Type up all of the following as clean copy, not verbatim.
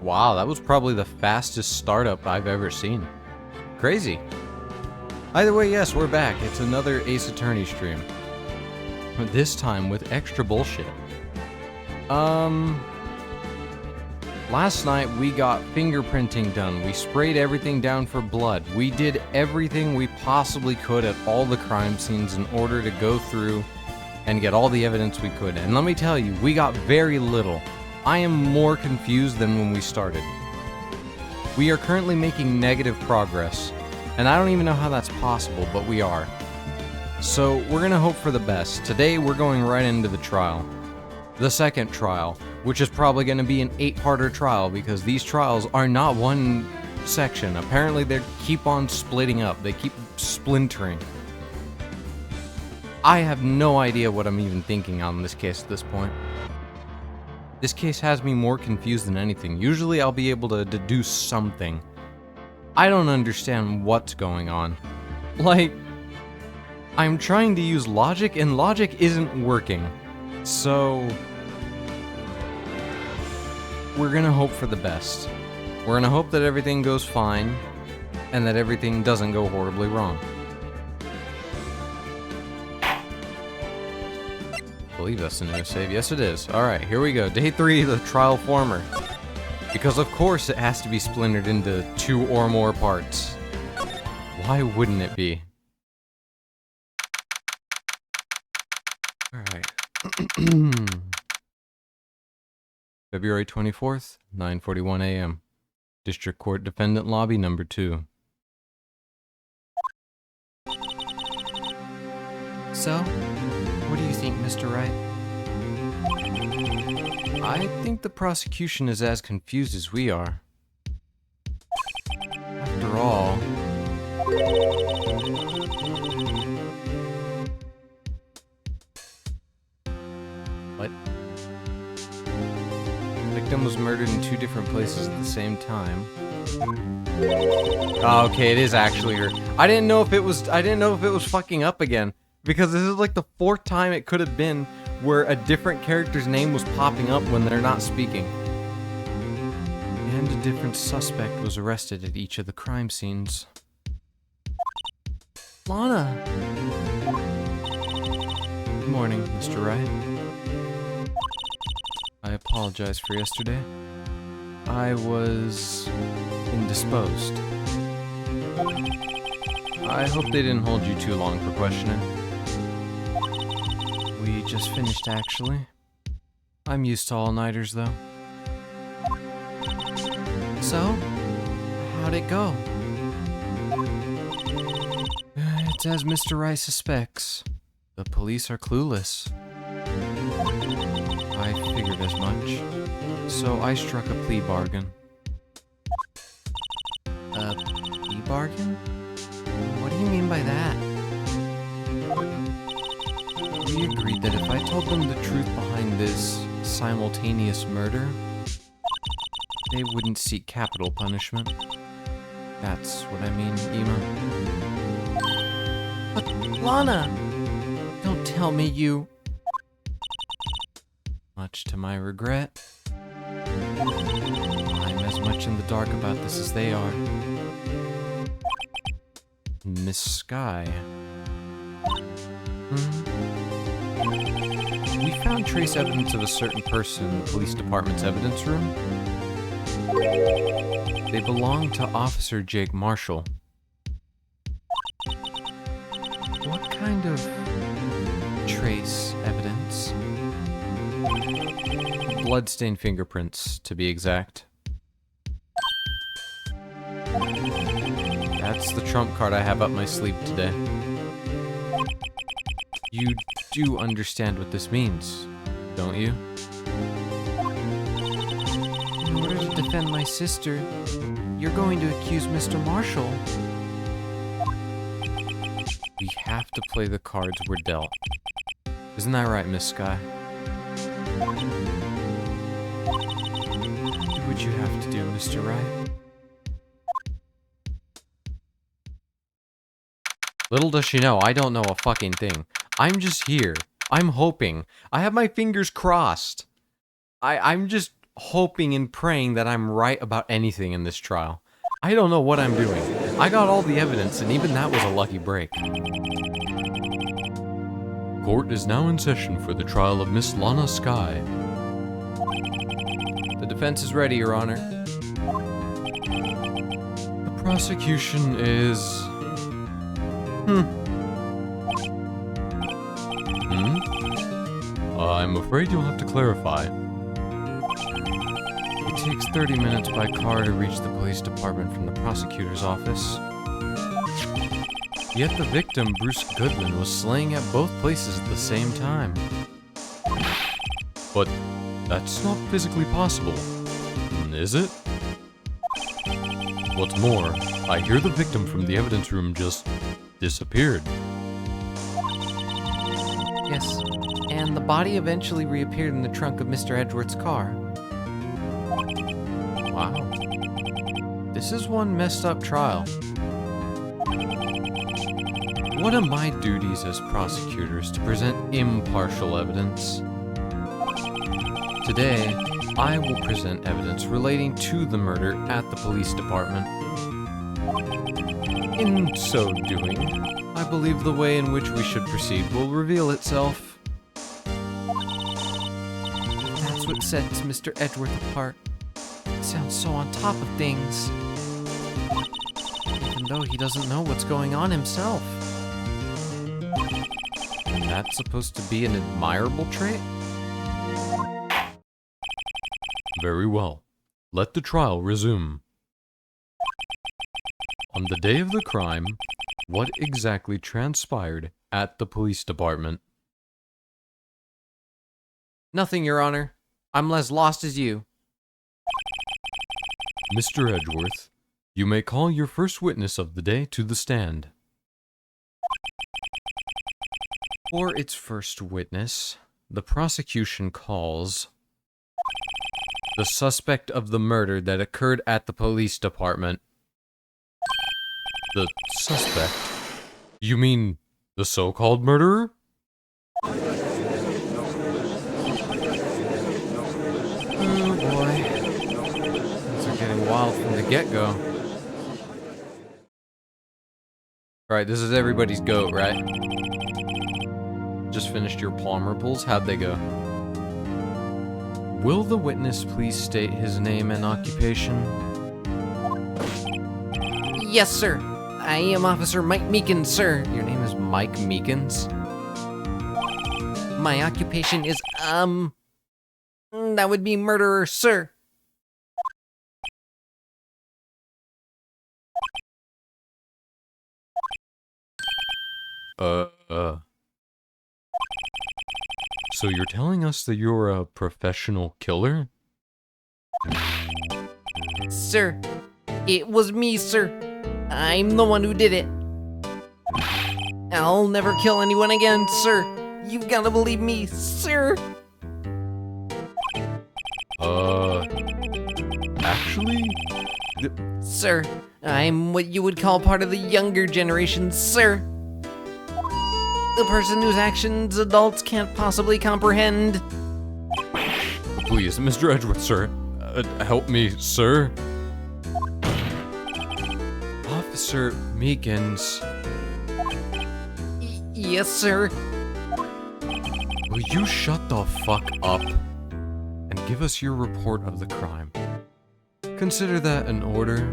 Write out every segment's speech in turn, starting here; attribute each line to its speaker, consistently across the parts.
Speaker 1: Wow, that was probably the fastest startup I've ever seen. Crazy. Either way, yes, we're back. It's another Ace Attorney stream. But this time with extra bullshit. Last night we got fingerprinting done. We sprayed everything down for blood. We did everything we possibly could at all the crime scenes in order to go through and get all the evidence we could. And let me tell you, we got very little. I am more confused than when we started. We are currently making negative progress, and I don't even know how that's possible, but we are. So we're gonna hope for the best. Today we're going right into the trial. The second trial, which is probably gonna be an 8-parter trial because these trials are not one section. Apparently they keep on splitting up. They keep splintering. I have no idea what I'm even thinking on this case at this point. This case has me more confused than anything. Usually I'll be able to deduce something. I don't understand what's going on. Like, I'm trying to use logic and logic isn't working. So, we're gonna hope for the best. We're gonna hope that everything goes fine and that everything doesn't go horribly wrong. I believe that's the new save. Yes, it is. Alright, here we go. Day 3, the trial former. Because of course it has to be splintered into 2 or more parts. Why wouldn't it be? Alright. February 24th, 9:41 a.m. District Court Defendant Lobby number 2.
Speaker 2: So, what do you think, Mr. Wright?
Speaker 1: I think the prosecution is as confused as we are. After all... What? The victim was murdered in 2 different places at the same time. Oh, okay, it is actually her. I didn't know if it was fucking up again. Because this is like the 4th time it could have been where a different character's name was popping up when they're not speaking. And a different suspect was arrested at each of the crime scenes.
Speaker 2: Lana!
Speaker 1: Good morning, Mr. Wright. I apologize for yesterday. I was indisposed. I hope they didn't hold you too long for questioning. We just finished, actually. I'm used to all-nighters, though.
Speaker 2: So, how'd it go?
Speaker 1: It's as Mr. Wright suspects. The police are clueless. I figured as much. So I struck a plea bargain.
Speaker 2: A plea bargain? What do you mean by that?
Speaker 1: We agreed that if I told them the truth behind this simultaneous murder, they wouldn't seek capital punishment. That's what I mean, Ema.
Speaker 2: But, Lana! Don't tell me you...
Speaker 1: Much to my regret, I'm as much in the dark about this as they are. Miss Sky. We found trace evidence of a certain person in the police department's evidence room. They belong to Officer Jake Marshall.
Speaker 2: What kind of trace evidence?
Speaker 1: Bloodstained fingerprints, to be exact. That's the trump card I have up my sleeve today. You do understand what this means, don't you?
Speaker 2: In order to defend my sister, you're going to accuse Mr. Marshall.
Speaker 1: We have to play the cards we're dealt. Isn't that right, Miss Sky? Do what you have to do, Mr. Wright. Little does she know, I don't know a fucking thing. I'm just here. I'm hoping. I have my fingers crossed. I'm just hoping and praying that I'm right about anything in this trial. I don't know what I'm doing. I got all the evidence, and even that was a lucky break. Court is now in session for the trial of Miss Lana Skye. The defense is ready, Your Honor. The prosecution is... I'm afraid you'll have to clarify. It takes 30 minutes by car to reach the police department from the prosecutor's office. Yet the victim, Bruce Goodman, was slaying at both places at the same time. But that's not physically possible, is it? What's more, I hear the victim from the evidence room just disappeared.
Speaker 2: Yes, and the body eventually reappeared in the trunk of Mr. Edgeworth's car.
Speaker 1: Wow. This is one messed up trial. One of my duties as prosecutor is to present impartial evidence. Today, I will present evidence relating to the murder at the police department. In so doing, I believe the way in which we should proceed will reveal itself.
Speaker 2: That's what sets Mr. Edgeworth apart. He sounds so on top of things. Even though he doesn't know what's going on himself.
Speaker 1: And that's supposed to be an admirable trait? Very well. Let the trial resume. On the day of the crime, what exactly transpired at the police department?
Speaker 2: Nothing, Your Honor. I'm as lost as you.
Speaker 1: Mr. Edgeworth, you may call your first witness of the day to the stand. For its first witness, the prosecution calls the suspect of the murder that occurred at the police department. The suspect? You mean the so-called murderer?
Speaker 2: Oh boy. Things are getting wild from the get-go.
Speaker 1: Right, this is everybody's goat, right? Just finished your Palmer pulls? How'd they go? Will the witness please state his name and occupation?
Speaker 2: Yes, sir. I am Officer Mike Meekins, sir.
Speaker 1: Your name is Mike Meekins?
Speaker 2: My occupation is, that would be murderer, sir.
Speaker 1: So you're telling us that you're a professional killer?
Speaker 2: Sir, it was me, sir. I'm the one who did it. I'll never kill anyone again, sir. You've got to believe me, sir.
Speaker 1: Actually?
Speaker 2: Sir, I'm what you would call part of the younger generation, sir. The person whose actions adults can't possibly comprehend.
Speaker 1: Please, Mr. Edgeworth, sir. Help me, sir. Officer Meekins.
Speaker 2: Yes, sir.
Speaker 1: Will you shut the fuck up and give us your report of the crime? Consider that an order.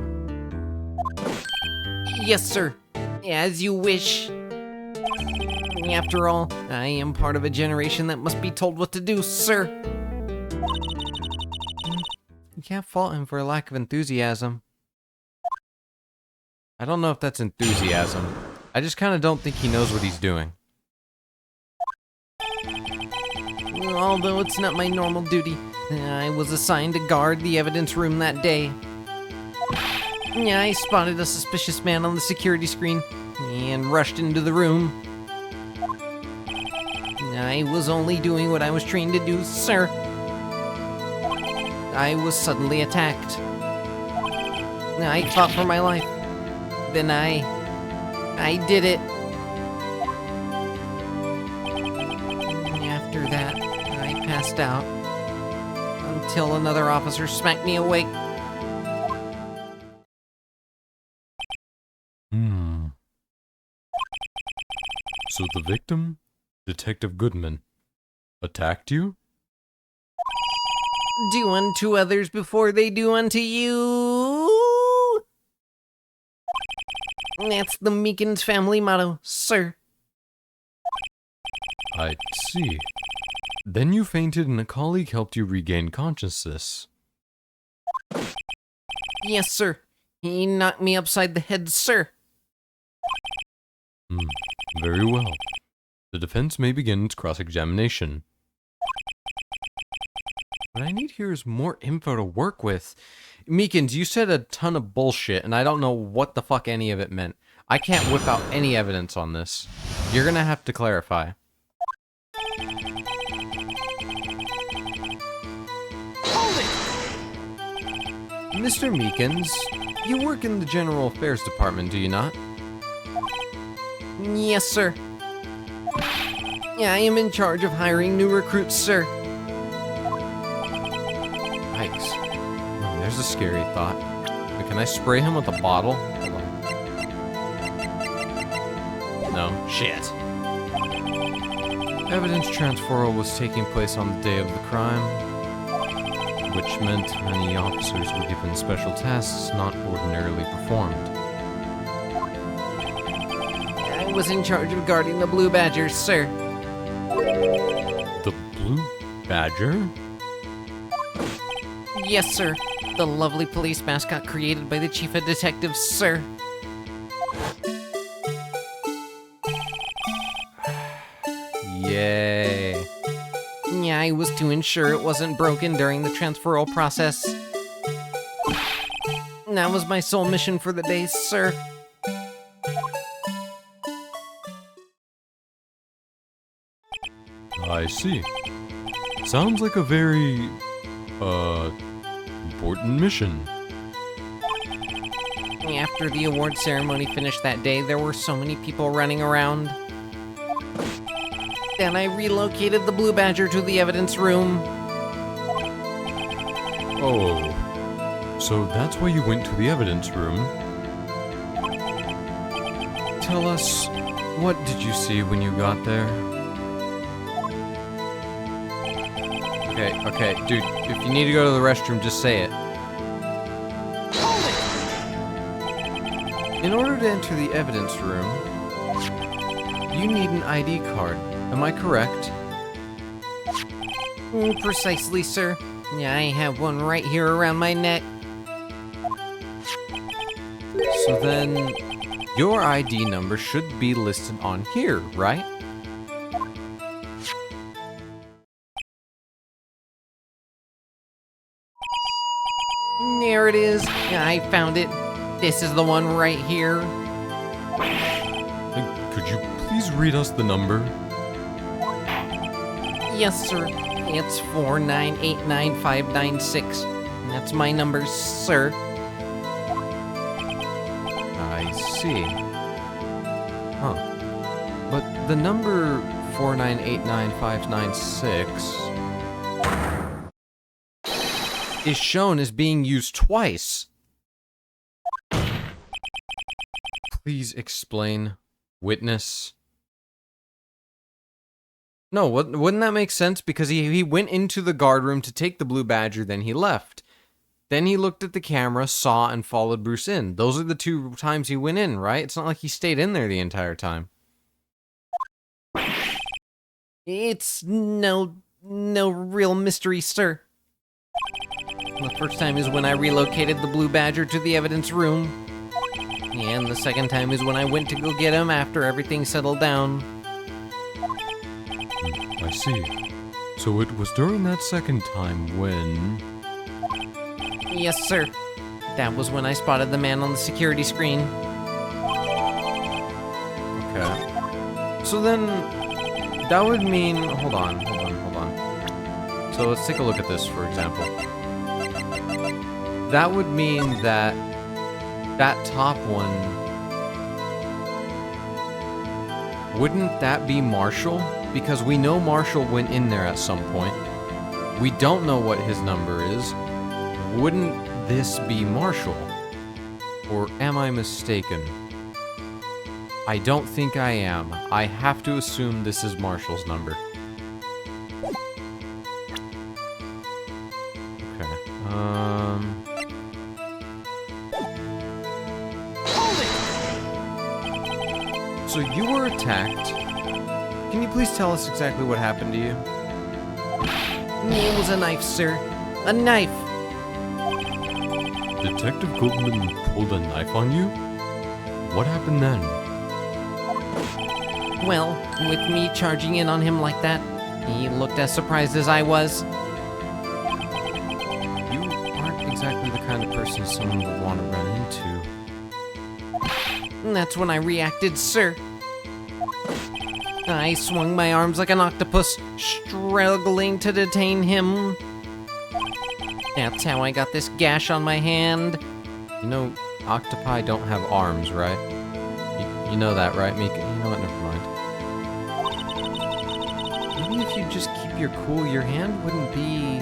Speaker 2: Yes, sir. As you wish. After all, I am part of a generation that must be told what to do, sir.
Speaker 1: You can't fault him for a lack of enthusiasm. I don't know if that's enthusiasm. I just kind of don't think he knows what he's doing.
Speaker 2: Although it's not my normal duty, I was assigned to guard the evidence room that day. I spotted a suspicious man on the security screen and rushed into the room. I was only doing what I was trained to do, sir. I was suddenly attacked. I fought for my life. Then I did it. After that, I passed out. until another officer smacked me awake.
Speaker 1: So the victim, Detective Goodman, attacked you?
Speaker 2: Do unto others before they do unto you. That's the Meekins family motto, sir.
Speaker 1: I see. Then you fainted and a colleague helped you regain consciousness.
Speaker 2: Yes, sir. He knocked me upside the head, sir.
Speaker 1: Very well. The defense may begin its cross-examination. What I need here is more info to work with. Meekins, you said a ton of bullshit, and I don't know what the fuck any of it meant. I can't whip out any evidence on this. You're gonna have to clarify.
Speaker 2: Hold it!
Speaker 1: Mr. Meekins, you work in the General Affairs Department, do you not?
Speaker 2: Yes, sir. Yeah, I am in charge of hiring new recruits, sir.
Speaker 1: Yikes. There's a scary thought. Wait, can I spray him with a bottle? Hold on. No. Shit. Evidence transferal was taking place on the day of the crime, which meant many officers were given special tasks not ordinarily performed.
Speaker 2: I was in charge of guarding the Blue Badgers, sir.
Speaker 1: The Blue Badger?
Speaker 2: Yes, sir. The lovely police mascot created by the chief of detectives, sir.
Speaker 1: Yay.
Speaker 2: Yeah, I was to ensure it wasn't broken during the transferal process. That was my sole mission for the day, sir.
Speaker 1: I see. Sounds like a very, important mission.
Speaker 2: After the award ceremony finished that day, there were so many people running around. Then I relocated the Blue Badger to the evidence room.
Speaker 1: Oh. So that's why you went to the evidence room? Tell us, what did you see when you got there? Okay, dude, if you need to go to the restroom, just say it. In order to enter the evidence room, you need an ID card. Am I correct?
Speaker 2: Precisely, sir. Yeah, I have one right here around my neck.
Speaker 1: So then, your ID number should be listed on here, right?
Speaker 2: There it is. Yeah, I found it. This is the one right here.
Speaker 1: Could you please read us the number?
Speaker 2: Yes, sir. It's 4989596. That's my number, sir.
Speaker 1: I see. Huh. But the number 4989596 is shown as being used twice. Please explain, witness. No, wouldn't that make sense? Because he went into the guard room to take the Blue Badger, then he left. Then he looked at the camera, saw, and followed Bruce in. Those are the two times he went in, right? It's not like he stayed in there the entire time.
Speaker 2: It's no real mystery, sir. The first time is when I relocated the Blue Badger to the evidence room. And the second time is when I went to go get him after everything settled down.
Speaker 1: I see. So it was during that second time when...
Speaker 2: Yes, sir. That was when I spotted the man on the security screen.
Speaker 1: Okay. So then, that would mean... Hold on. So let's take a look at this, for example. That would mean that that top one... Wouldn't that be Marshall? Because we know Marshall went in there at some point. We don't know what his number is. Wouldn't this be Marshall? Or am I mistaken? I don't think I am. I have to assume this is Marshall's number. Okay. So you were attacked. Can you please tell us exactly what happened to you?
Speaker 2: It was a knife, sir. A knife.
Speaker 1: Detective Goldman pulled a knife on you? What happened then?
Speaker 2: Well, with me charging in on him like that, he looked as surprised as I was.
Speaker 1: You aren't exactly the kind of person someone would want to run into.
Speaker 2: And that's when I reacted, sir. I swung my arms like an octopus, struggling to detain him. That's how I got this gash on my hand.
Speaker 1: You know, octopi don't have arms, right? You know that, right, Mika? You know what, never mind. Maybe if you just keep your cool, your hand wouldn't be...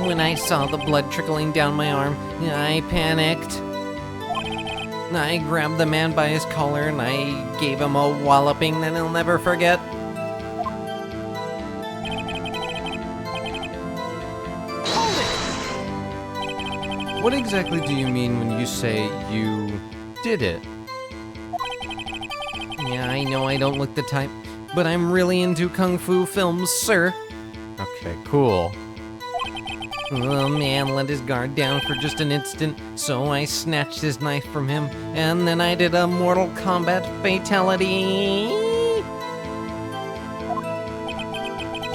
Speaker 2: When I saw the blood trickling down my arm, I panicked. I grabbed the man by his collar and I gave him a walloping that he'll never forget.
Speaker 1: What exactly do you mean when you say you did it?
Speaker 2: Yeah, I know I don't look the type, but I'm really into kung fu films, sir.
Speaker 1: Okay, cool.
Speaker 2: The man let his guard down for just an instant, so I snatched his knife from him, and then I did a Mortal Kombat fatality.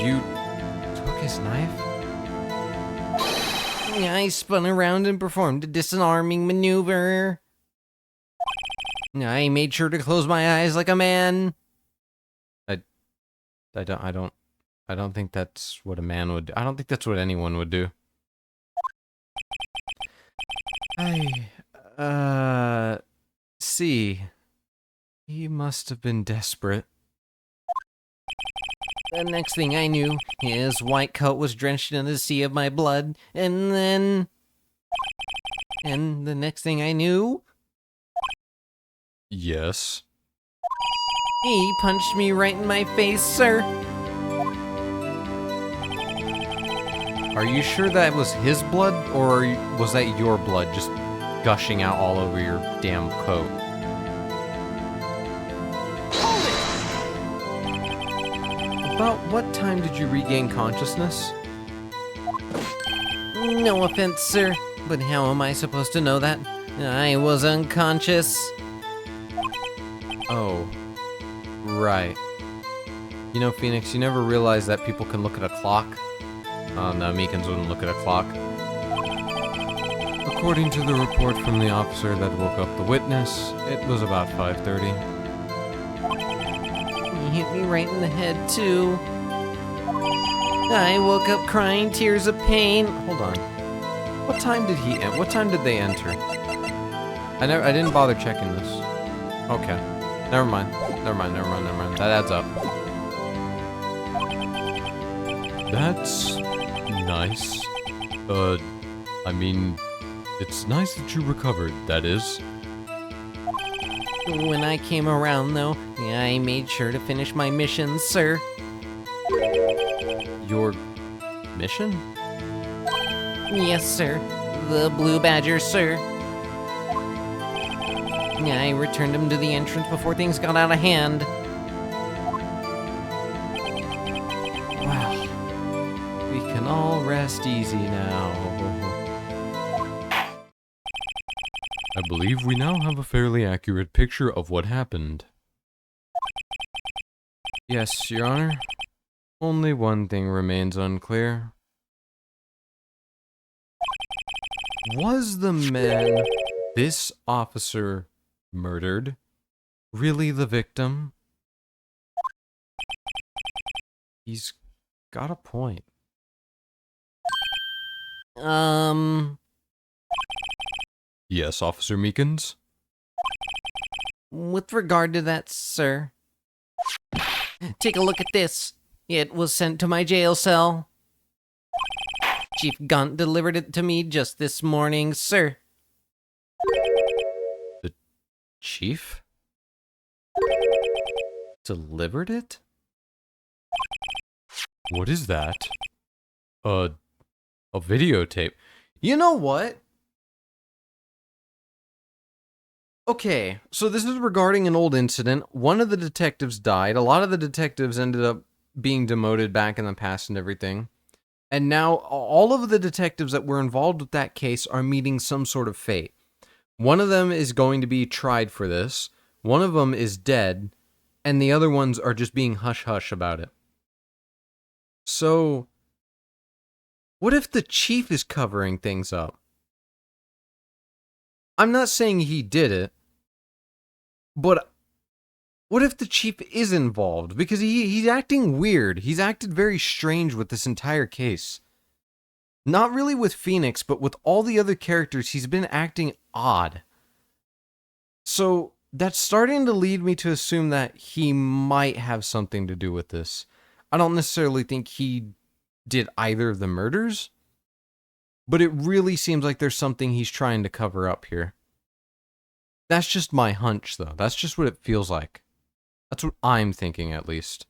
Speaker 1: You took his knife?
Speaker 2: I spun around and performed a disarming maneuver. I made sure to close my eyes like a man.
Speaker 1: I don't think that's what a man would do. I don't think that's what anyone would do. See. He must have been desperate.
Speaker 2: The next thing I knew, his white coat was drenched in a sea of my blood, and the next thing I knew,
Speaker 1: Yes.
Speaker 2: he punched me right in my face, sir.
Speaker 1: Are you sure that was his blood, or was that your blood just gushing out all over your damn coat? About what time did you regain consciousness?
Speaker 2: No offense, sir, but how am I supposed to know that? I was unconscious.
Speaker 1: Oh, right. You know, Phoenix, you never realized that people can look at a clock? Oh, no, Meekins wouldn't look at a clock. According to the report from the officer that woke up the witness, it was about 5:30.
Speaker 2: He hit me right in the head, too. I woke up crying tears of pain.
Speaker 1: Hold on. What time did they enter? I didn't bother checking this. Okay. Never mind. That adds up. That's nice. I mean, it's nice that you recovered, that is.
Speaker 2: When I came around, though, I made sure to finish my mission, sir.
Speaker 1: Your mission?
Speaker 2: Yes, sir. The Blue Badger, sir. I returned him to the entrance before things got out of hand.
Speaker 1: Wow. We can all rest easy now. I believe we now have a fairly accurate picture of what happened. Yes, Your Honor. Only one thing remains unclear. Was the man this officer murdered really the victim? He's got a point. Yes, Officer Meekins?
Speaker 2: With regard to that, sir. Take a look at this. It was sent to my jail cell. Chief Gunt delivered it to me just this morning, sir.
Speaker 1: The chief? Delivered it? What is that? A videotape. You know what? Okay, so this is regarding an old incident. One of the detectives died. A lot of the detectives ended up being demoted back in the past and everything. And now all of the detectives that were involved with that case are meeting some sort of fate. One of them is going to be tried for this. One of them is dead. And the other ones are just being hush-hush about it. So, what if the chief is covering things up? I'm not saying he did it, but what if the chief is involved? Because he's acting weird. He's acted very strange with this entire case. Not really with Phoenix, but with all the other characters, he's been acting odd. So, that's starting to lead me to assume that he might have something to do with this. I don't necessarily think he did either of the murders, but it really seems like there's something he's trying to cover up here. That's just my hunch, though. That's just what it feels like. That's what I'm thinking, at least.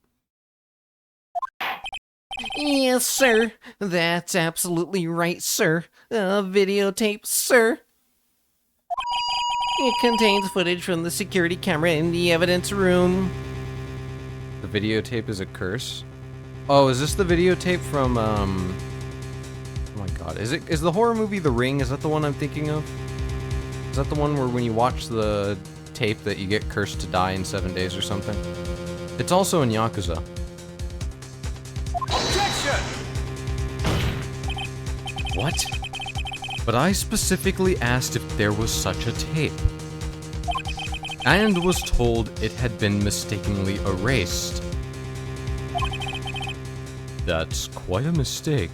Speaker 2: Yes, sir. That's absolutely right, sir. A videotape, sir. It contains footage from the security camera in the evidence room.
Speaker 1: The videotape is a curse? Oh, is this the videotape from, oh my god. Is the horror movie The Ring? Is that the one I'm thinking of? Is that the one where when you watch the tape that you get cursed to die in 7 days or something? It's also in Yakuza.
Speaker 3: Objection!
Speaker 1: What? But I specifically asked if there was such a tape. And was told it had been mistakenly erased. That's quite a mistake.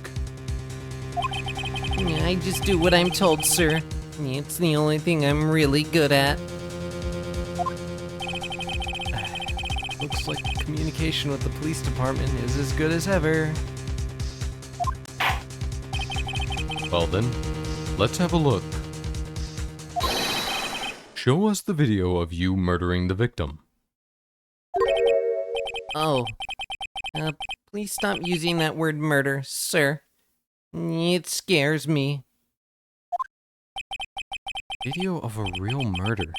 Speaker 2: I just do what I'm told, sir. It's the only thing I'm really good at.
Speaker 1: Looks like communication with the police department is as good as ever. Well then, let's have a look. Show us the video of you murdering the victim.
Speaker 2: Oh. Please stop using that word murder, sir. It scares me.
Speaker 1: Video of a real murder.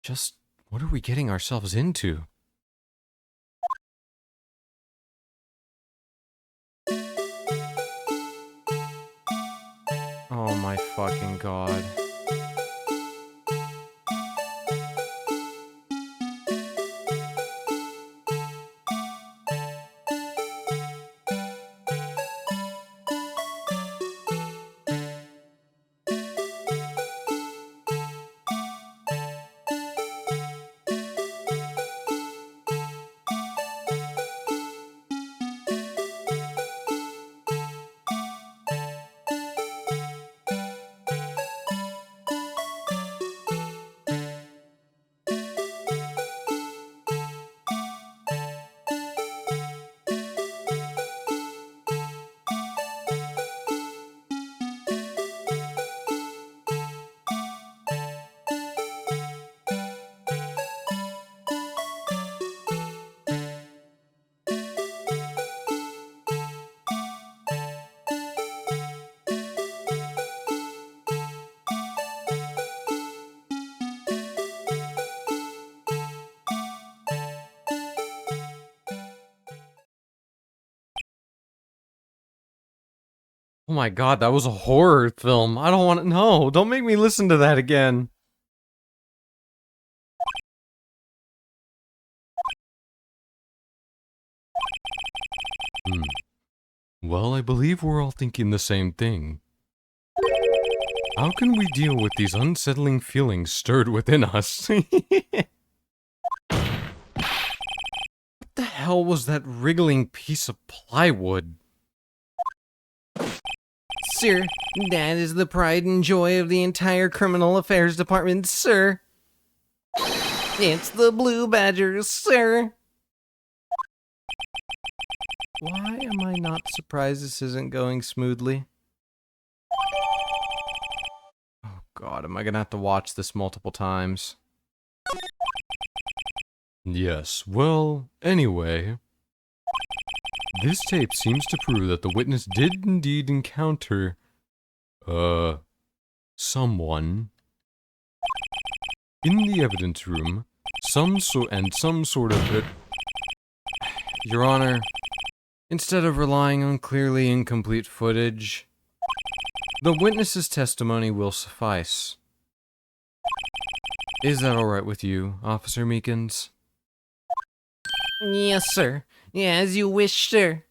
Speaker 1: Just what are we getting ourselves into? Oh my fucking god. Oh my god, that was a horror film. I don't want to know. Don't make me listen to that again. Well, I believe we're all thinking the same thing. How can we deal with these unsettling feelings stirred within us? What the hell was that wriggling piece of plywood?
Speaker 2: Sir, that is the pride and joy of the entire criminal affairs department, sir. It's the Blue Badgers, sir.
Speaker 1: Why am I not surprised this isn't going smoothly? Oh god, am I gonna have to watch this multiple times? Yes, well, anyway. This tape seems to prove that the witness did indeed encounter, someone in the evidence room, some sort of... Your Honor, instead of relying on clearly incomplete footage, the witness's testimony will suffice. Is that alright with you, Officer Meekins?
Speaker 2: Yes, sir. Yeah, as you wish, sir.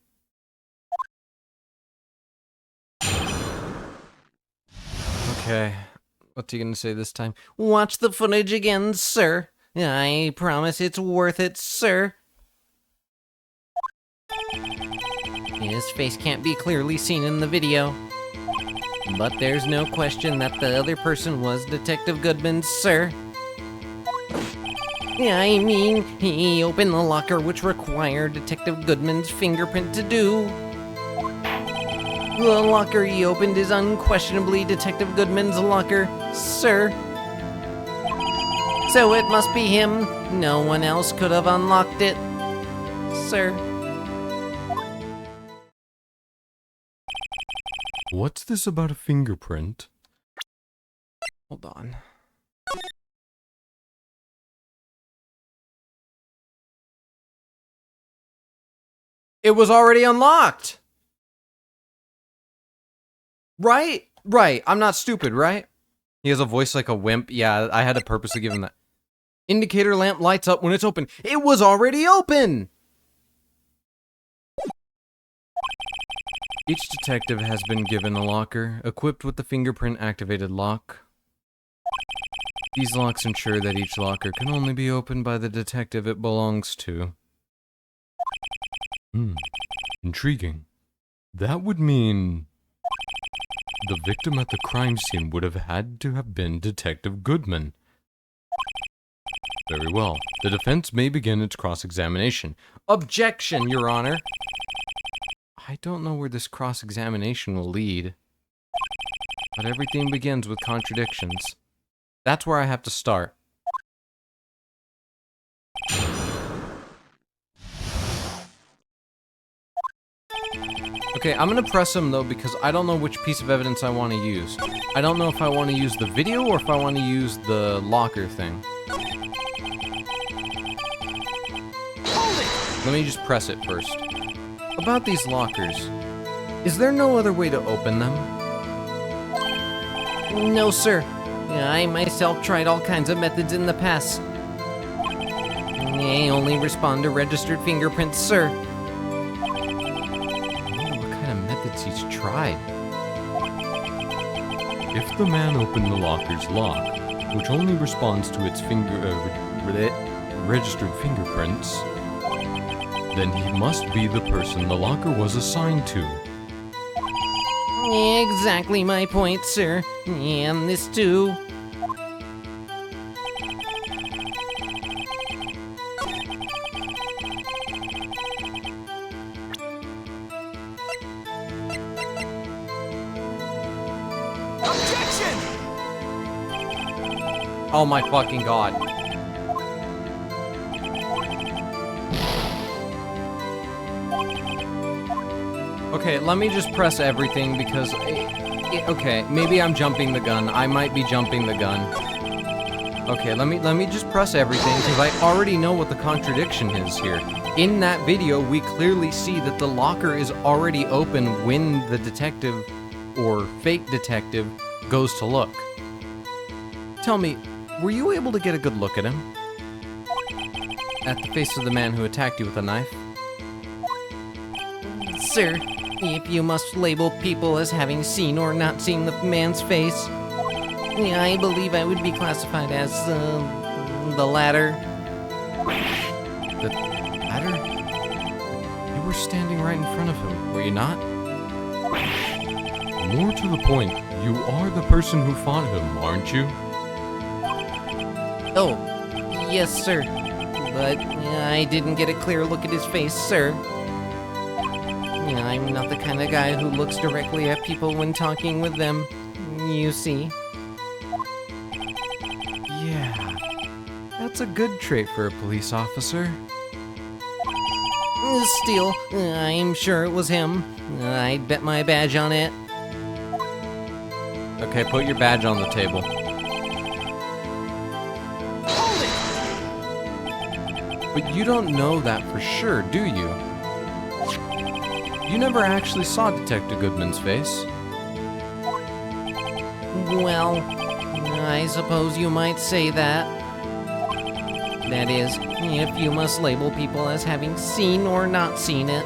Speaker 1: Okay, what's he gonna say this time?
Speaker 2: Watch the footage again, sir. I promise it's worth it, sir. His face can't be clearly seen in the video. But there's no question that the other person was Detective Goodman, sir. I mean, he opened the locker, which required Detective Goodman's fingerprint to do. The locker he opened is unquestionably Detective Goodman's locker, sir. So it must be him. No one else could have unlocked it, sir.
Speaker 1: What's this about a fingerprint? Hold on. It was already unlocked! Right? Right. I'm not stupid, right? He has a voice like a wimp. Yeah, I had to purposely give him that. Indicator lamp lights up when it's open. It was already open! Each detective has been given a locker, equipped with the fingerprint-activated lock. These locks ensure that each locker can only be opened by the detective it belongs to. Intriguing. That would mean... the victim at the crime scene would have had to have been Detective Goodman. Very well. The defense may begin its cross-examination. Objection, Your Honor! I don't know where this cross-examination will lead. But everything begins with contradictions. That's where I have to start. Okay, I'm gonna press him though because I don't know which piece of evidence I want to use. I don't know if I want to use the video or if I want to use the locker thing. Let me just press it first. About these lockers, is there no other way to open them?
Speaker 2: No, sir. I myself tried all kinds of methods in the past. I only respond to registered fingerprints, sir.
Speaker 1: He's tried. If the man opened the locker's lock, which only responds to its registered fingerprints, then he must be the person the locker was assigned to.
Speaker 2: Exactly my point, sir. And this too.
Speaker 1: Oh my fucking god. Okay, let me just press everything because... okay, maybe I'm jumping the gun. I might be jumping the gun. Okay, let me just press everything because I already know what the contradiction is here. In that video, we clearly see that the locker is already open when the detective, or fake detective, goes to look. Tell me, were you able to get a good look at him? At the face of the man who attacked you with a knife?
Speaker 2: Sir, if you must label people as having seen or not seen the man's face, I believe I would be classified as, the latter.
Speaker 1: The latter? You were standing right in front of him, were you not? More to the point, you are the person who fought him, aren't you?
Speaker 2: Oh, yes, sir. But I didn't get a clear look at his face, sir. I'm not the kind of guy who looks directly at people when talking with them, you see.
Speaker 1: Yeah, that's a good trait for a police officer.
Speaker 2: Still, I'm sure it was him. I'd bet my badge on it.
Speaker 1: Okay, put your badge on the table. But you don't know that for sure, do you? You never actually saw Detective Goodman's face.
Speaker 2: Well, I suppose you might say that. That is, if you must label people as having seen or not seen it.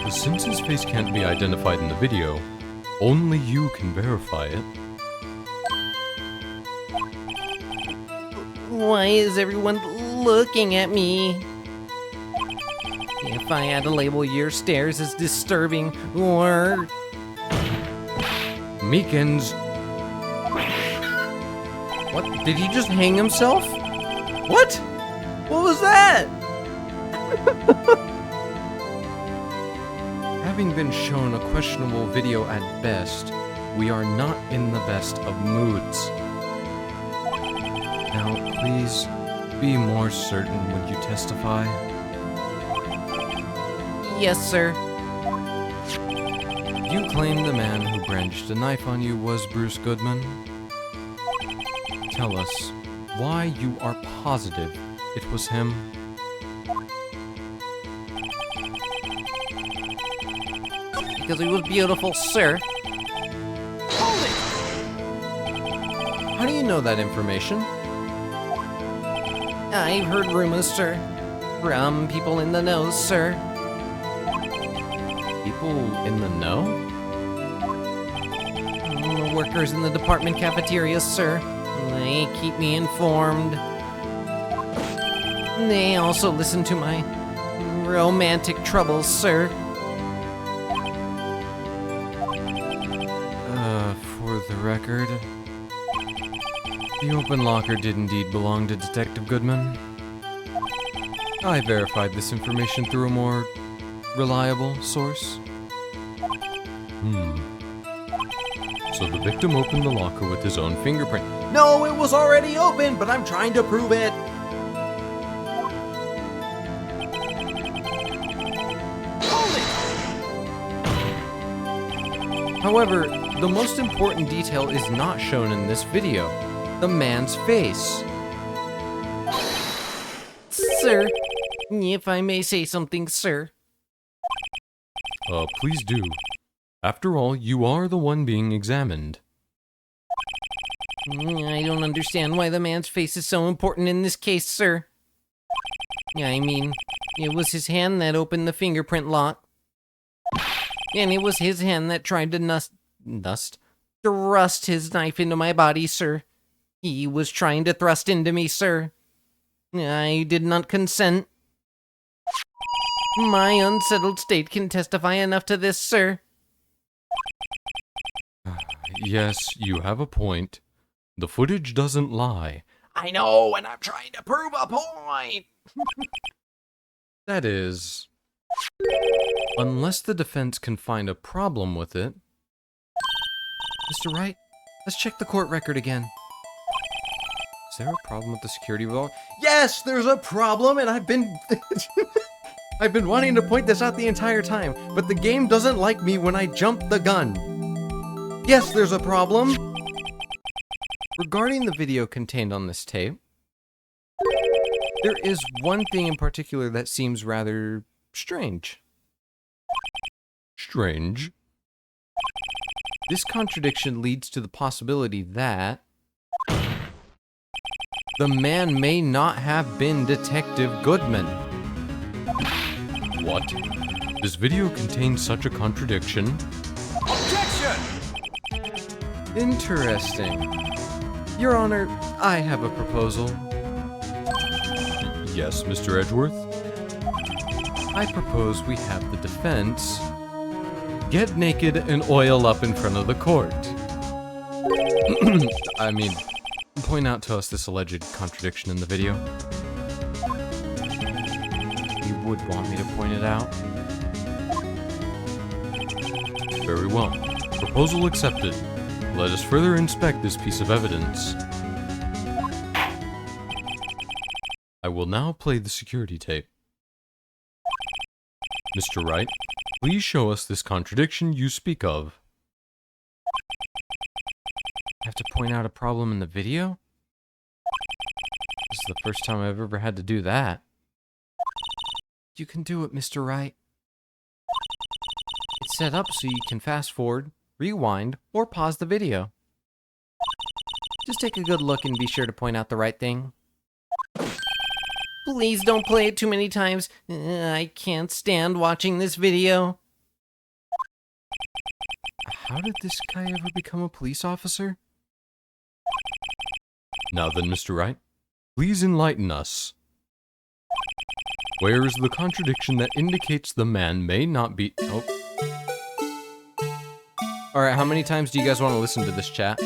Speaker 1: But since his face can't be identified in the video, only you can verify it.
Speaker 2: Why is everyone looking at me? If I had to label your stares as disturbing or...
Speaker 1: Meekins. What? Did he just hang himself? What? What was that? Having been shown a questionable video at best, we are not in the best of moods. Now, please, be more certain when you testify.
Speaker 2: Yes, sir.
Speaker 1: You claim the man who brandished a knife on you was Bruce Goodman. Tell us why you are positive it was him.
Speaker 2: Because he was beautiful, sir.
Speaker 1: How do you know that information?
Speaker 2: I've heard rumors, sir. From people in the know, sir.
Speaker 1: People in the know?
Speaker 2: The workers in the department cafeteria, sir. They keep me informed. They also listen to my romantic troubles, sir.
Speaker 1: For the record, the open locker did indeed belong to Detective Goodman. I verified this information through a more reliable source. So the victim opened the locker with his own fingerprint.
Speaker 3: No, it was already open, but I'm trying to prove it.
Speaker 1: However, the most important detail is not shown in this video. The man's face.
Speaker 2: Sir, if I may say something, sir.
Speaker 1: Please do. After all, you are the one being examined.
Speaker 2: I don't understand why the man's face is so important in this case, sir. I mean, it was his hand that opened the fingerprint lock. And it was his hand that tried to thrust his knife into my body, sir. He was trying to thrust into me, sir. I did not consent. My unsettled state can testify enough to this, sir.
Speaker 1: Yes, you have a point. The footage doesn't lie.
Speaker 3: I know, and I'm trying to prove a point.
Speaker 1: That is, unless the defense can find a problem with it. Mr. Wright, let's check the court record again. Is there a problem with the security log?
Speaker 3: Yes, there's a problem, and I've been... I've been wanting to point this out the entire time, but the game doesn't like me when I jump the gun. Yes, there's a problem.
Speaker 1: Regarding the video contained on this tape, there is one thing in particular that seems rather strange. Strange? This contradiction leads to the possibility that the man may not have been Detective Goodman. What? This video contains such a contradiction?
Speaker 3: Objection!
Speaker 1: Interesting. Your Honor, I have a proposal. Yes, Mr. Edgeworth? I propose we have the defense get naked and oil up in front of the court. I mean, point out to us this alleged contradiction in the video. You would want me to point it out? Very well. Proposal accepted. Let us further inspect this piece of evidence. I will now play the security tape. Mr. Wright, please show us this contradiction you speak of. I have to point out a problem in the video? This is the first time I've ever had to do that. You can do it, Mr. Wright. It's set up so you can fast forward, rewind, or pause the video. Just take a good look and be sure to point out the right thing.
Speaker 2: Please don't play it too many times. I can't stand watching this video.
Speaker 1: How did this guy ever become a police officer? Now then, Mr. Wright, please enlighten us. Where is the contradiction that indicates the man may not be... Oh. Alright, how many times do you guys want to listen to this, chat?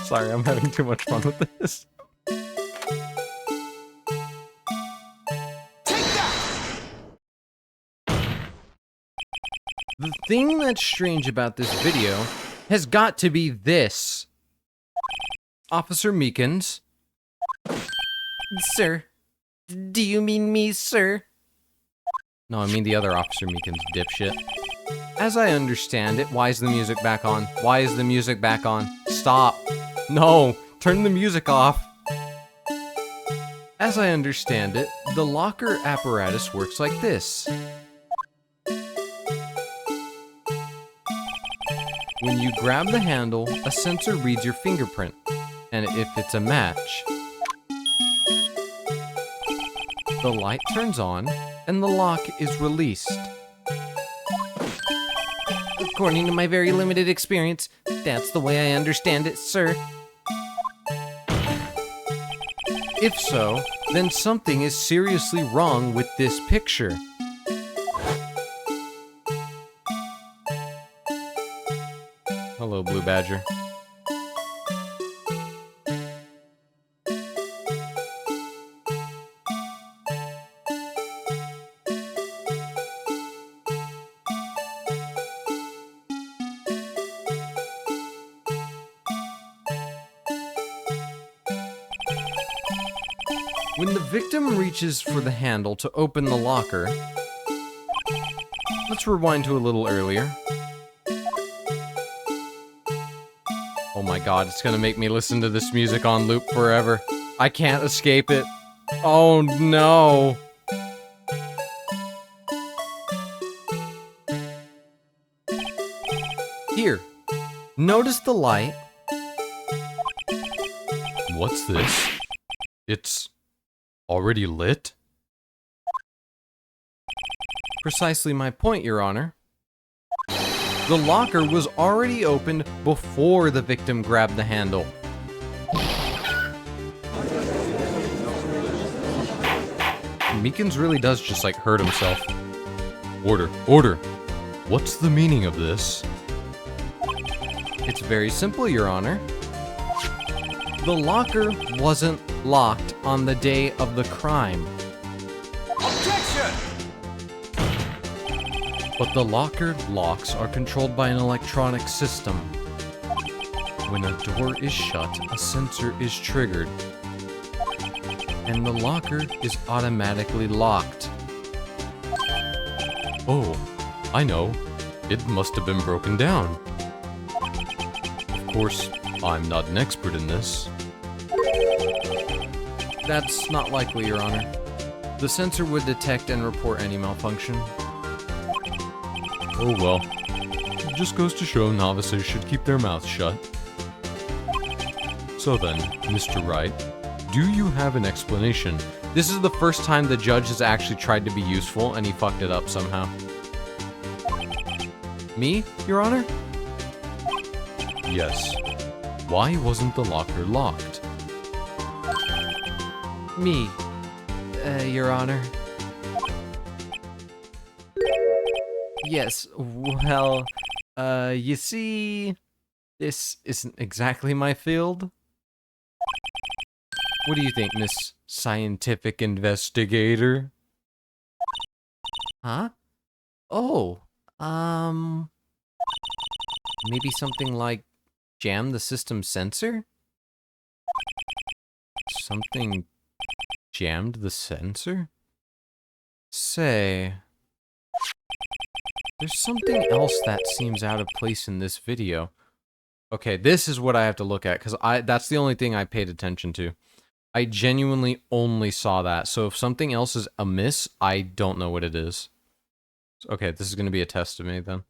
Speaker 1: Sorry, I'm having too much fun with this. The thing that's strange about this video has got to be this. Officer Meekins.
Speaker 2: Sir. Do you mean me, sir?
Speaker 1: No, I mean the other Officer Meekins, dipshit. As I understand it, why is the music back on? Why is the music back on? Stop. No, turn the music off. As I understand it, the locker apparatus works like this. When you grab the handle, a sensor reads your fingerprint, and if it's a match, the light turns on, and the lock is released.
Speaker 2: According to my very limited experience, that's the way I understand it, sir.
Speaker 1: If so, then something is seriously wrong with this picture. Hello, Blue Badger. When the victim reaches for the handle to open the locker... Let's rewind to a little earlier. Oh my god, it's gonna make me listen to this music on loop forever. I can't escape it. Oh no! Here, notice the light. What's this? It's... already lit? Precisely my point, Your Honor. The locker was already opened before the victim grabbed the handle. Meekins really does just like hurt himself. Order, order. What's the meaning of this? It's very simple, Your Honor. The locker wasn't locked on the day of the crime. Objection! But the locker locks are controlled by an electronic system. When a door is shut, a sensor is triggered, and the locker is automatically locked. Oh, I know. It must have been broken down. Of course, I'm not an expert in this. That's not likely, Your Honor. The sensor would detect and report any malfunction. Oh well. It just goes to show novices should keep their mouths shut. So then, Mr. Wright, do you have an explanation? This is the first time the judge has actually tried to be useful, and he fucked it up somehow. Me, Your Honor? Yes. Why wasn't the locker locked?
Speaker 2: Me, Your Honor. Yes, well, you see, this isn't exactly my field.
Speaker 1: What do you think, Miss Scientific Investigator?
Speaker 2: Huh? Oh, maybe something like jam the system sensor?
Speaker 1: Something jammed the sensor? Say, there's something else that seems out of place in this video. Okay, this is what I have to look at, because that's the only thing I paid attention to. I genuinely only saw that, so if something else is amiss, I don't know what it is. Okay, this is going to be a test of me, then.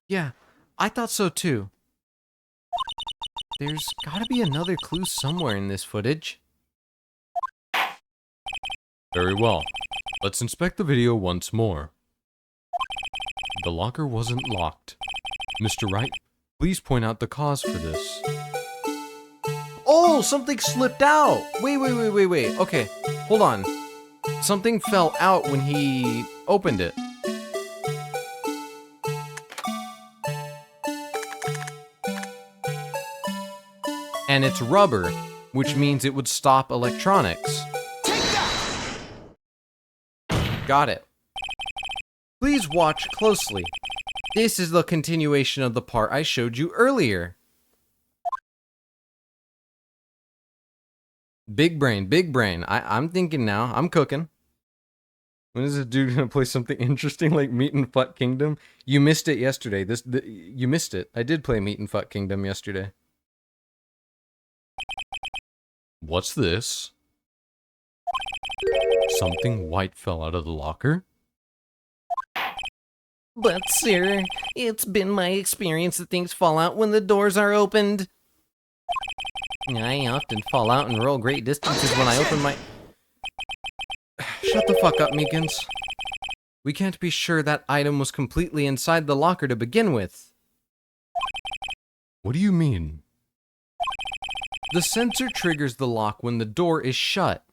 Speaker 2: Yeah, I thought so too. There's gotta be another clue somewhere in this footage.
Speaker 1: Very well. Let's inspect the video once more. The locker wasn't locked. Mr. Wright, please point out the cause for this.
Speaker 3: Oh, something slipped out.
Speaker 2: Wait. Okay, hold on. Something fell out when he opened it.
Speaker 1: And it's rubber, which means it would stop electronics.
Speaker 2: Got it. Please watch closely. This is the continuation of the part I showed you earlier.
Speaker 1: Big brain, big brain. I'm thinking now. I'm cooking. When is this dude gonna play something interesting like Meat and Fuck Kingdom? You missed it yesterday. You missed it. I did play Meat and Fuck Kingdom yesterday. What's this? Something white fell out of the locker?
Speaker 2: But, sir, it's been my experience that things fall out when the doors are opened. I often fall out and roll great distances when I open my...
Speaker 1: Shut the fuck up, Meekins. We can't be sure that item was completely inside the locker to begin with. What do you mean? The sensor triggers the lock when the door is shut.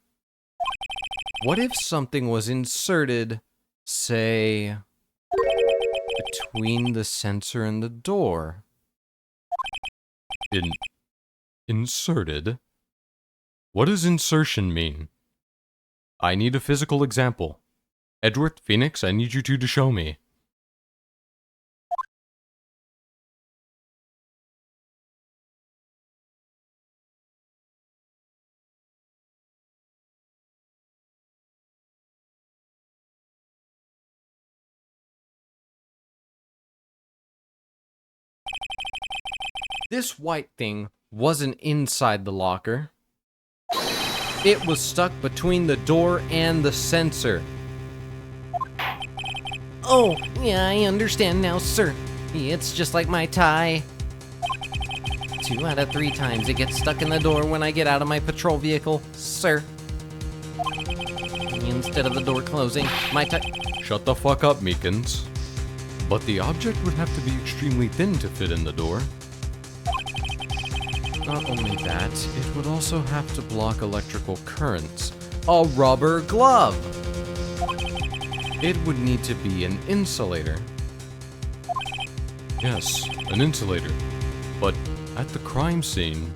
Speaker 1: What if something was inserted, say, between the sensor and the door? Inserted? What does insertion mean? I need a physical example. Edward, Phoenix, I need you two to show me. This white thing wasn't inside the locker. It was stuck between the door and the sensor.
Speaker 2: Oh, yeah, I understand now, sir. It's just like my tie. 2 out of 3 times it gets stuck in the door when I get out of my patrol vehicle, sir. Instead of the door closing, my tie...
Speaker 1: Shut the fuck up, Meekins. But the object would have to be extremely thin to fit in the door. Not only that, it would also have to block electrical currents. A rubber glove! It would need to be an insulator. Yes, an insulator. But at the crime scene,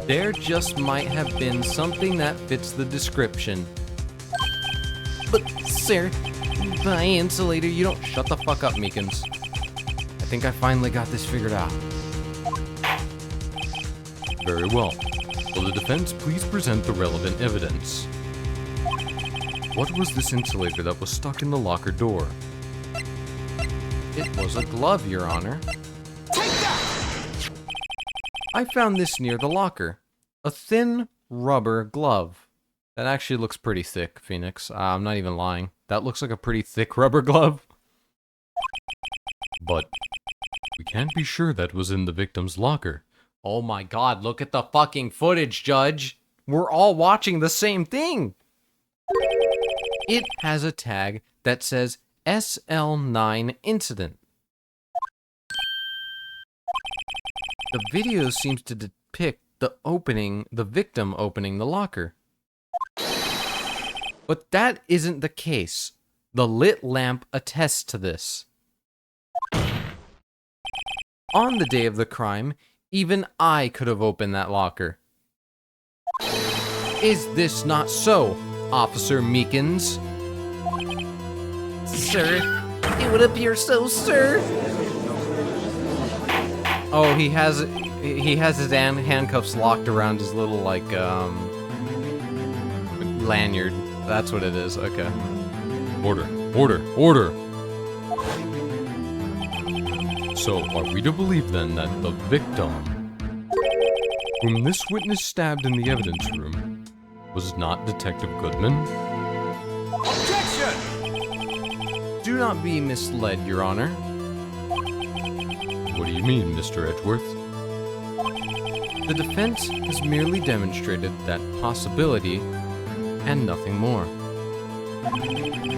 Speaker 1: there just might have been something that fits the description.
Speaker 2: But, sir, by insulator you don't...
Speaker 1: Shut the fuck up, Meekins. I think I finally got this figured out. Very well. Will the defense please present the relevant evidence? What was this insulator that was stuck in the locker door? It was a glove, Your Honor. Take that! I found this near the locker. A thin rubber glove. That actually looks pretty thick, Phoenix. I'm not even lying. That looks like a pretty thick rubber glove. But we can't be sure that was in the victim's locker. Oh my god, look at the fucking footage, Judge. We're all watching the same thing. It has a tag that says SL9 incident. The video seems to depict the victim opening the locker. But that isn't the case. The lit lamp attests to this. On the day of the crime, even I could have opened that locker. Is this not so, Officer Meekins?
Speaker 2: Sir, it would appear so, sir.
Speaker 1: Oh, he has his handcuffs locked around his little, like, lanyard. That's what it is, okay. Order. So, are we to believe then that the victim, whom this witness stabbed in the evidence room, was not Detective Goodman? Objection! Do not be misled, Your Honor. What do you mean, Mr. Edgeworth? The defense has merely demonstrated that possibility and nothing more.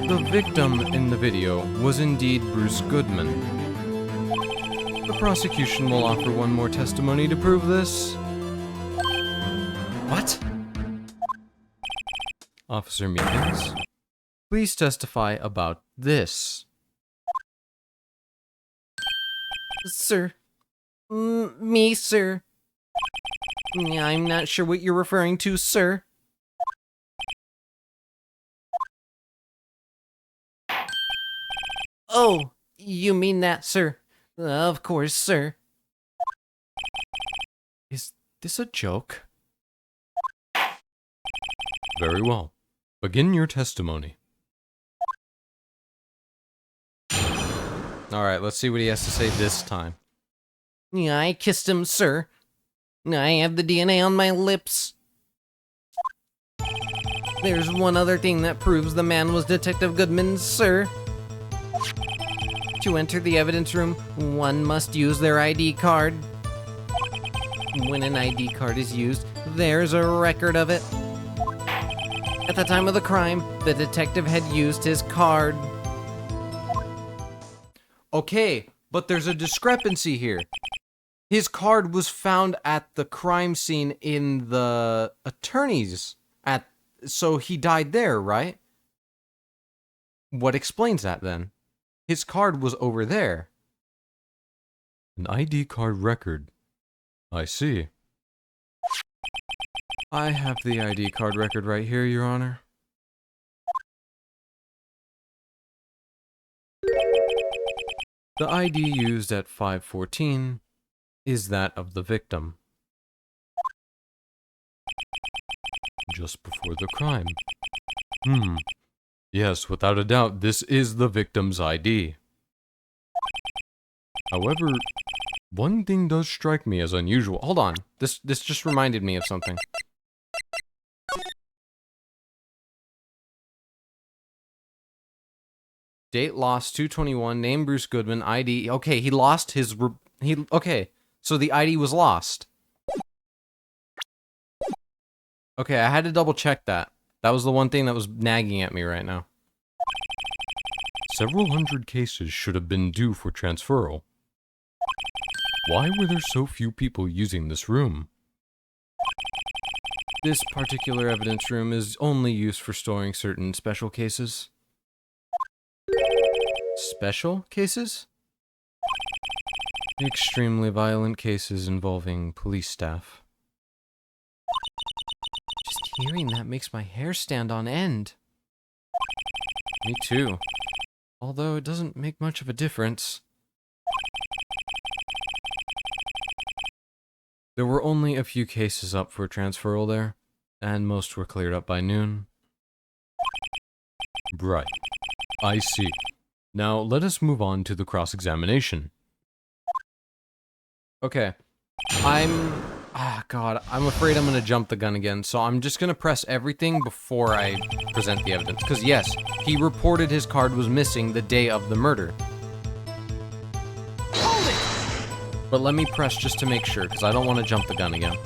Speaker 1: The victim in the video was indeed Bruce Goodman. The prosecution will offer one more testimony to prove this. What? Officer Meekins, please testify about this.
Speaker 2: Sir. Me, sir. I'm not sure what you're referring to, sir. Oh, you mean that, sir? Of course, sir.
Speaker 1: Is this a joke? Very well. Begin your testimony. Alright, let's see what he has to say this time.
Speaker 2: I kissed him, sir. I have the DNA on my lips. There's one other thing that proves the man was Detective Goodman, sir. To enter the evidence room, one must use their ID card. When an ID card is used, there's a record of it. At the time of the crime, the detective had used his card.
Speaker 1: Okay, but there's a discrepancy here. His card was found at the crime scene in the attorney's so he died there, right? What explains that then? His card was over there. An ID card record. I see. I have the ID card record right here, Your Honor. The ID used at 514 is that of the victim. Just before the crime. Yes, without a doubt, this is the victim's ID. However, one thing does strike me as unusual. Hold on, this just reminded me of something. Date lost 221, name Bruce Goodman, ID. Okay, he lost his okay, so the ID was lost. Okay, I had to double check that. That was the one thing that was nagging at me right now. Several hundred cases should have been due for transferal. Why were there so few people using this room? This particular evidence room is only used for storing certain special cases. Special cases? Extremely violent cases involving police staff. Just hearing that makes my hair stand on end. Me too. Although it doesn't make much of a difference. There were only a few cases up for transferal there, and most were cleared up by noon. Right. I see. Now, let us move on to the cross-examination. Okay. I'm afraid I'm gonna jump the gun again, so I'm just gonna press everything before I present the evidence. Because yes, he reported his card was missing the day of the murder. Hold it! But let me press just to make sure, because I don't want to jump the gun again.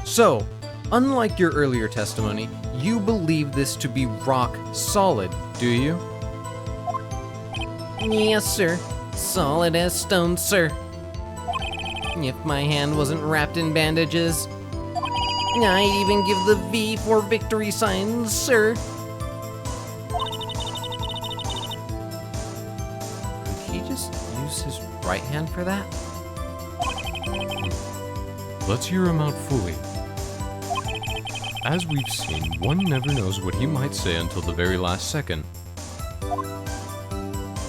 Speaker 1: So, unlike your earlier testimony, you believe this to be rock solid, do you?
Speaker 2: Yes, sir. Solid as stone, sir. If my hand wasn't wrapped in bandages, I'd even give the V for victory signs, sir.
Speaker 1: Could he just use his right hand for that? Let's hear him out fully. As we've seen, one never knows what he might say until the very last second.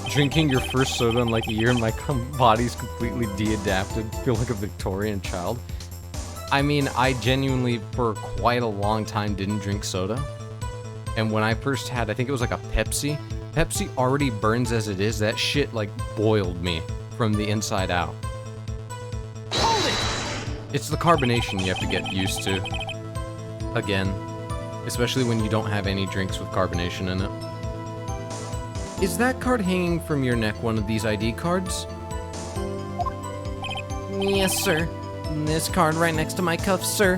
Speaker 1: Drinking your first soda in like a year and my body's completely de-adapted. Feel like a Victorian child. I mean, I genuinely, for quite a long time, didn't drink soda. And when I first had, I think it was like a Pepsi. Pepsi already burns as it is. That shit, like, boiled me from the inside out. Hold it! It's the carbonation you have to get used to. Again. Especially when you don't have any drinks with carbonation in it. Is that card hanging from your neck one of these ID cards?
Speaker 2: Yes, sir. This card right next to my cuff, sir.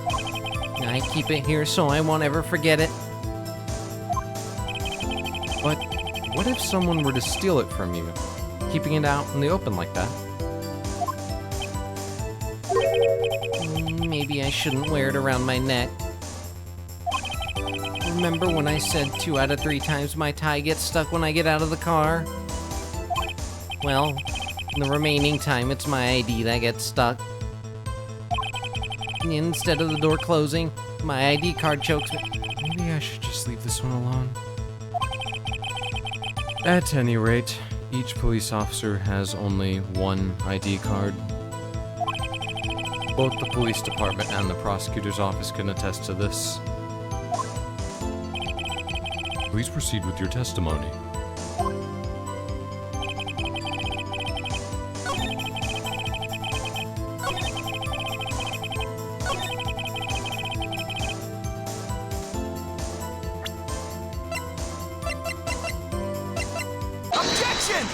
Speaker 2: I keep it here so I won't ever forget it.
Speaker 1: But what if someone were to steal it from you? Keeping it out in the open like that?
Speaker 2: Maybe I shouldn't wear it around my neck. Remember when I said 2 out of 3 times my tie gets stuck when I get out of the car? Well, the remaining time it's my ID that gets stuck. Instead of the door closing, my ID card chokes me.
Speaker 1: Maybe I should just leave this one alone. At any rate, each police officer has only one ID card. Both the police department and the prosecutor's office can attest to this. Please proceed with your testimony.
Speaker 4: Objection!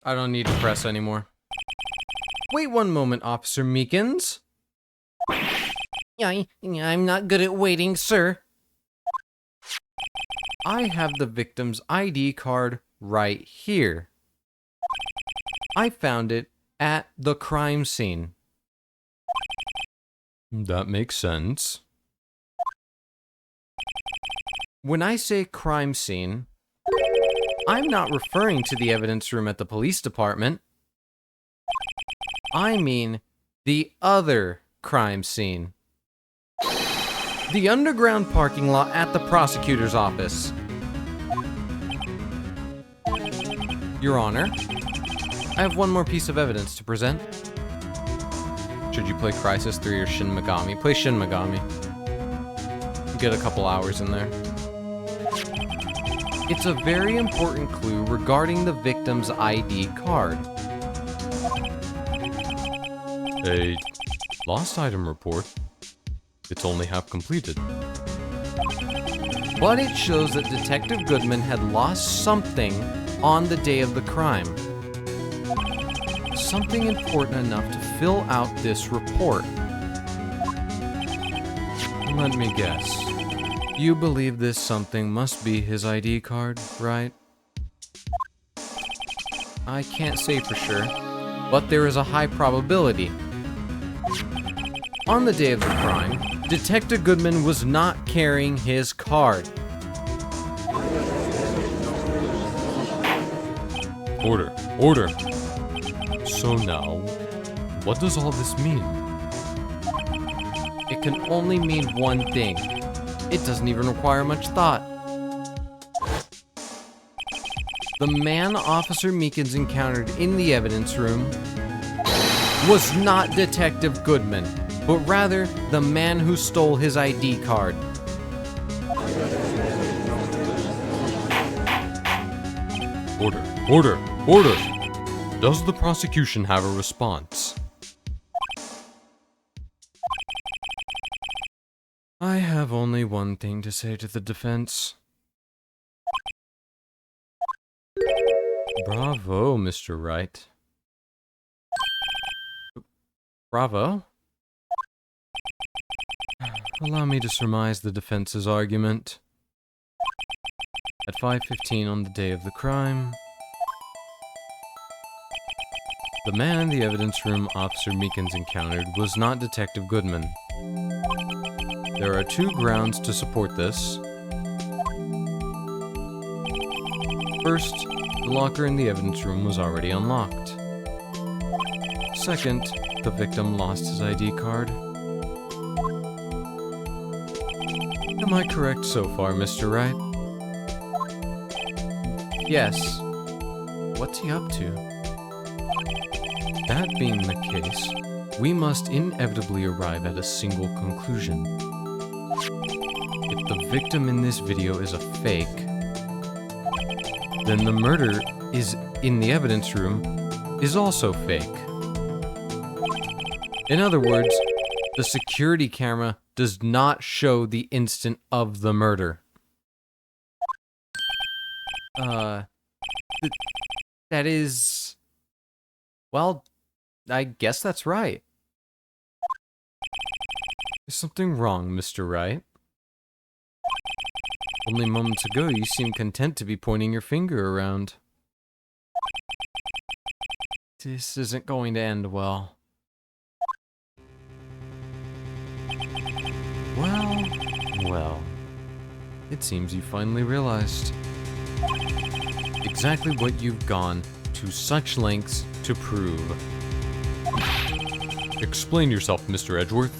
Speaker 1: I don't need to press anymore. Wait one moment, Officer Meekins.
Speaker 2: I'm not good at waiting, sir.
Speaker 1: I have the victim's ID card right here. I found it at the crime scene. That makes sense. When I say crime scene, I'm not referring to the evidence room at the police department. I mean the other crime scene. The underground parking lot at the prosecutor's office. Your Honor, I have one more piece of evidence to present. Should you play Crysis 3 or Shin Megami? Play Shin Megami. Get a couple hours in there. It's a very important clue regarding the victim's ID card. A lost item report. It's only half completed. But it shows that Detective Goodman had lost something on the day of the crime. Something important enough to fill out this report. Let me guess. You believe this something must be his ID card, right? I can't say for sure, but there is a high probability. On the day of the crime, Detective Goodman was not carrying his card. Order, order. So now, what does all this mean? It can only mean one thing. It doesn't even require much thought. The man Officer Meekins encountered in the evidence room was not Detective Goodman, but rather the man who stole his ID card. Order, order, order! Does the prosecution have a response? I have only one thing to say to the defense. Bravo, Mr. Wright. Bravo? Allow me to surmise the defense's argument. At 5:15 on the day of the crime, The man in the evidence room Officer Meekins encountered was not Detective Goodman. There are two grounds to support this. First, the locker in the evidence room was already unlocked. Second, the victim lost his ID card. Am I correct so far, Mr. Wright?
Speaker 3: Yes.
Speaker 1: What's he up to? That being the case, we must inevitably arrive at a single conclusion. If the victim in this video is a fake, then the murder is in the evidence room is also fake. In other words, the security camera does not show the instant of the murder.
Speaker 3: That is... Well, I guess that's right.
Speaker 1: Is something wrong, Mr. Wright? Only moments ago you seemed content to be pointing your finger around.
Speaker 3: This isn't going to end well.
Speaker 1: Well, it seems you finally realized exactly what you've gone to such lengths to prove. Explain yourself, Mr. Edgeworth.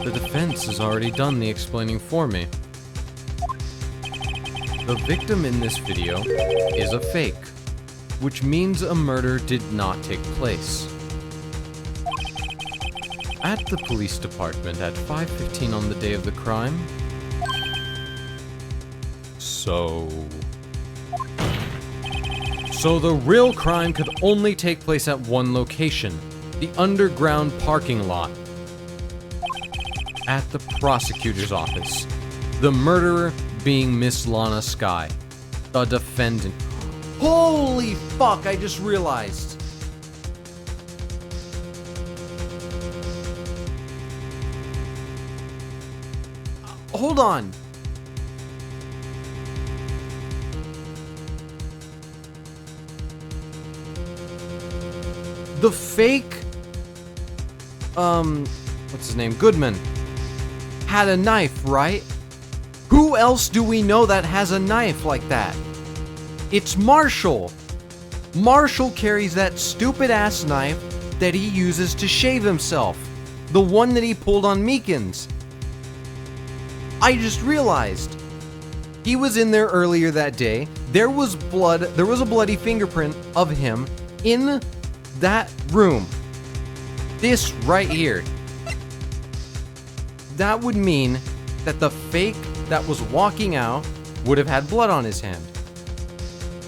Speaker 1: The defense has already done the explaining for me. The victim in this video is a fake, which means a murder did not take place. At the police department at 5:15 on the day of the crime. So the real crime could only take place at one location, the underground parking lot. At the prosecutor's office, the murderer being Miss Lana Skye, the defendant.
Speaker 3: Holy fuck, I just realized. Hold on. The fake, what's his name? Goodman had a knife, right? Who else do we know that has a knife like that? It's Marshall. Marshall carries that stupid ass knife that he uses to shave himself. The one that he pulled on Meekins. I just realized. He was in there earlier that day. There was blood, there was a bloody fingerprint of him in that room. This right here. That would mean that the fake that was walking out would have had blood on his hand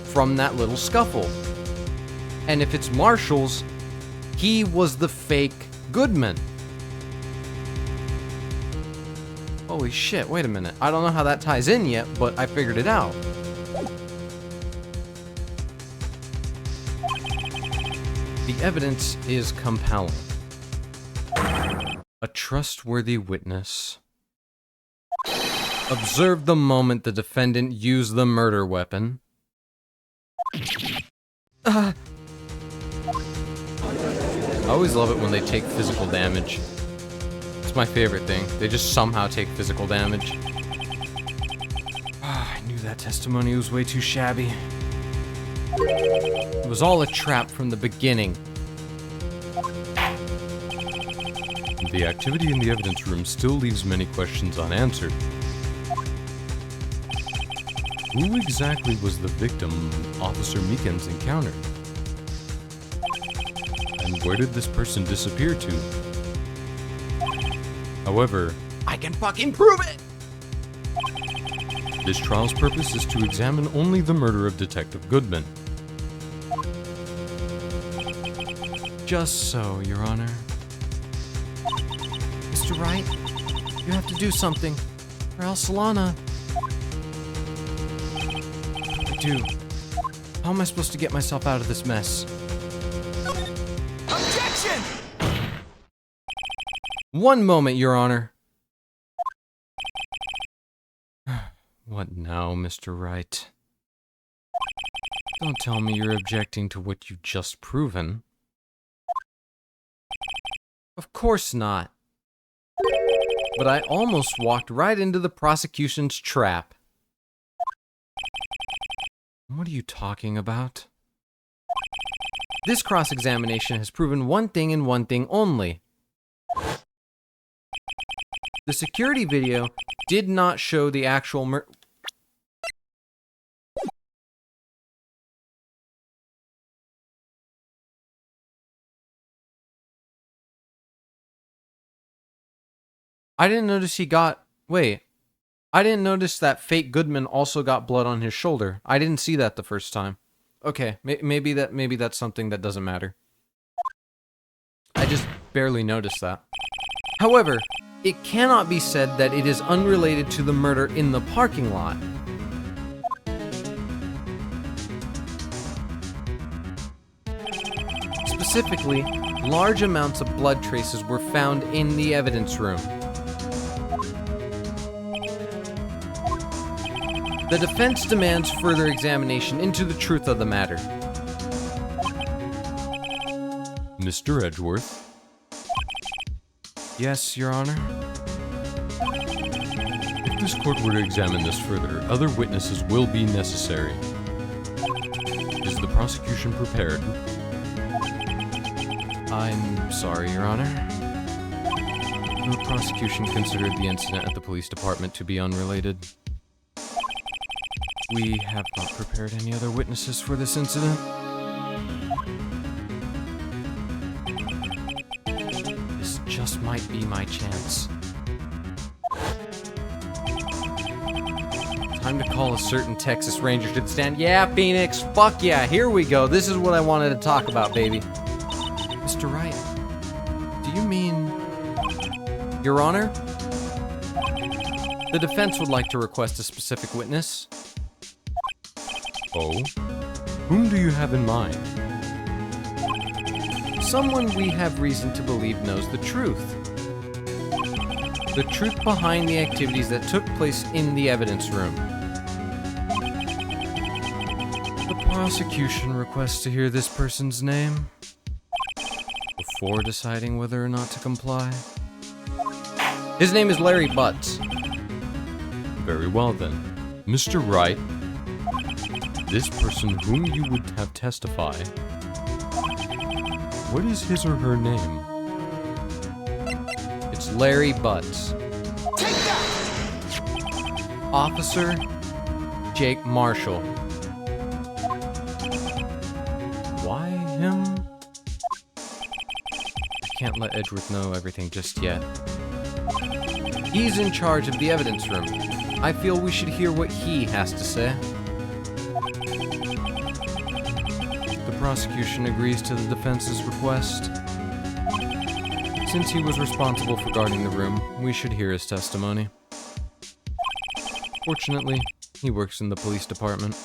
Speaker 3: from that little scuffle. And if it's Marshall's, he was the fake Goodman. Holy shit, wait a minute. I don't know how that ties in yet, but I figured it out.
Speaker 1: The evidence is compelling. A trustworthy witness observed the moment the defendant used the murder weapon. I always love it when they take physical damage. It's my favorite thing. They just somehow take physical damage. I knew that testimony was way too shabby. It was all a trap from the beginning. The activity in the evidence room still leaves many questions unanswered. Who exactly was the victim Officer Meekins encountered? And where did this person disappear to? However,
Speaker 3: I can fucking prove it!
Speaker 1: this trial's purpose is to examine only the murder of Detective Goodman.
Speaker 3: Just so, Your Honor. Mr. Wright, you have to do something, or else Lana... I do. How am I supposed to get myself out of this mess?
Speaker 4: Objection!
Speaker 3: One moment, Your Honor.
Speaker 1: What now, Mr. Wright? Don't tell me you're objecting to what you've just proven.
Speaker 3: Of course not. But I almost walked right into the prosecution's trap.
Speaker 1: What are you talking about?
Speaker 3: This cross-examination has proven one thing and one thing only. The security video did not show the actual I didn't notice he got... Wait. I didn't notice that fake Goodman also got blood on his shoulder. I didn't see that the first time. Okay, maybe that's something that doesn't matter. I just barely noticed that. However, it cannot be said that it is unrelated to the murder in the parking lot. Specifically, large amounts of blood traces were found in the evidence room. The defense demands further examination into the truth of the matter.
Speaker 1: Mr. Edgeworth?
Speaker 3: Yes, Your Honor.
Speaker 1: If this court were to examine this further, other witnesses will be necessary. Is the prosecution prepared?
Speaker 3: I'm sorry, Your Honor.
Speaker 1: The prosecution considered the incident at the police department to be unrelated.
Speaker 3: We have not prepared any other witnesses for this incident. This just might be my chance. Time to call a certain Texas Ranger to the stand. Yeah, Phoenix, fuck yeah, here we go. This is what I wanted to talk about, baby. Mr. Wright, do you mean... Your Honor? The defense would like to request a specific witness.
Speaker 1: Oh? Whom do you have in mind?
Speaker 3: Someone we have reason to believe knows the truth. The truth behind the activities that took place in the evidence room.
Speaker 1: The prosecution requests to hear this person's name before deciding whether or not to comply.
Speaker 3: His name is Larry Butts.
Speaker 1: Very well then. Mr. Wright, this person whom you would have testify, what is his or her name?
Speaker 3: It's Larry Butts.
Speaker 4: Take that!
Speaker 3: Officer Jake Marshall.
Speaker 1: Why him?
Speaker 3: I can't let Edgeworth know everything just yet. He's in charge of the evidence room. I feel we should hear what he has to say.
Speaker 1: The prosecution agrees to the defense's request. Since he was responsible for guarding the room, we should hear his testimony. Fortunately, he works in the police department.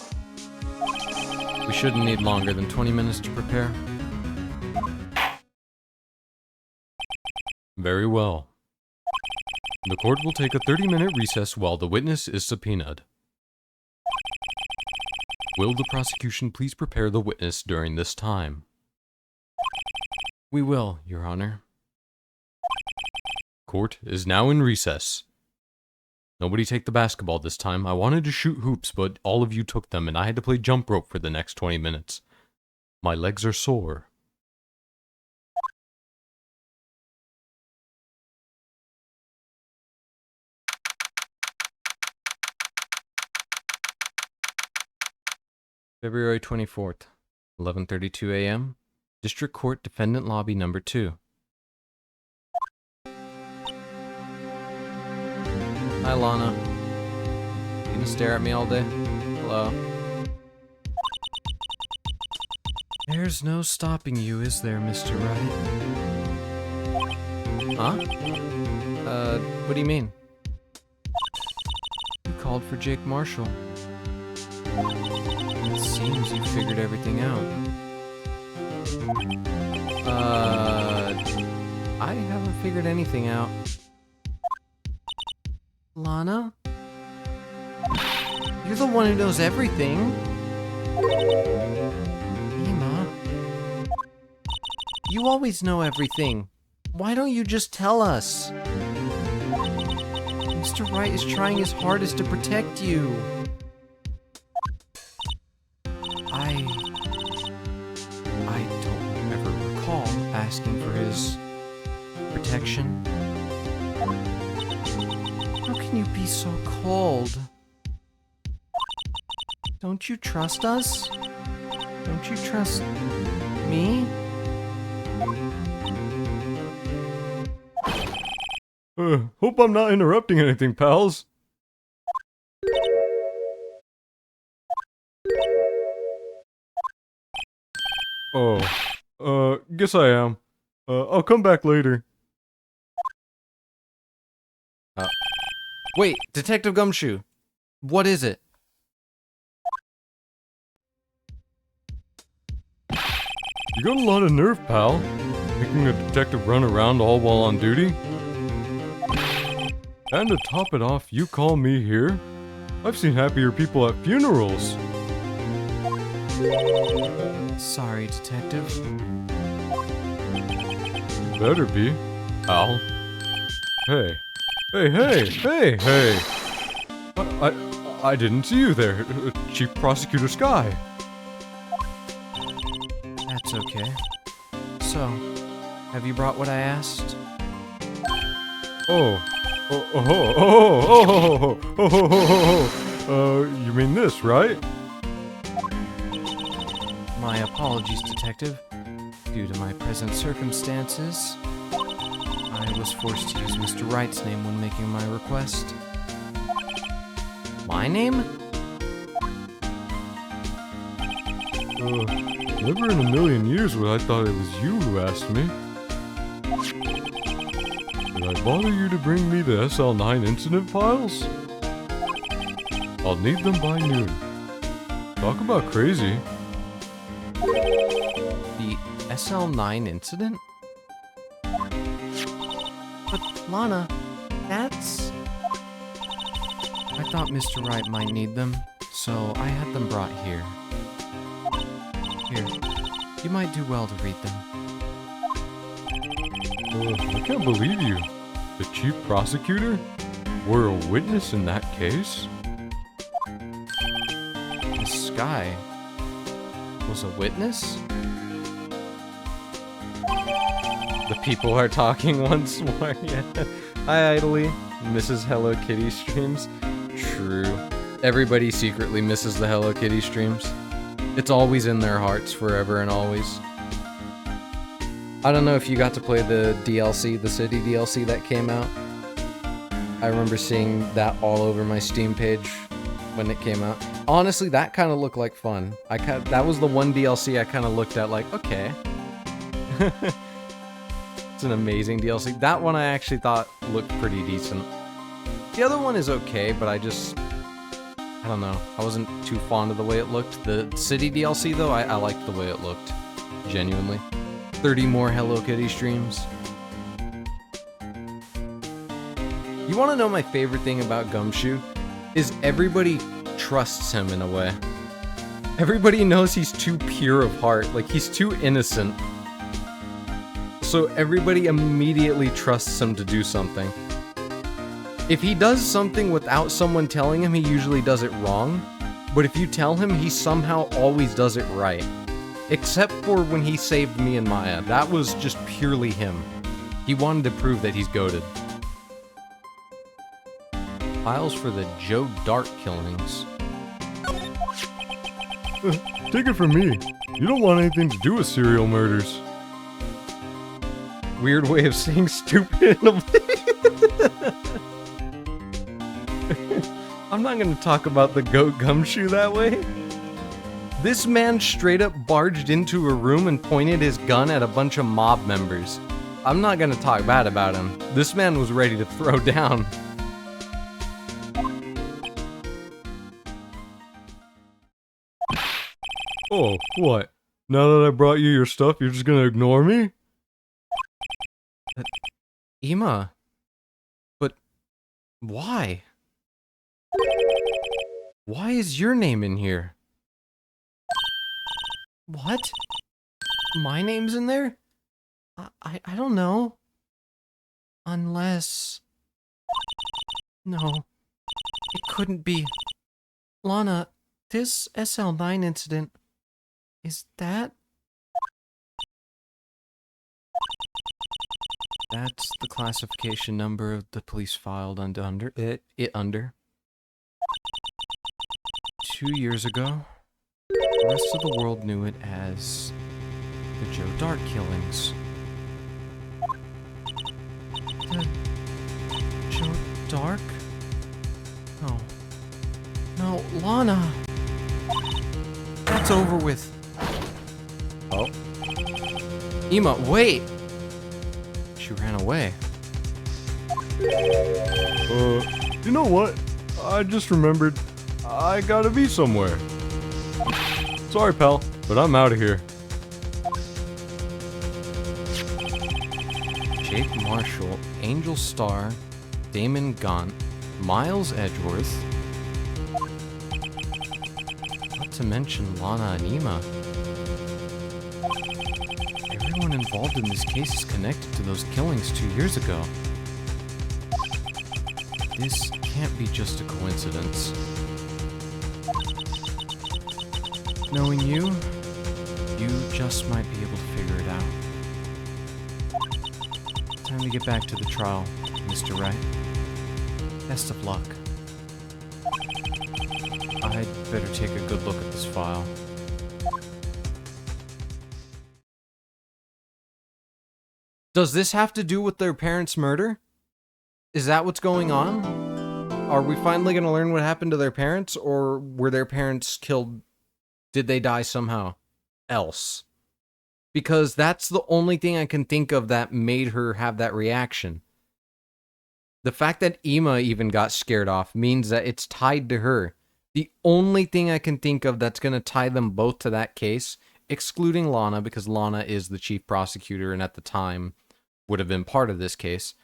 Speaker 1: We shouldn't need longer than 20 minutes to prepare. Very well. The court will take a 30-minute recess while the witness is subpoenaed. Will the prosecution please prepare the witness during this time?
Speaker 3: We will, Your Honor.
Speaker 1: Court is now in recess. Nobody take the basketball this time. I wanted to shoot hoops, but all of you took them, and I had to play jump rope for the next 20 minutes. My legs are sore.
Speaker 3: February 24th, 11:32 a.m. District Court Defendant Lobby Number 2. Hi, Lana. You gonna stare at me all day? Hello. There's no stopping you, is there, Mr. Wright? Huh? What do you mean? You called for Jake Marshall. It seems you figured everything out. I haven't figured anything out. Lana? You're the one who knows everything. You always know everything. Why don't you just tell us? Mr. Wright is trying his hardest to protect you. I don't ever recall asking for his protection. How can you be so cold? Don't you trust us? Don't you trust me?
Speaker 1: Hope I'm not interrupting anything, pals. Guess I am. I'll come back later.
Speaker 3: Wait, Detective Gumshoe. What is it?
Speaker 1: You got a lot of nerve, pal. Making a detective run around all while on duty? And to top it off, you call me here? I've seen happier people at funerals.
Speaker 3: Sorry, Detective.
Speaker 1: Better be. Al. Hey. Hey! I didn't see you there, Chief Prosecutor Sky.
Speaker 3: That's okay. So, have you brought what I asked?
Speaker 1: You mean this, right?
Speaker 3: My apologies, Detective. Due to my present circumstances, I was forced to use Mr. Wright's name when making my request. My name?
Speaker 1: Never in a million years would I thought it was you who asked me. Did I bother you to bring me the SL9 incident files? I'll need them by noon. Talk about crazy.
Speaker 3: The SL9 incident? But, Lana, that's... I thought Mr. Wright might need them, so I had them brought here. Here, you might do well to read them.
Speaker 1: I can't believe you. The chief prosecutor? Were a witness in that case?
Speaker 3: Miss Sky was a witness?
Speaker 1: The people are talking once more, yeah. Hi, Idly. Mrs. Hello Kitty streams. True. Everybody secretly misses the Hello Kitty streams. It's always in their hearts forever and always. I don't know if you got to play the DLC, the City DLC that came out. I remember seeing that all over my Steam page when it came out. Honestly, that kind of looked like fun. That was the one DLC I kind of looked at like, okay. It's an amazing DLC. That one I actually thought looked pretty decent. The other one is okay, but I don't know. I wasn't too fond of the way it looked. The City DLC, though, I liked the way it looked. Genuinely. 30 more Hello Kitty streams. You want to know my favorite thing about Gumshoe? Is everybody trusts him in a way. Everybody knows he's too pure of heart. Like, he's too innocent. So everybody immediately trusts him to do something. If he does something without someone telling him, he usually does it wrong. But if you tell him, he somehow always does it right. Except for when he saved me and Maya. That was just purely him. He wanted to prove that he's goated. Files for the Joe Dart killings. Take it from me. You don't want anything to do with serial murders.
Speaker 3: Weird way of saying stupid. I'm not gonna talk about the goat Gumshoe that way. This man straight up barged into a room and pointed his gun at a bunch of mob members. I'm not gonna talk bad about him. This man was ready to throw down.
Speaker 1: Oh, what? Now that I brought you your stuff, you're just gonna ignore me?
Speaker 3: Ima. But why? Why is your name in here? What? My name's in there? I don't know. Unless... No, it couldn't be. Lana, this SL9 incident, is that... That's the classification number of the police filed under under. 2 years ago, the rest of the world knew it as the Joe Dart killings. The Joe Dark? No. No, Lana! That's over with.
Speaker 1: Oh.
Speaker 3: Ema, wait! She ran away.
Speaker 1: You know what? I just remembered. I gotta be somewhere. Sorry, pal, but I'm out of here.
Speaker 3: Jake Marshall, Angel Starr, Damon Gaunt, Miles Edgeworth. Not to mention Lana and Ema. Everyone involved in this case is connected to those killings 2 years ago. This can't be just a coincidence. Knowing you just might be able to figure it out. Time to get back to the trial, Mr. Wright. Best of luck. I'd better take a good look at this file. Does this have to do with their parents' murder? Is that what's going on? Are we finally going to learn what happened to their parents, or were their parents killed? Did they die somehow else? Because that's the only thing I can think of that made her have that reaction. The fact that Ema even got scared off means that it's tied to her. The only thing I can think of that's going to tie them both to that case, excluding Lana, because Lana is the chief prosecutor and at the time would have been part of this case,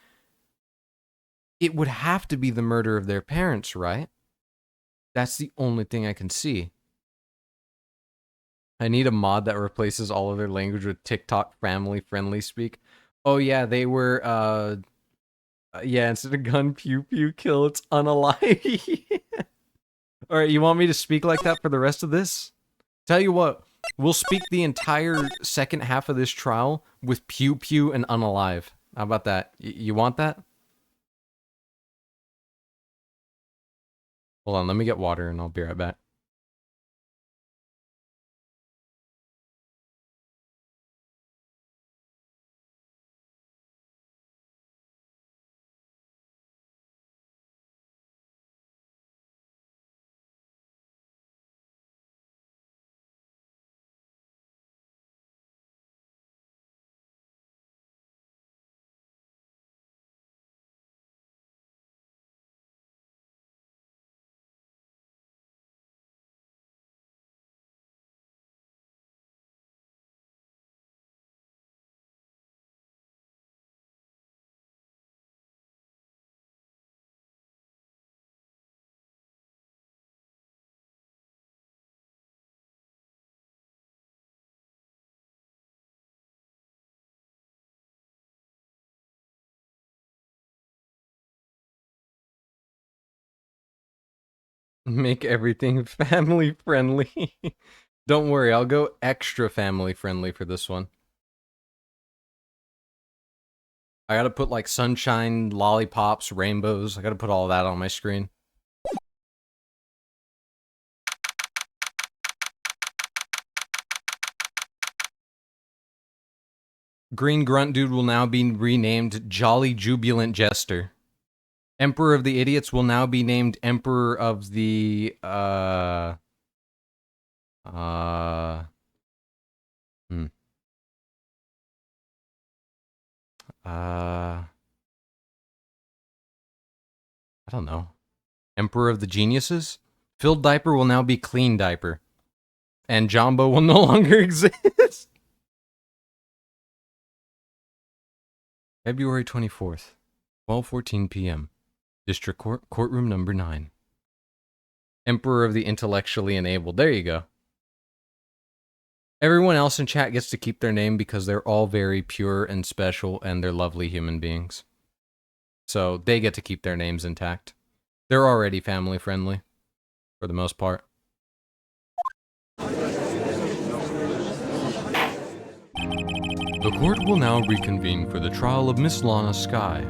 Speaker 3: it would have to be the murder of their parents, right? That's the only thing I can see. I need a mod that replaces all of their language with TikTok family-friendly speak. Oh yeah, they were, yeah, instead of gun, pew, pew, kill, it's unalive. Alright, you want me to speak like that for the rest of this? Tell you what, we'll speak the entire second half of this trial with pew, pew, and unalive. How about that? You want that? Hold on, let me get water and I'll be right back. Make everything family friendly. Don't worry, I'll go extra family friendly for this one. I gotta put like sunshine, lollipops, rainbows. I gotta put all that on my screen. Green Grunt Dude will now be renamed Jolly Jubilant Jester. Emperor of the Idiots will now be named Emperor of the, I don't know. Emperor of the Geniuses? Filled Diaper will now be Clean Diaper. And Jumbo will no longer exist. February 24th, 12:14 p.m. District Court, courtroom number 9. Emperor of the Intellectually Enabled. There you go.
Speaker 1: Everyone else in chat gets to keep their name because they're all very pure and special and they're lovely human beings. So they get to keep their names intact. They're already family friendly, for the most part. The court will now reconvene for the trial of Miss Lana Skye.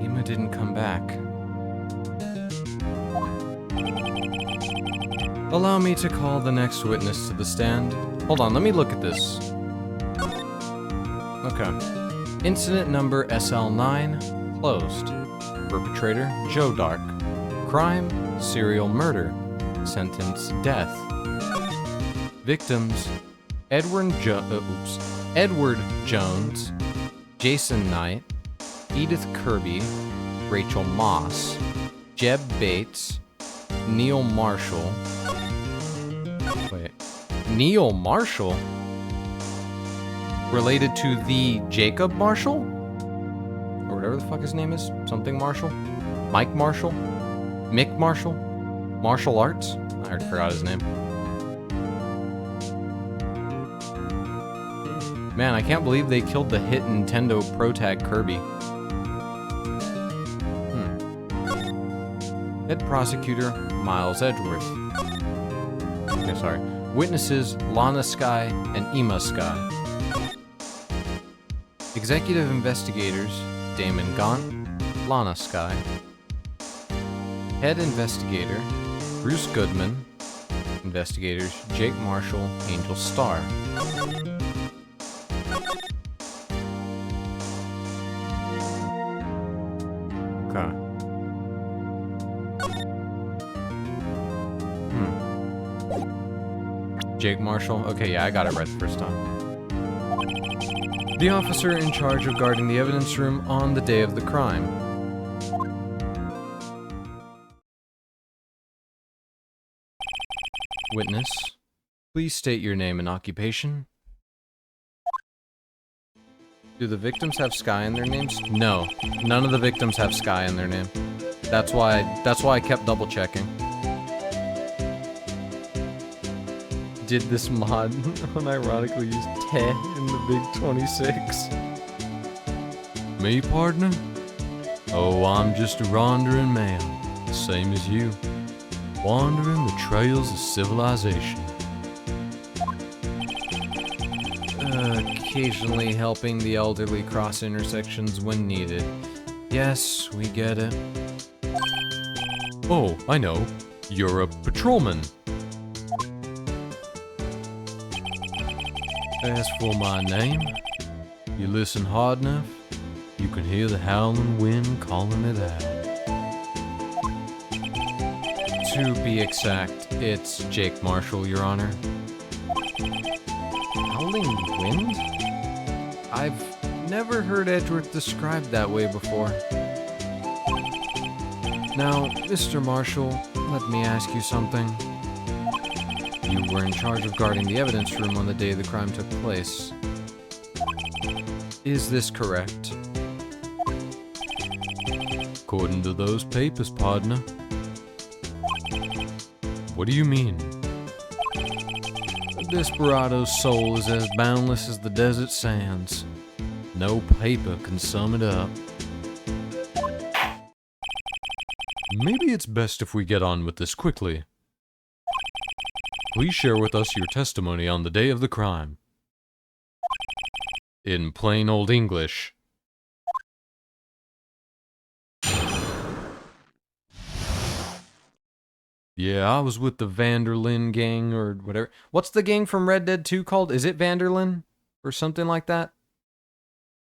Speaker 1: Emma didn't come back. Allow me to call the next witness to the stand. Hold on, let me look at this. Okay. Incident number SL9, closed. Perpetrator, Joe Dark. Crime, serial murder. Sentence, death. Victims, Edward Jones, Jason Knight, Edith Kirby, Rachel Moss, Jeb Bates, Neil Marshall. Wait, Neil Marshall? Related to the Jacob Marshall? Or whatever the fuck his name is? Something Marshall? Mike Marshall? Mick Marshall? Martial Arts? I already forgot his name. Man, I can't believe they killed the hit Nintendo Pro Tag Kirby. Head Prosecutor, Miles Edgeworth. Okay, sorry. Witnesses, Lana Skye and Emma Skye. Executive Investigators, Damon Gaunt, Lana Skye. Head Investigator, Bruce Goodman. Investigators, Jake Marshall, Angel Starr. Okay. Jake Marshall? Okay, yeah, I got it right the first time. The officer in charge of guarding the evidence room on the day of the crime. Witness, please state your name and occupation. Do the victims have Skye in their names? No, none of the victims have Skye in their name. That's why I kept double checking. Did this mod unironically use Te in the Big 26? Me, partner? Oh, I'm just a wandering man, the same as you, wandering the trails of civilization. Occasionally helping the elderly cross intersections when needed. Yes, we get it. Oh, I know. You're a patrolman. As for my name, you listen hard enough, you can hear the howling wind calling it out. To be exact, it's Jake Marshall, Your Honor. Howling wind? I've never heard Edgeworth described that way before. Now, Mr. Marshall, let me ask you something. You were in charge of guarding the evidence room on the day the crime took place. Is this correct? According to those papers, partner. What do you mean? A desperado's soul is as boundless as the desert sands. No paper can sum it up. Maybe it's best if we get on with this quickly. Please share with us your testimony on the day of the crime. In plain old English. Yeah, I was with the Vanderlyn gang or whatever. What's the gang from Red Dead 2 called? Is it Vanderlyn? Or something like that?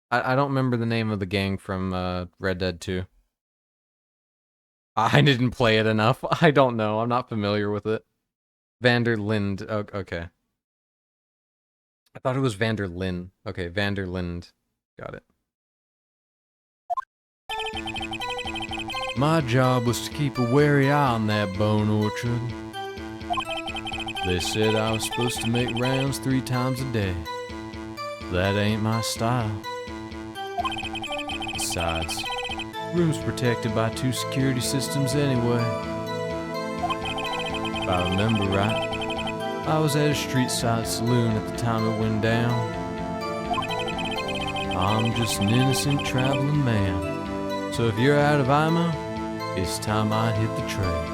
Speaker 1: I don't remember the name of the gang from Red Dead 2. I didn't play it enough. I don't know. I'm not familiar with it. Vanderlind. Oh, okay. I thought it was Vanderlyn. Okay, Vanderlind. Got it. My job was to keep a wary eye on that bone orchard. They said I was supposed to make rounds 3 times a day. That ain't my style. Besides, room's protected by 2 security systems anyway. If I remember right, I was at a street side saloon at the time it went down. I'm just an innocent traveling man. So if you're out of ammo, it's time I hit the trail.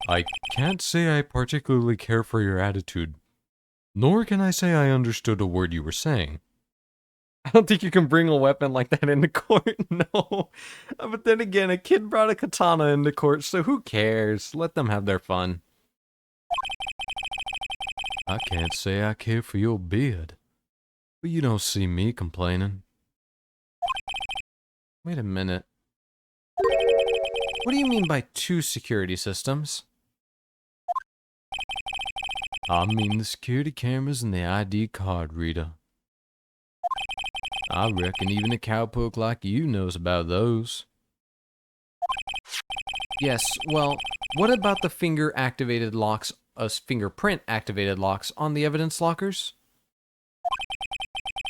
Speaker 1: I can't say I particularly care for your attitude, nor can I say I understood a word you were saying. I don't think you can bring a weapon like that into court, no. But then again, a kid brought a katana into court, so who cares? Let them have their fun. I can't say I care for your beard, but you don't see me complaining. Wait a minute. What do you mean by 2 security systems? I mean the security cameras and the ID card reader. I reckon even a cowpoke like you knows about those.
Speaker 3: Yes, well, what about the fingerprint-activated locks on the evidence lockers?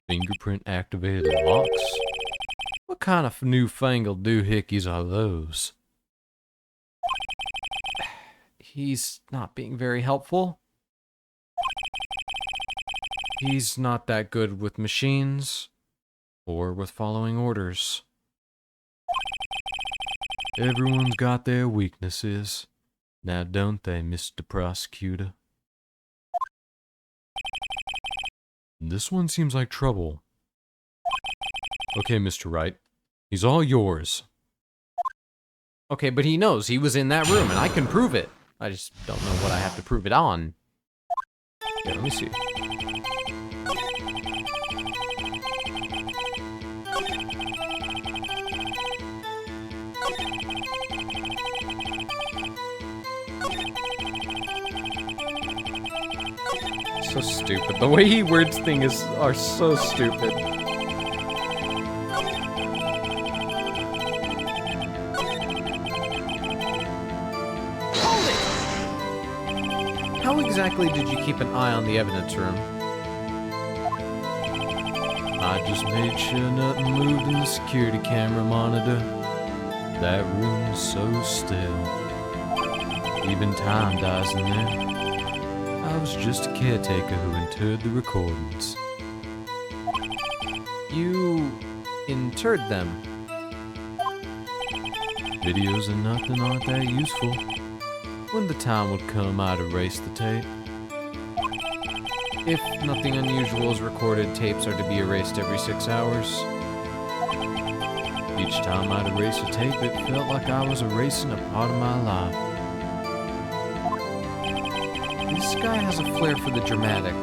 Speaker 1: Fingerprint-activated locks? What kind of newfangled doohickeys are those?
Speaker 3: He's not being very helpful. He's not that good with machines or with following orders.
Speaker 1: Everyone's got their weaknesses. Now don't they, Mr. Prosecutor? This one seems like trouble. Okay, Mr. Wright. He's all yours.
Speaker 3: Okay, but he knows he was in that room, and I can prove it. I just don't know what I have to prove it on.
Speaker 1: Yeah, let me see.
Speaker 3: So stupid. The way he words things are so stupid.
Speaker 4: Hold it!
Speaker 3: How exactly did you keep an eye on the evidence room?
Speaker 1: I just made sure nothing moved in the security camera monitor. That room's so still. Even time dies in there. I was just a caretaker who interred the recordings.
Speaker 3: You interred them.
Speaker 1: Videos and nothing aren't that useful. When the time would come, I'd erase the tape.
Speaker 3: If nothing unusual is recorded, tapes are to be erased every 6 hours.
Speaker 1: Each time I'd erase a tape, it felt like I was erasing a part of my life.
Speaker 3: This guy has a flair for the dramatic,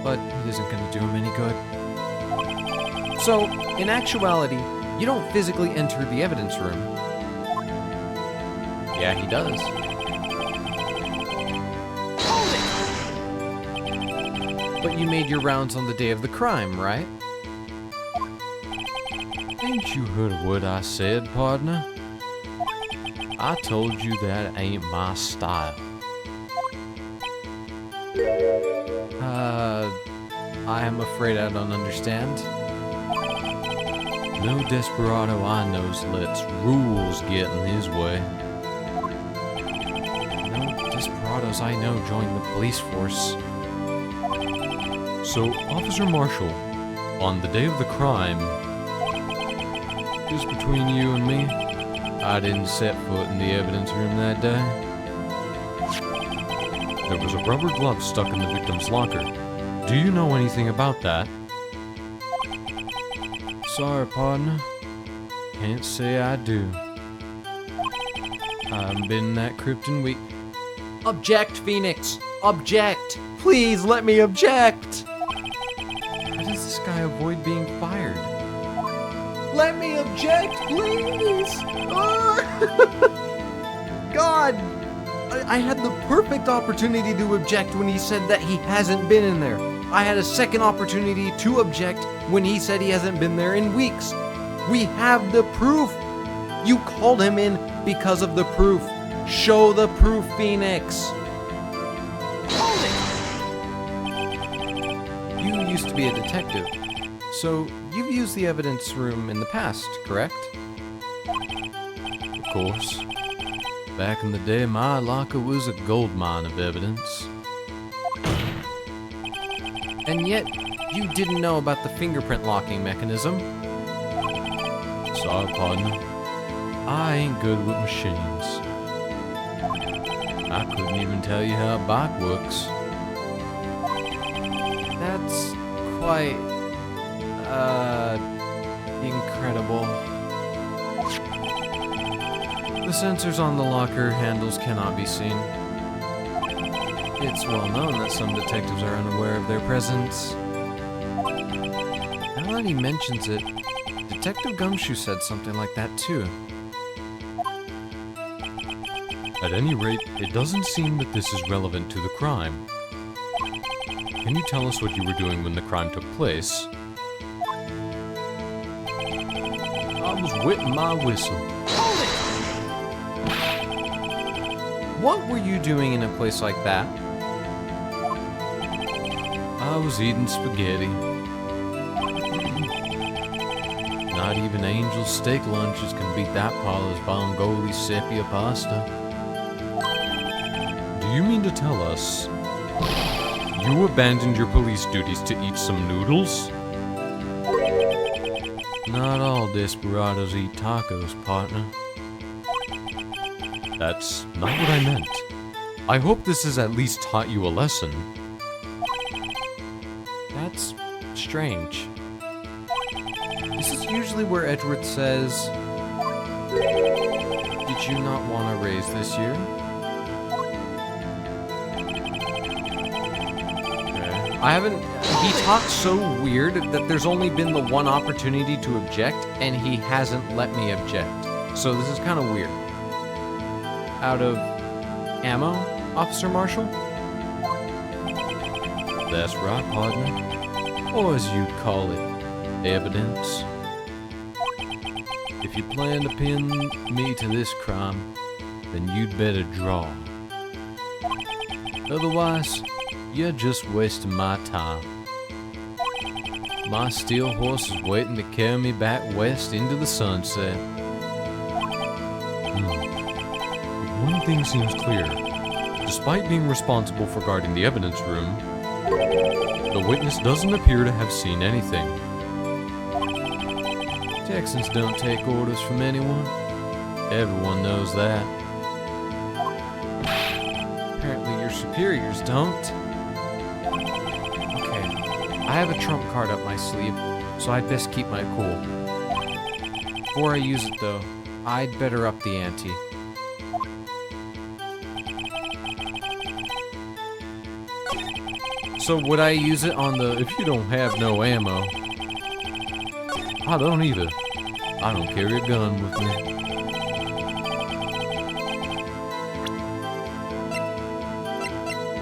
Speaker 3: but it isn't going to do him any good. So, in actuality, you don't physically enter the evidence room.
Speaker 1: Yeah, he does.
Speaker 4: Hold it!
Speaker 3: But you made your rounds on the day of the crime, right?
Speaker 1: Ain't you heard what I said, partner? I told you that ain't my style.
Speaker 3: I am afraid I don't understand.
Speaker 1: No desperado I knows lets rules get in his way.
Speaker 3: No desperados I know join the police force.
Speaker 1: So, Officer Marshall, on the day of the crime, just between you and me, I didn't set foot in the evidence room that day. There was a rubber glove stuck in the victim's locker. Do you know anything about that? Sorry, partner. Can't say I do. I haven't been in that crypt in weeks.
Speaker 3: Object, Phoenix! Object! Please let me object! How does this guy avoid being fired? Let me object, please! God! I had the perfect opportunity to object when he said that he hasn't been in there. I had a second opportunity to object when he said he hasn't been there in weeks. We have the proof. You called him in because of the proof. Show the proof, Phoenix.
Speaker 4: Hold it!
Speaker 3: You used to be a detective, so you've used the evidence room in the past, correct?
Speaker 1: Of course. Back in the day, my locker was a gold mine of evidence.
Speaker 3: And yet, you didn't know about the fingerprint locking mechanism.
Speaker 1: Sorry, partner. I ain't good with machines. I couldn't even tell you how a bike works.
Speaker 3: That's quite, incredible. The sensors on the locker handles cannot be seen. It's well known that some detectives are unaware of their presence. Now that he mentions it, Detective Gumshoe said something like that too.
Speaker 1: At any rate, it doesn't seem that this is relevant to the crime. Can you tell us what you were doing when the crime took place? I was whipping my whistle.
Speaker 4: Hold it!
Speaker 3: What were you doing in a place like that?
Speaker 1: I was eating spaghetti. Not even Angel's steak lunches can beat that parlor's Bongoli sepia pasta. Do you mean to tell us you abandoned your police duties to eat some noodles? Not all desperados eat tacos, partner. That's not what I meant. I hope this has at least taught you a lesson.
Speaker 3: That's strange. This is usually where Edgeworth says, "Did you not want to raise this year?" I haven't. He talks so weird that there's only been the one opportunity to object, and he hasn't let me object. So this is kind of weird. Out of ammo, Officer Marshall?
Speaker 1: That's right, partner. Or as you'd call it, evidence. If you plan to pin me to this crime, then you'd better draw. Otherwise, you're just wasting my time. My steel horse is waiting to carry me back west into the sunset. One thing seems clear. Despite being responsible for guarding the evidence room, the witness doesn't appear to have seen anything. Texans don't take orders from anyone. Everyone knows that.
Speaker 3: Apparently your superiors don't. Okay, I have a trump card up my sleeve, so I'd best keep my cool. Before I use it though, I'd better up the ante. So would I use it on the if you don't have no ammo?
Speaker 1: I don't either. I don't carry a gun with me.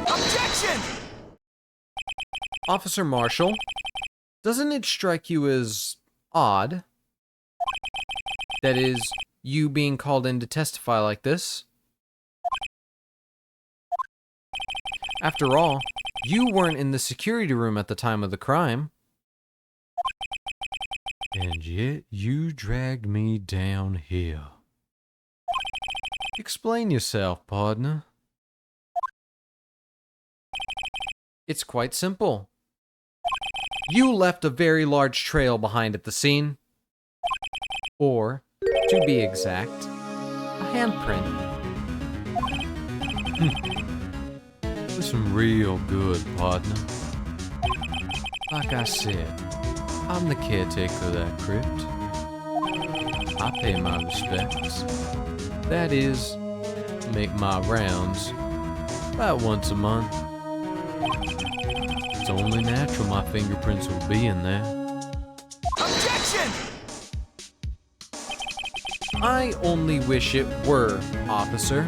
Speaker 4: Objection!
Speaker 3: Officer Marshall, doesn't it strike you as odd? That is, you being called in to testify like this? After all, you weren't in the security room at the time of the crime.
Speaker 1: And yet you dragged me down here. Explain yourself, partner.
Speaker 3: It's quite simple. You left a very large trail behind at the scene. Or, to be exact, a handprint.
Speaker 1: Listen real good, partner. Like I said, I'm the caretaker of that crypt. I pay my respects. That is, make my rounds about once a month. It's only natural my fingerprints will be in there.
Speaker 4: Objection!
Speaker 3: I only wish it were, officer.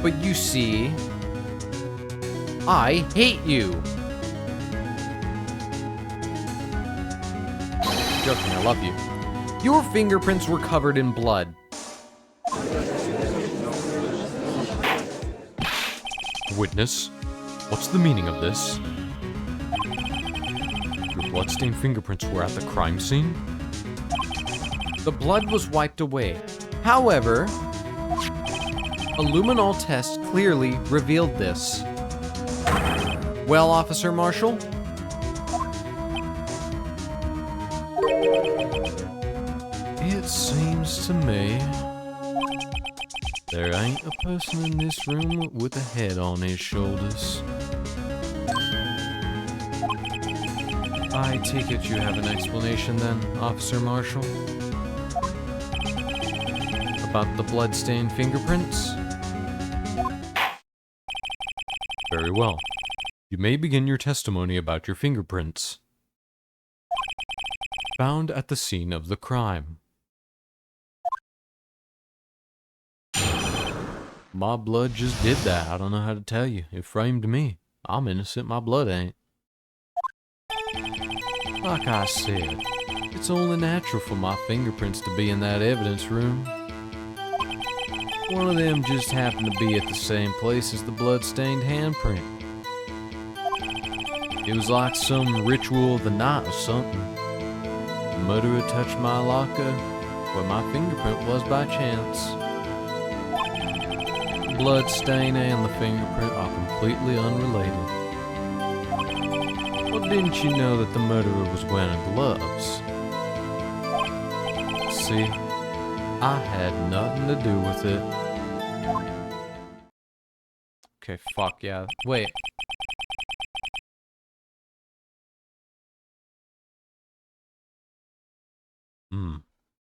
Speaker 3: But you see, I hate you. Joking, I love you. Your fingerprints were covered in blood.
Speaker 1: Witness, what's the meaning of this? Your bloodstained fingerprints were at the crime scene?
Speaker 3: The blood was wiped away. However, a luminol test clearly revealed this. Well, Officer Marshall?
Speaker 1: It seems to me there ain't a person in this room with a head on his shoulders. I take it you have an explanation then, Officer Marshall? About the bloodstained fingerprints? Very well. You may begin your testimony about your fingerprints. Found at the scene of the crime. My blood just did that. I don't know how to tell you. It framed me. I'm innocent. My blood ain't. Like I said, it's only natural for my fingerprints to be in that evidence room. One of them just happened to be at the same place as the blood-stained handprint. It was like some ritual of the night or something. The murderer touched my locker where my fingerprint was by chance. The blood stain and the fingerprint are completely unrelated. Well, didn't you know that the murderer was wearing gloves? See, I had nothing to do with it.
Speaker 3: Okay, fuck yeah. Wait.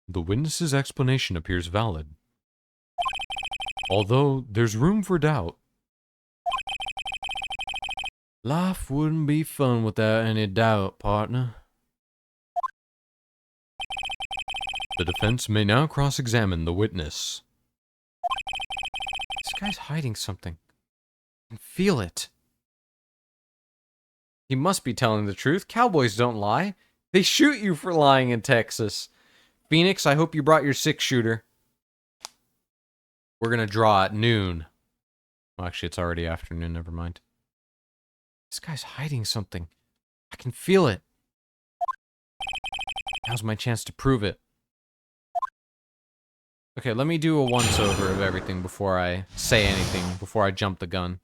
Speaker 1: The witness's explanation appears valid. Although there's room for doubt. Life wouldn't be fun without any doubt, partner. The defense may now cross-examine the witness.
Speaker 3: This guy's hiding something. I can feel it. He must be telling the truth. Cowboys don't lie. They shoot you for lying in Texas. Phoenix, I hope you brought your 6-shooter. We're gonna draw at noon. Well, actually, it's already afternoon. Never mind. This guy's hiding something. I can feel it. Now's my chance to prove it. Okay, let me do a once-over of everything before I say anything, before I jump the gun.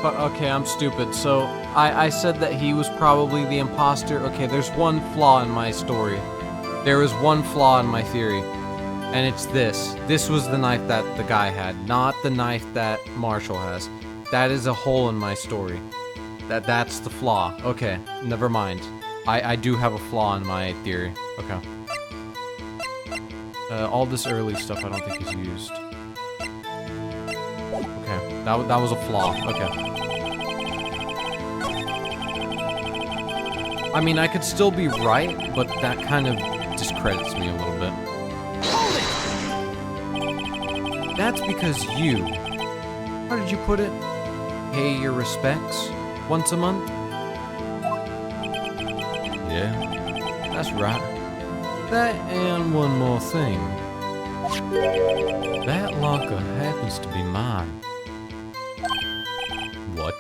Speaker 3: Okay, I'm stupid. So, I said that he was probably the imposter. Okay, there's one flaw in my story. There is one flaw in my theory. And it's this. This was the knife that the guy had, not the knife that Marshall has. That is a hole in my story. That's the flaw. Okay, never mind.
Speaker 1: I do have a flaw in my theory. Okay. All this early stuff I don't think is used. Okay, that was a flaw. Okay. I mean, I could still be right, but that kind of discredits me a little bit. That's because you, how did you put it? Pay your respects once a month? Yeah, that's right. That and one more thing. That locker happens to be mine. What?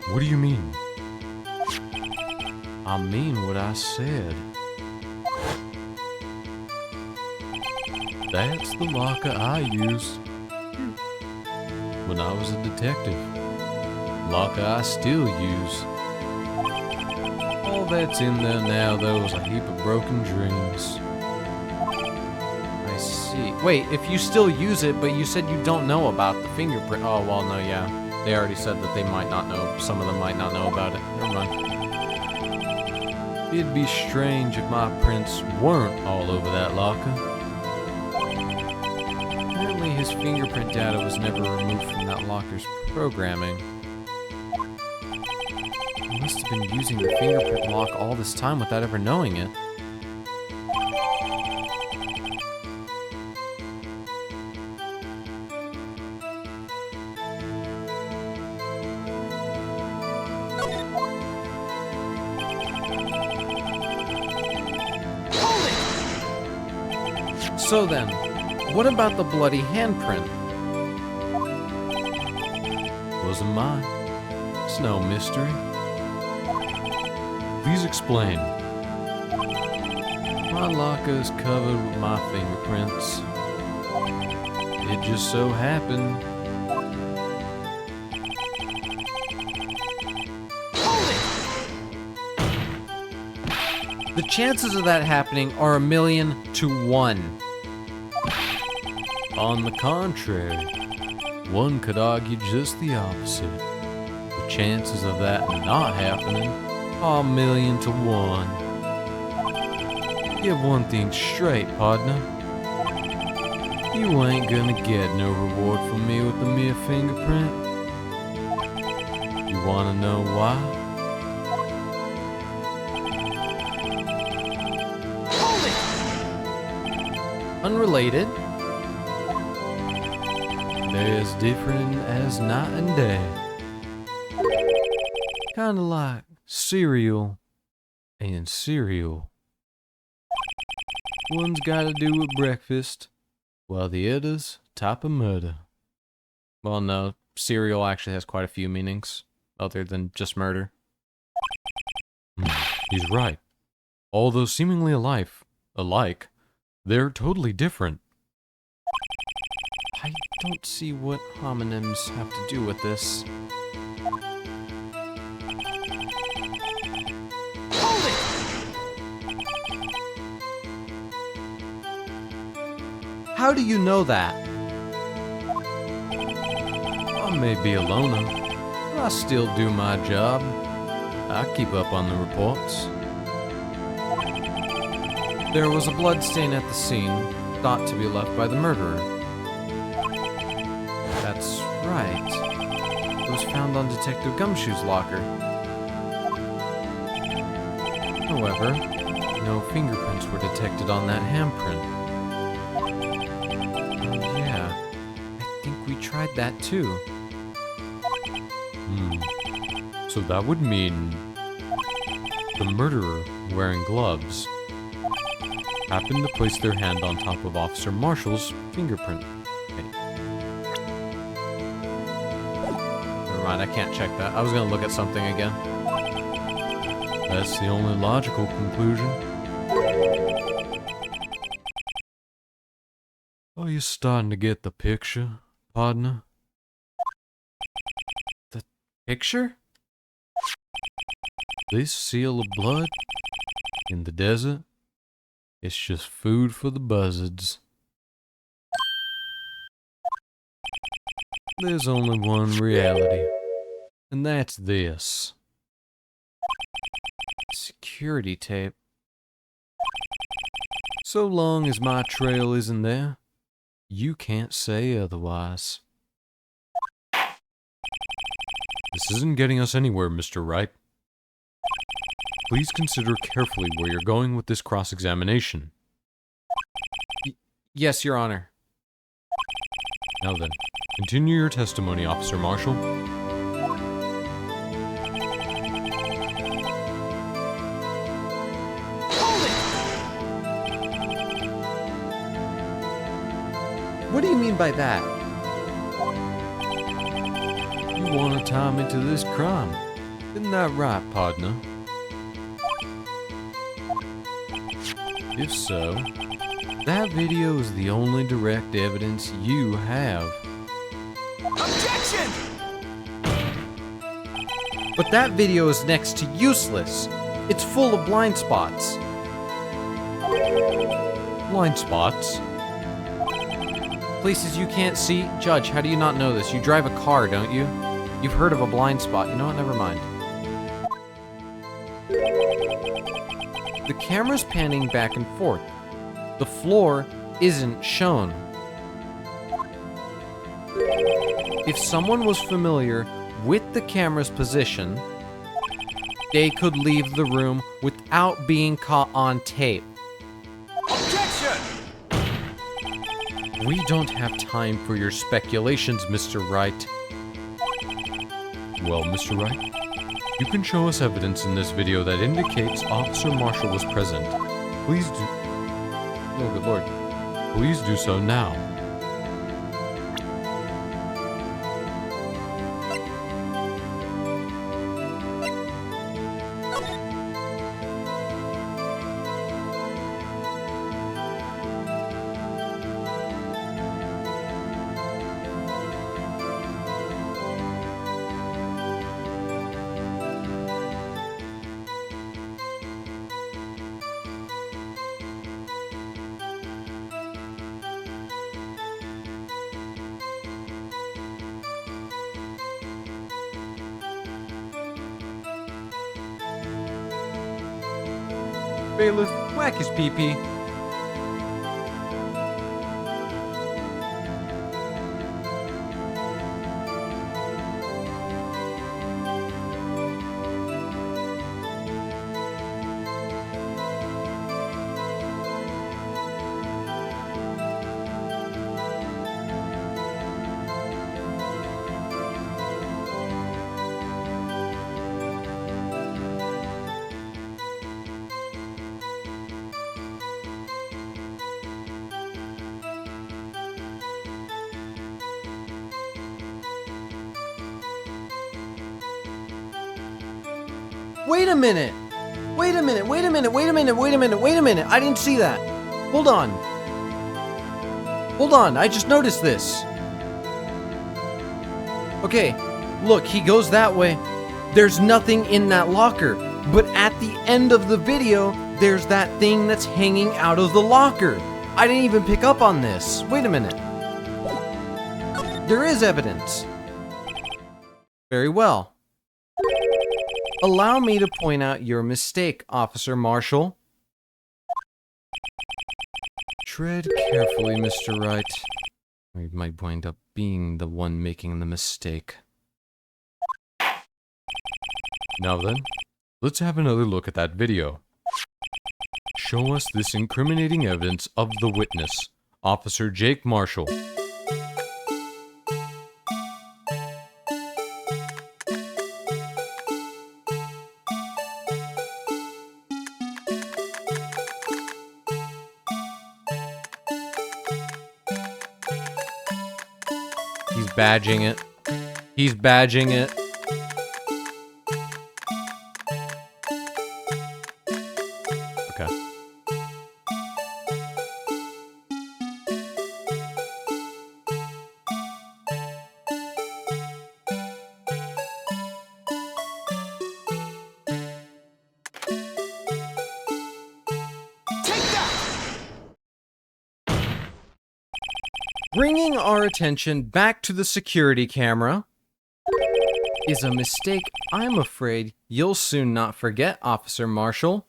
Speaker 1: What do you mean? I mean what I said. That's the locker I used when I was a detective. Locker I still use. All that's in there now, though, is a heap of broken dreams. I see. Wait, if you still use it, but you said you don't know about the fingerprint. Oh, well, no, yeah. They already said that they might not know. Some of them might not know about it. Never mind. It'd be strange if my prints weren't all over that locker. Apparently his fingerprint data was never removed from that locker's programming. He must have been using the fingerprint lock all this time without ever knowing it. So then, what about the bloody handprint? Wasn't mine. It's no mystery. Please explain. My locker is covered with my fingerprints. It just so happened. The chances of that happening are 1,000,000 to 1. On the contrary, one could argue just the opposite. The chances of that not happening are 1,000,000 to 1. Get one thing straight, partner. You ain't gonna get no reward from me with the mere fingerprint. You wanna know why? Unrelated. They're as different as night and day. Kinda like cereal and cereal. One's gotta do with breakfast, while the other's type of murder. Well, no, cereal actually has quite a few meanings, other than just murder. He's right. Although seemingly alike, they're totally different. I don't see what homonyms have to do with this. How do you know that? I may be a loner, but I still do my job. I keep up on the reports. There was a blood stain at the scene, thought to be left by the murderer. That's right. It was found on Detective Gumshoe's locker. However, no fingerprints were detected on that handprint. Yeah, I think we tried that too. So that would mean the murderer, wearing gloves, happened to place their hand on top of Officer Marshall's fingerprint. Okay. Never mind, I can't check that. I was gonna look at something again. That's the only logical conclusion. Are you starting to get the picture, partner? The picture? This seal of blood in the desert, it's just food for the buzzards. There's only one reality, and that's this. security tape. So long as my trail isn't there, you can't say otherwise. This isn't getting us anywhere, Mr. Wright. Please consider carefully where you're going with this cross-examination.
Speaker 3: Yes, Your Honor.
Speaker 1: Now then, continue your testimony, Officer Marshall.
Speaker 3: What do you mean by that?
Speaker 1: You want to tie me to this crime. Isn't that right, partner? If so, that video is the only direct evidence you have.
Speaker 4: Objection!
Speaker 3: But that video is next to useless. It's full of blind spots.
Speaker 1: Blind spots?
Speaker 3: Places you can't see? Judge, how do you not know this? You drive a car, don't you? You've heard of a blind spot. You know what? Never mind. The camera's panning back and forth. The floor isn't shown. If someone was familiar with the camera's position, they could leave the room without being caught on tape.
Speaker 4: Objection!
Speaker 1: We don't have time for your speculations, Mr. Wright. Well, Mr. Wright, you can show us evidence in this video that indicates Officer Marshall was present. Please do... Oh, good lord. Please do so now.
Speaker 3: Bailiff, whack his pee-pee. Wait a minute! Wait a minute, wait a minute, wait a minute, wait a minute, wait a minute! I didn't see that! Hold on! Hold on, I just noticed this! Okay, look, he goes that way. There's nothing in that locker. But at the end of the video, there's that thing that's hanging out of the locker. I didn't even pick up on this. Wait a minute. There is evidence. Very well. Allow me to point out your mistake, Officer Marshall.
Speaker 1: Tread carefully, Mr. Wright. We might wind up being the one making the mistake. Now then, let's have another look at that video. Show us this incriminating evidence of the witness, Officer Jake Marshall.
Speaker 3: He's badging it. He's badging it.
Speaker 1: Okay.
Speaker 3: Bringing our attention back to the security camera,
Speaker 1: is a mistake I'm afraid you'll soon not forget, Officer Marshall.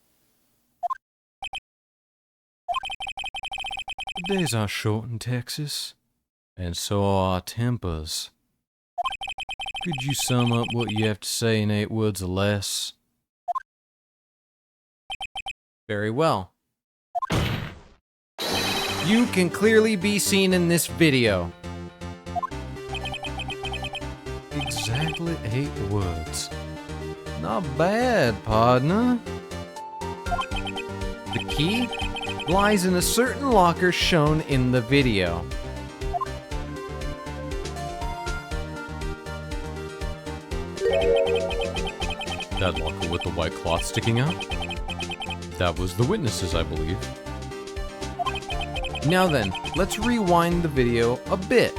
Speaker 1: The days are short in Texas, and so are our tempers. Could you sum up what you have to say in 8 words or less?
Speaker 3: Very well. You can clearly be seen in this video.
Speaker 1: Exactly 8 words. Not bad, partner.
Speaker 3: The key lies in a certain locker shown in the video.
Speaker 1: That locker with the white cloth sticking out? That was the witnesses, I believe.
Speaker 3: Now then, let's rewind the video a bit.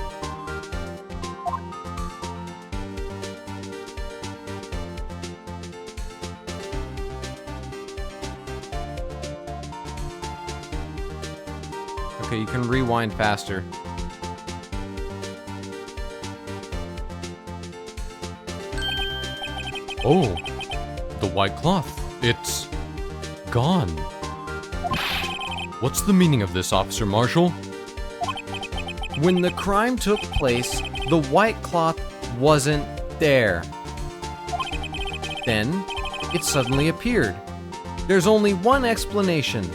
Speaker 1: Okay, you can rewind faster. Oh, the white cloth. It's gone. What's the meaning of this, Officer Marshall?
Speaker 3: When the crime took place, the white cloth wasn't there. Then, it suddenly appeared. There's only one explanation.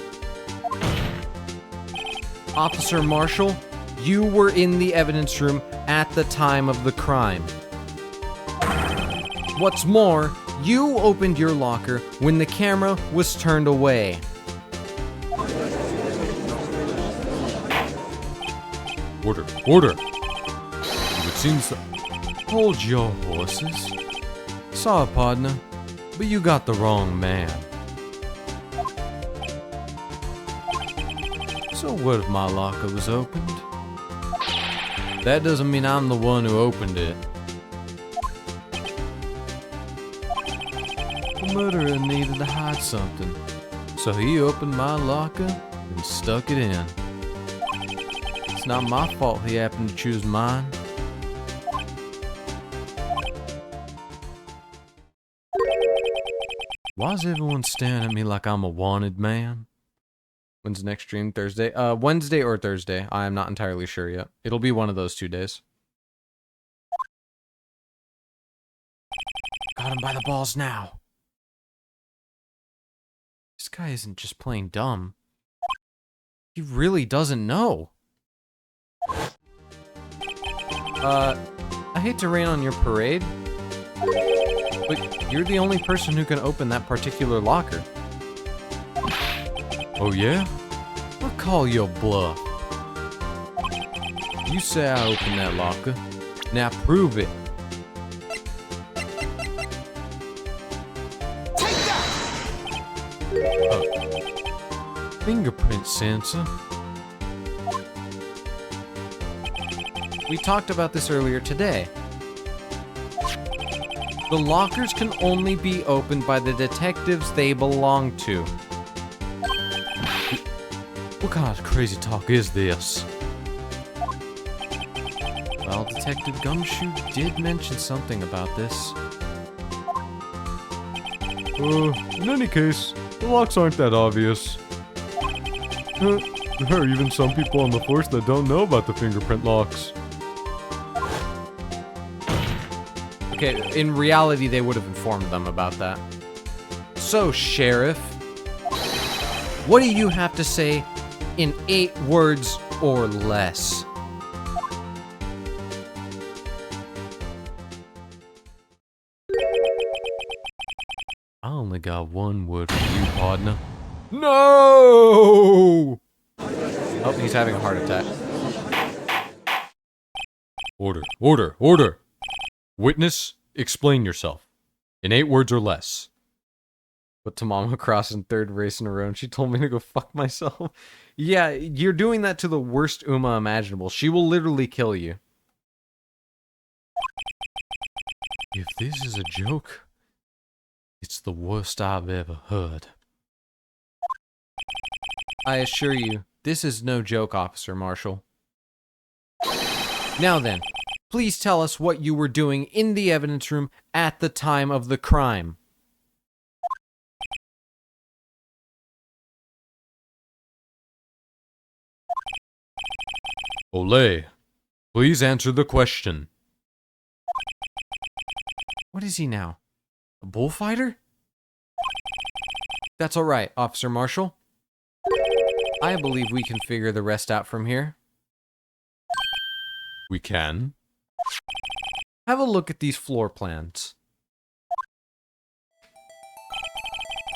Speaker 3: Officer Marshall, you were in the evidence room at the time of the crime. What's more, you opened your locker when the camera was turned away.
Speaker 1: Order, order! It seems that... Hold your horses. Sorry, partner, but you got the wrong man. So what if my locker was opened? That doesn't mean I'm the one who opened it. The murderer needed to hide something, so he opened my locker and stuck it in. It's not my fault he happened to choose mine. Why is everyone staring at me like I'm a wanted man? When's the next stream? Thursday? Wednesday or Thursday. I am not entirely sure yet. It'll be one of those 2 days.
Speaker 3: Got him by the balls now. This guy isn't just plain dumb. He really doesn't know. I hate to rain on your parade, but you're the only person who can open that particular locker.
Speaker 1: Oh yeah?
Speaker 3: I'll call your bluff.
Speaker 1: You say I opened that locker. Now prove it.
Speaker 4: Take that!
Speaker 1: Fingerprint sensor.
Speaker 3: We talked about this earlier today. The lockers can only be opened by the detectives they belong to.
Speaker 1: What kind of crazy talk is this?
Speaker 3: Well, Detective Gumshoe did mention something about this.
Speaker 1: In any case, the locks aren't that obvious. There are even some people on the force that don't know about the fingerprint locks.
Speaker 3: Okay, in reality, they would have informed them about that. So, Sheriff, what do you have to say in 8 words or less?
Speaker 1: I only got 1 word for you, partner. No!
Speaker 3: Oh, he's having a heart attack.
Speaker 1: Order, order, order! Witness, explain yourself. In 8 words or less.
Speaker 3: Put Tamama Cross in 3rd race in a row, and she told me to go fuck myself. Yeah, you're doing that to the worst Uma imaginable. She will literally kill you.
Speaker 1: If this is a joke, it's the worst I've ever heard.
Speaker 3: I assure you, this is no joke, Officer Marshall. Now then, please tell us what you were doing in the evidence room at the time of the crime.
Speaker 1: Olay, please answer the question.
Speaker 3: What is he now? A bullfighter? That's all right, Officer Marshall. I believe we can figure the rest out from here.
Speaker 1: We can.
Speaker 3: Have a look at these floor plans.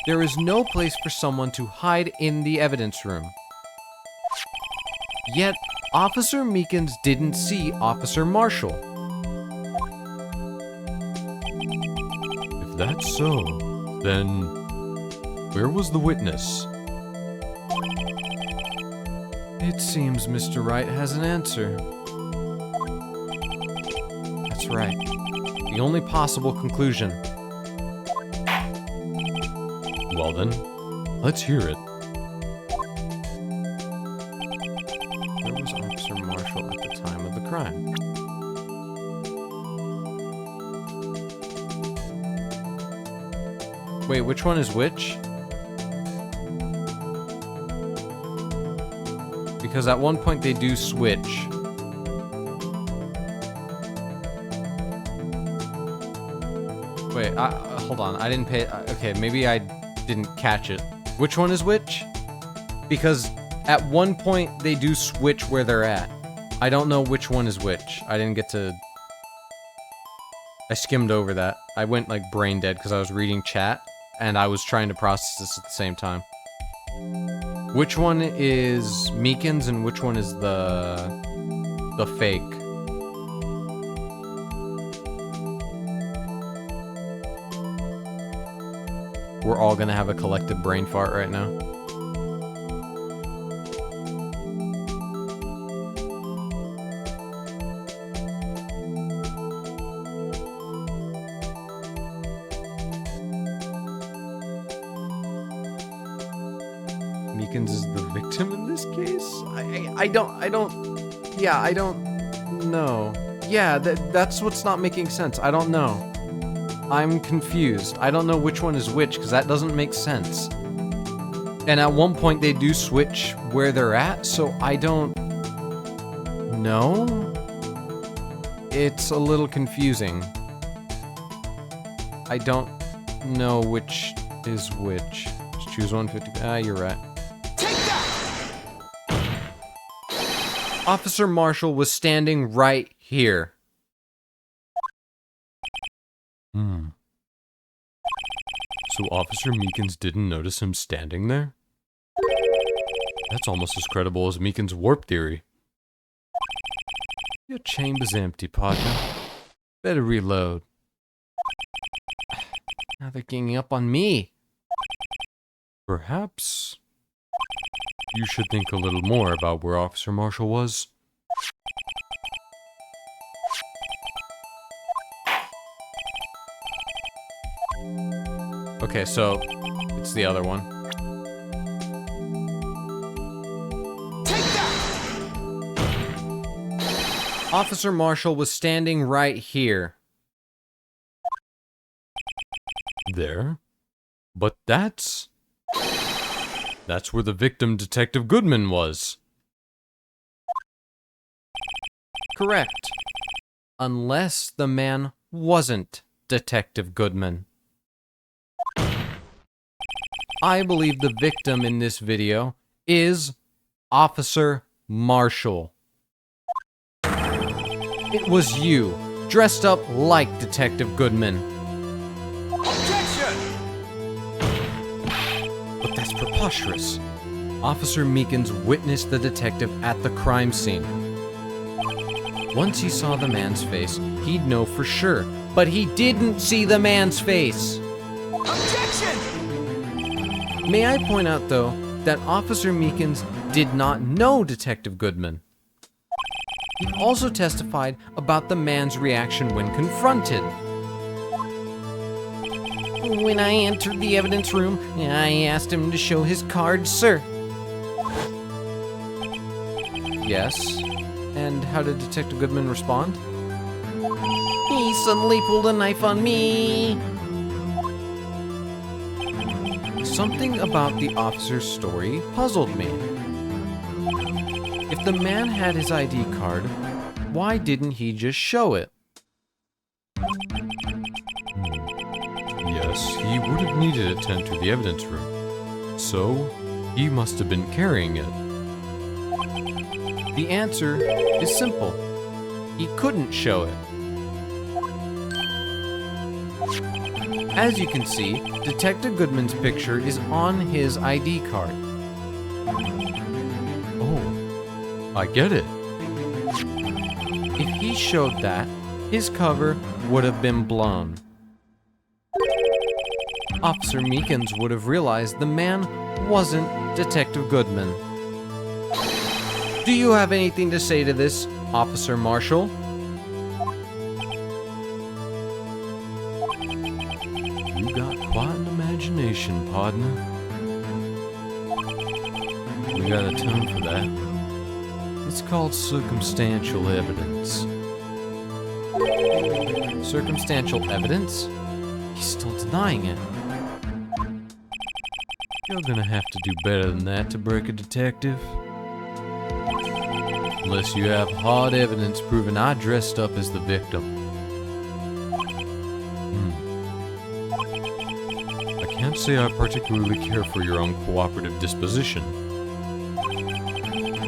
Speaker 3: There is no place for someone to hide in the evidence room. Yet, Officer Meekins didn't see Officer Marshall.
Speaker 1: If that's so, then where was the witness?
Speaker 3: It seems Mr. Wright has an answer. That's right. The only possible conclusion.
Speaker 1: Well then, let's hear it.
Speaker 3: Where was Officer Marshall at the time of the crime? Wait, which one is which? Because at one point they do switch. Wait, hold on. I didn't pay. Okay, maybe I didn't catch it. Which one is which? Because at one point they do switch where they're at. I don't know which one is which. I didn't get to. I skimmed over that. I went like brain dead because I was reading chat and I was trying to process this at the same time. Which one is Meekins and which one is the fake? We're all gonna have a collective brain fart right now. Meekins is the victim in this case? I don't know. Yeah, that's what's not making sense. I don't know. I'm confused. I don't know which one is which, because that doesn't make sense. And at one point they do switch where they're at, so I don't know. It's a little confusing. I don't know which is which. Just choose 150. Ah, you're right. Officer Marshall was standing right here.
Speaker 1: So Officer Meekins didn't notice him standing there? That's almost as credible as Meekins' warp theory.
Speaker 3: Your chamber's empty, partner. Better reload. Now they're ganging up on me.
Speaker 1: Perhaps you should think a little more about where Officer Marshall was.
Speaker 3: Okay, so it's the other one.
Speaker 4: Take that!
Speaker 3: Officer Marshall was standing right here.
Speaker 1: There? But that's where the victim, Detective Goodman, was.
Speaker 3: Correct. Unless the man wasn't Detective Goodman. I believe the victim in this video is Officer Marshall. It was you, dressed up like Detective Goodman.
Speaker 4: Objection!
Speaker 3: But that's preposterous. Officer Meekins witnessed the detective at the crime scene. Once he saw the man's face, he'd know for sure, but he didn't see the man's face.
Speaker 4: Objection!
Speaker 3: May I point out, though, that Officer Meekins did not know Detective Goodman. He also testified about the man's reaction when confronted. When I entered the evidence room, I asked him to show his card, sir. Yes. And how did Detective Goodman respond?
Speaker 2: suddenly pulled a knife on me.
Speaker 3: Something about the officer's story puzzled me. If the man had his ID card, why didn't he just show it?
Speaker 1: Yes, he would have needed it to enter the evidence room. So, he must have been carrying it.
Speaker 3: The answer is simple. He couldn't show it. As you can see, Detective Goodman's picture is on his ID card.
Speaker 1: Oh, I get it.
Speaker 3: If he showed that, his cover would have been blown. Officer Meekins would have realized the man wasn't Detective Goodman. Do you have anything to say to this, Officer Marshall?
Speaker 1: You got quite an imagination, partner. We got a term for that. It's called circumstantial evidence.
Speaker 3: Circumstantial evidence? He's still denying it.
Speaker 1: You're gonna have to do better than that to break a detective. Unless you have hard evidence proving I dressed up as the victim. I can't say I particularly care for your uncooperative disposition.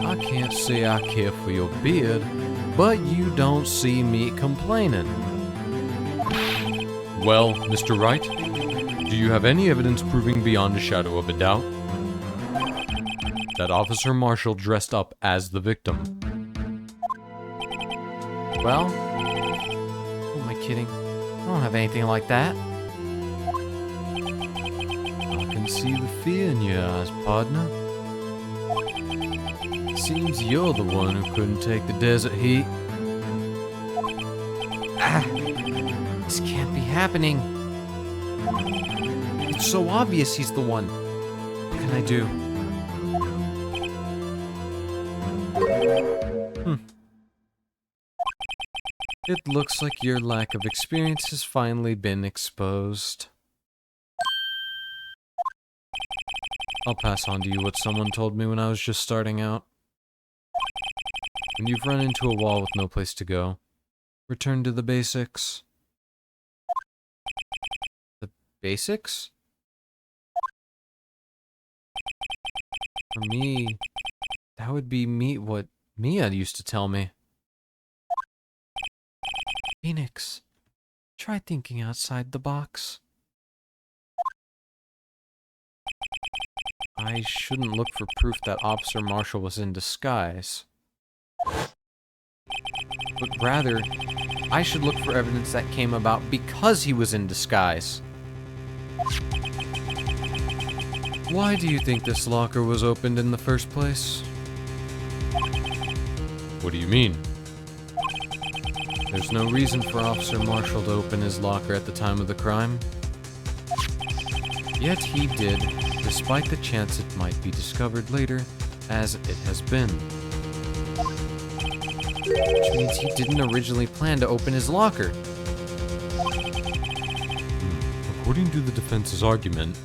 Speaker 1: I can't say I care for your beard, but you don't see me complaining. Well, Mr. Wright, do you have any evidence proving beyond a shadow of a doubt that Officer Marshall dressed up as the victim?
Speaker 3: Well, who am I kidding? I don't have anything like that.
Speaker 1: I can see the fear in your eyes, partner. Seems you're the one who couldn't take the desert heat.
Speaker 3: This can't be happening. It's so obvious he's the one. What can I do?
Speaker 1: It looks like your lack of experience has finally been exposed. I'll pass on to you what someone told me when I was just starting out. When you've run into a wall with no place to go, return to the basics.
Speaker 3: The basics? For me, that would be what Mia used to tell me. Phoenix, try thinking outside the box. I shouldn't look for proof that Officer Marshall was in disguise. But rather, I should look for evidence that came about because he was in disguise.
Speaker 1: Why do you think this locker was opened in the first place? What do you mean? There's no reason for Officer Marshall to open his locker at the time of the crime. Yet he did, despite the chance it might be discovered later, as it has been.
Speaker 3: Which means he didn't originally plan to open his locker.
Speaker 1: According to the defense's argument,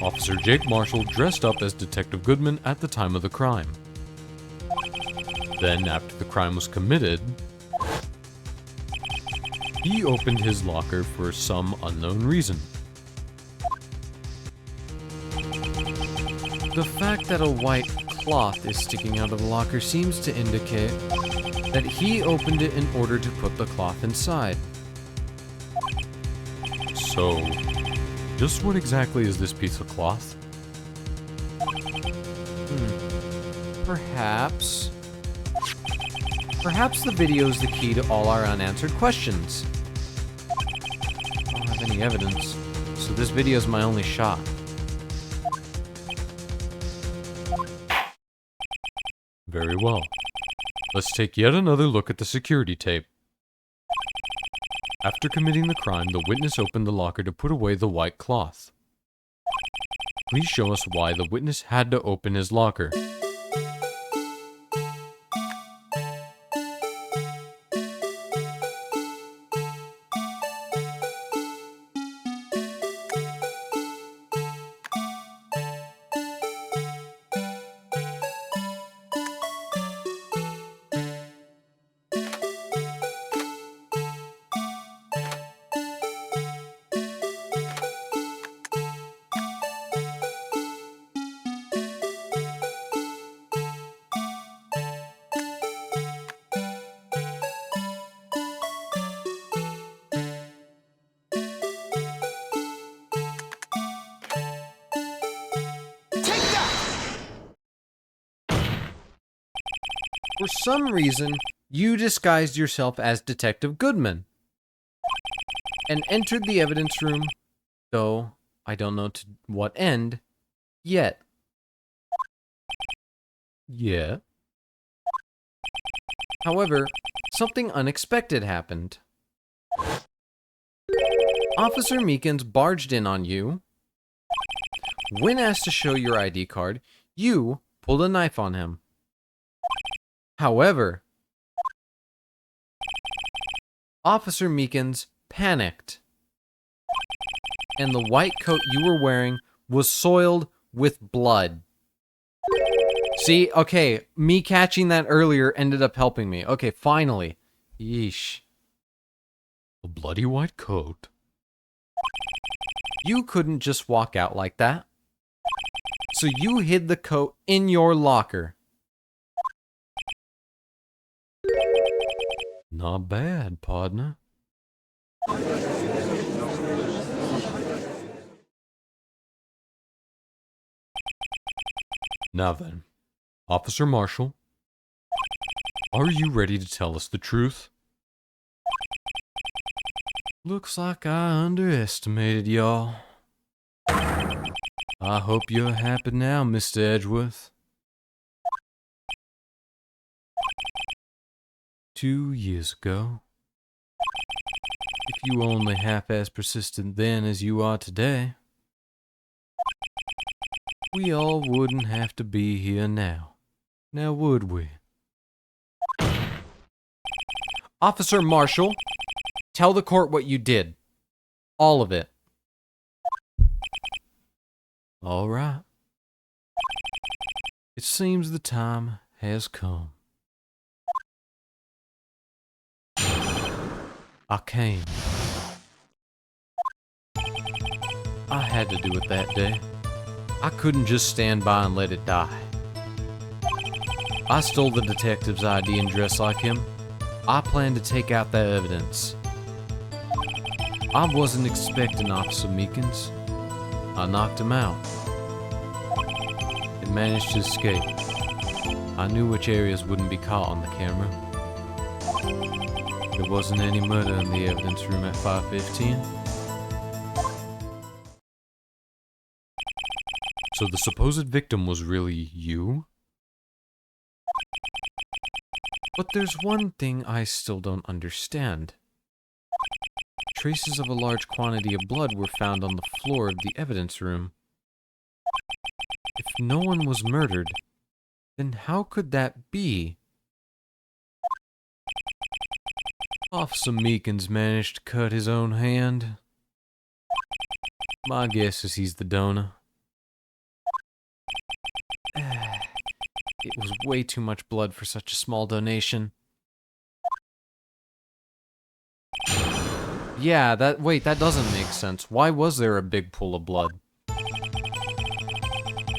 Speaker 1: Officer Jake Marshall dressed up as Detective Goodman at the time of the crime. Then, after the crime was committed, he opened his locker for some unknown reason.
Speaker 3: The fact that a white cloth is sticking out of the locker seems to indicate that he opened it in order to put the cloth inside.
Speaker 1: So, just what exactly is this piece of cloth?
Speaker 3: Perhaps the video is the key to all our unanswered questions. I don't have any evidence, so this video is my only shot.
Speaker 1: Very well. Let's take yet another look at the security tape. After committing the crime, the witness opened the locker to put away the white cloth. Please show us why the witness had to open his locker.
Speaker 3: For some reason, you disguised yourself as Detective Goodman and entered the evidence room, though I don't know to what end yet. Yeah. However, something unexpected happened. Officer Meekins barged in on you. When asked to show your ID card, you pulled a knife on him. However, Officer Meekins panicked, and the white coat you were wearing was soiled with blood. See, okay, me catching that earlier ended up helping me. Okay, finally. Yeesh. A bloody white coat. You couldn't just walk out like that. So you hid the coat in your locker. Not bad, partner. Now then, Officer Marshall, are you ready to tell us the truth? Looks like I underestimated y'all. I hope you're happy now, Mr. Edgeworth. 2 years ago, if you were only half as persistent then as you are today, we all wouldn't have to be here now. Now would we? Officer Marshall, tell the court what you did. All of it. All right. It seems the time has come. I came. I had to do it that day. I couldn't just stand by and let it die. I stole the detective's ID and dressed like him. I planned to take out that evidence. I wasn't expecting Officer Meekins. I knocked him out. He managed to escape. I knew which areas wouldn't be caught on the camera. There wasn't any murder in the evidence room at 5:15. So the supposed victim was really you? But there's one thing I still don't understand. Traces of a large quantity of blood were found on the floor of the evidence room. If no one was murdered, then how could that be? Officer Meekins managed to cut his own hand. My guess is he's the donor. It was way too much blood for such a small donation. Yeah, that doesn't make sense. Why was there a big pool of blood?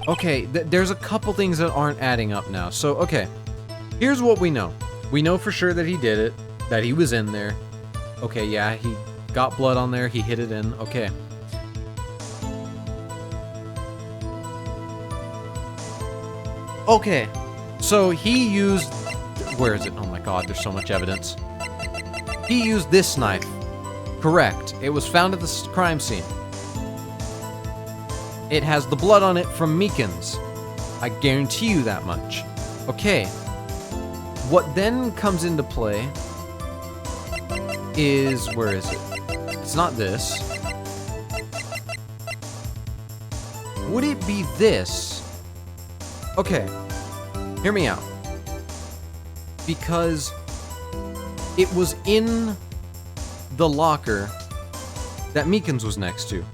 Speaker 3: Okay, there's a couple things that aren't adding up now. So, okay, here's what we know. We know for sure that he did it, that he was in there. Okay, yeah, he got blood on there, he hid it in, okay. Okay, so he used... Where is it? Oh my god, there's so much evidence. He used this knife. Correct. It was found at the crime scene. It has the blood on it from Meekins. I guarantee you that much. Okay. What then comes into play is... Where is it? It's not this. Would it be this? Okay. Hear me out. Because it was in the locker that Meekins was next to.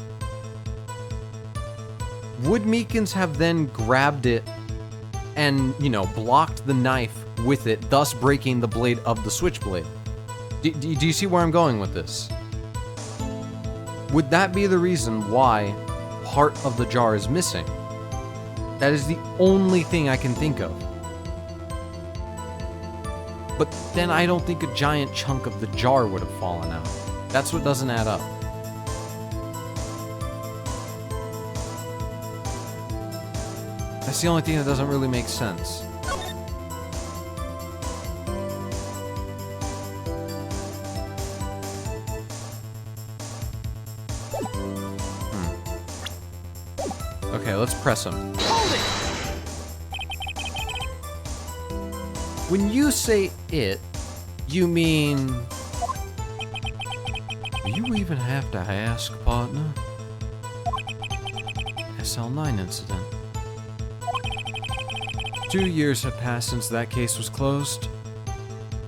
Speaker 3: Would Meekins have then grabbed it and, you know, blocked the knife with it, thus breaking the blade of the switchblade? Do you see where I'm going with this? Would that be the reason why part of the jar is missing? That is the only thing I can think of. But then I don't think a giant chunk of the jar would have fallen out. That's what doesn't add up. That's the only thing that doesn't really make sense.
Speaker 1: Okay, let's press him.
Speaker 4: Hold it!
Speaker 3: When you say it, you mean... Do you even have to ask, partner? SL9 incident. 2 years have passed since that case was closed.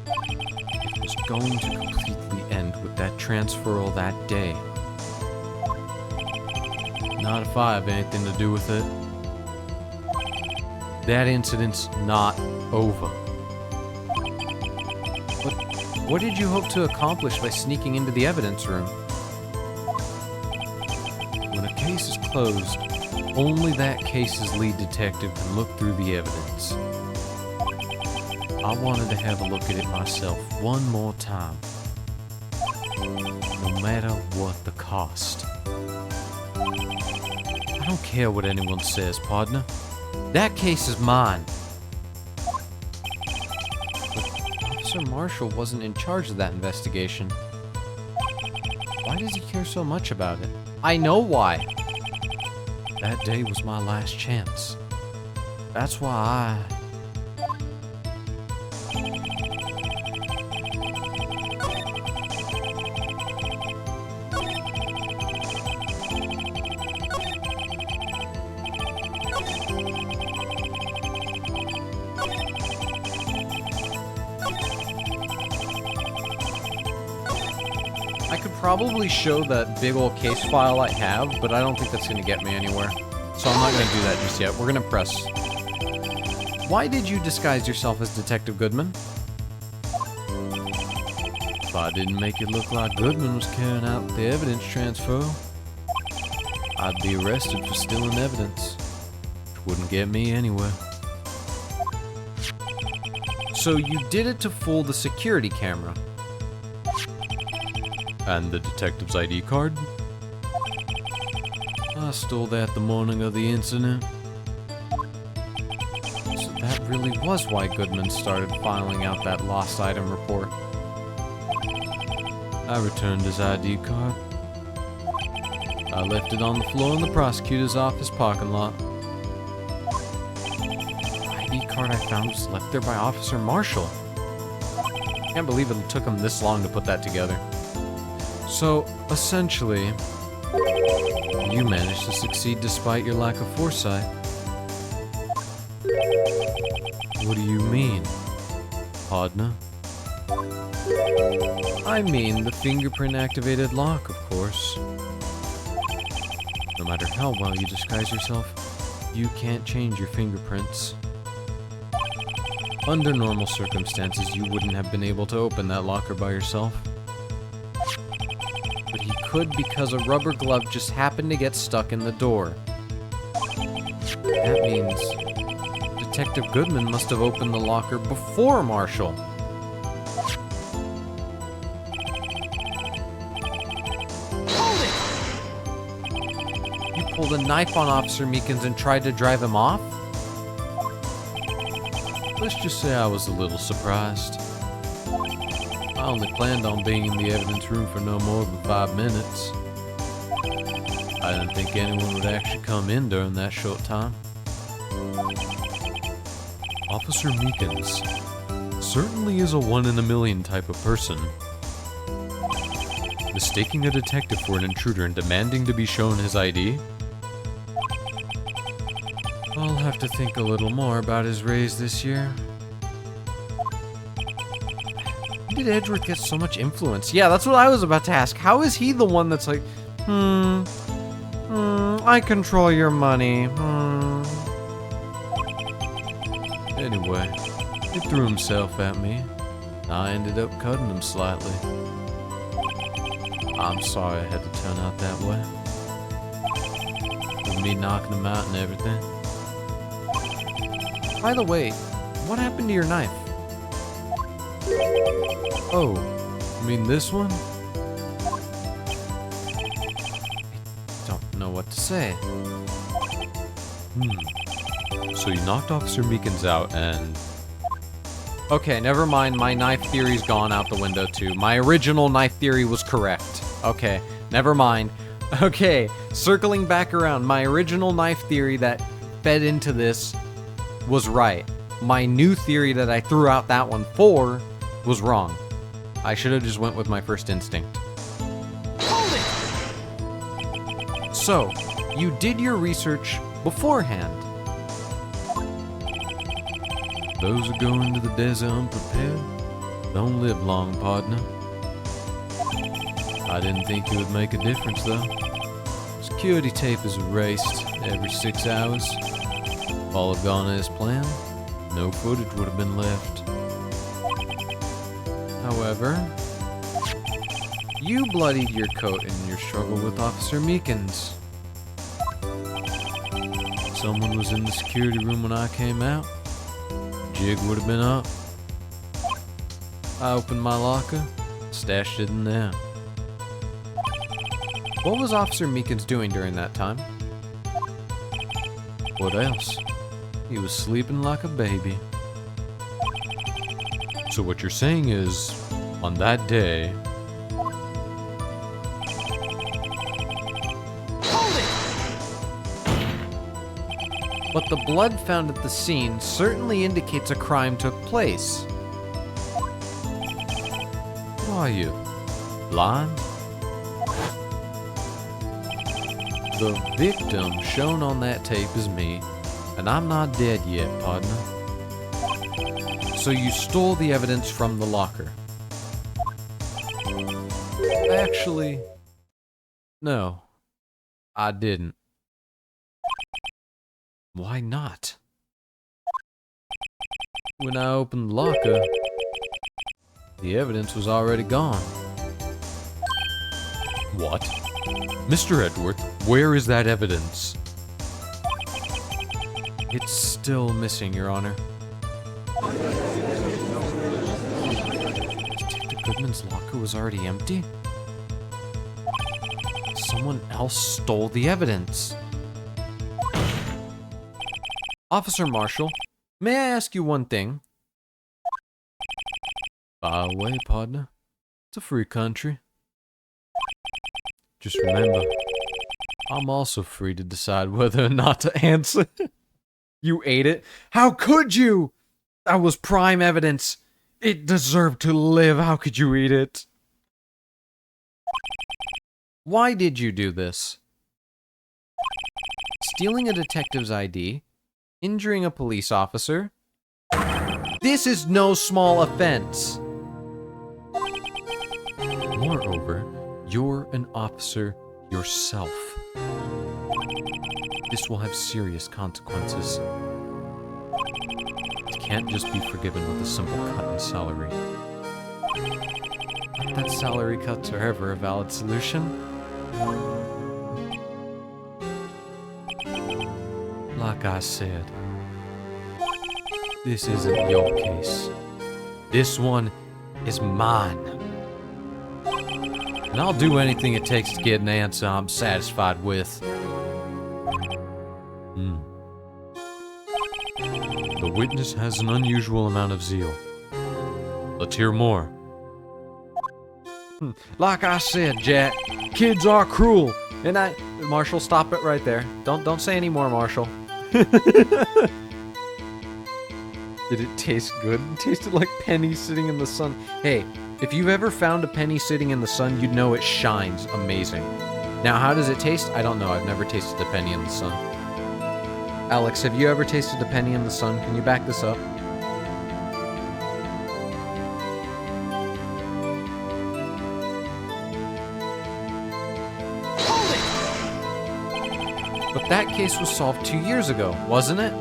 Speaker 3: It was going to completely end with that transferal that day. Not if I have anything to do with it. That incident's not over.
Speaker 1: What did you hope to accomplish by sneaking into the evidence room?
Speaker 3: When a case is closed, only that case's lead detective can look through the evidence. I wanted to have a look at it myself one more time. No matter what the cost. I don't care what anyone says, partner. That case is mine.
Speaker 1: Officer Marshall wasn't in charge of that investigation. Why does he care so much about it?
Speaker 3: I know why. That day was my last chance. That's why
Speaker 1: I could probably show that big old case file I have, but I don't think that's going to get me anywhere. So I'm not going to do that just yet. We're going to press. Why did you disguise yourself as Detective Goodman?
Speaker 3: if I didn't make it look like Goodman was carrying out the evidence transfer, I'd be arrested for stealing evidence. Which wouldn't get me anywhere.
Speaker 1: So you did it to fool the security camera.
Speaker 3: And the detective's ID card? I stole that the morning of the incident.
Speaker 1: So that really was why Goodman started filing out that lost item report.
Speaker 3: I returned his ID card. I left it on the floor in the prosecutor's office parking lot.
Speaker 1: The ID card I found was left there by Officer Marshall. Can't believe it took him this long to put that together.
Speaker 3: So, essentially, you managed to succeed despite your lack of foresight. What do you mean, partner? I mean the fingerprint-activated lock, of course. No matter how well you disguise yourself, you can't change your fingerprints. Under normal circumstances, you wouldn't have been able to open that locker by yourself.
Speaker 1: But he could because a rubber glove just happened to get stuck in the door. That means Detective Goodman must have opened the locker before Marshall.
Speaker 4: Hold it!
Speaker 1: You pulled a knife on Officer Meekins and tried to drive him off?
Speaker 3: Let's just say I was a little surprised. I only planned on being in the evidence room for no more than 5 minutes. I didn't think anyone would actually come in during that short time. Officer Meekins certainly is a 1 in a million type of person. Mistaking a detective for an intruder and demanding to be shown his ID? I'll have to think a little more about his raise this year.
Speaker 1: How did Edward get so much influence? Yeah, that's what I was about to ask. How is he the one that's like, I control your money,
Speaker 3: Anyway, he threw himself at me. I ended up cutting him slightly. I'm sorry I had to turn out that way. With me knocking him out and everything.
Speaker 1: By the way, what happened to your knife?
Speaker 3: Oh, you mean this one?
Speaker 1: Don't know what to say.
Speaker 3: So you knocked Officer Meekins out and...
Speaker 1: Okay, never mind. My knife theory's gone out the window too. My original knife theory was correct. Okay, never mind.
Speaker 3: Okay, circling back around, my original knife theory that fed into this was right. My new theory that I threw out that one for was wrong. I should have just went with my first instinct.
Speaker 4: Hold it!
Speaker 3: So, you did your research beforehand. Those who go into the desert unprepared don't live long, partner. I didn't think it would make a difference, though. Security tape is erased every 6 hours. If all had gone as planned, no footage would have been left. However, you bloodied your coat in your struggle with Officer Meekins. Someone was in the security room when I came out. Jig would have been up. I opened my locker, stashed it in there. What was Officer Meekins doing during that time? What else? He was sleeping like a baby. So what you're saying is, on that day...
Speaker 4: Hold it!
Speaker 3: But the blood found at the scene certainly indicates a crime took place. Who are you? Blind? The victim shown on that tape is me, and I'm not dead yet, partner. So you stole the evidence from the locker. Actually, no, I didn't. Why not? When I opened the locker, the evidence was already gone. What? Mr. Edgeworth, where is that evidence? It's still missing, Your Honor. Detective Goodman's locker was already empty? Someone else stole the evidence. Officer Marshall, may I ask you one thing? Fire away, partner. It's a free country. Just remember, I'm also free to decide whether or not to answer. You ate it? How could you? That was prime evidence. It deserved to live. How could you eat it? Why did you do this? Stealing a detective's ID? Injuring a police officer? This is no small offense. Moreover, you're an officer yourself. This will have serious consequences. It can't just be forgiven with a simple cut in salary. Not that salary cuts are ever a valid solution. Like I said, this isn't your case. This one is mine. And I'll do anything it takes to get an answer I'm satisfied with. The witness has an unusual amount of zeal. Let's hear more. Like I said, Jack, kids are cruel. And Marshall, stop it right there. Don't say any more, Marshall. Did it taste good? It tasted like pennies sitting in the sun. Hey, if you've ever found a penny sitting in the sun, you'd know it shines amazing. Now, how does it taste? I don't know. I've never tasted a penny in the sun. Alex, have you ever tasted a penny in the sun? Can you back this up?
Speaker 4: Hold it!
Speaker 3: But that case was solved 2 years ago, wasn't it?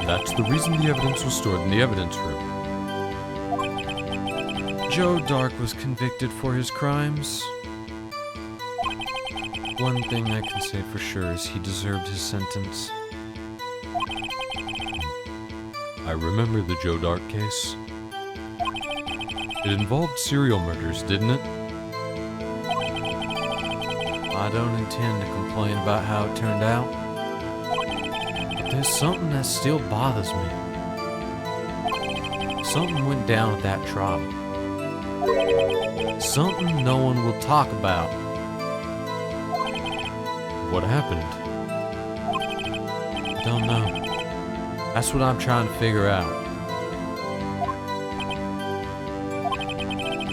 Speaker 3: That's the reason the evidence was stored in the evidence room. Joe Dark was convicted for his crimes. One thing I can say for sure is he deserved his sentence. I remember the Joe Dark case. It involved serial murders, didn't it? I don't intend to complain about how it turned out, but there's something that still bothers me. Something went down at that trial. Something no one will talk about. What happened? I don't know. That's what I'm trying to figure out.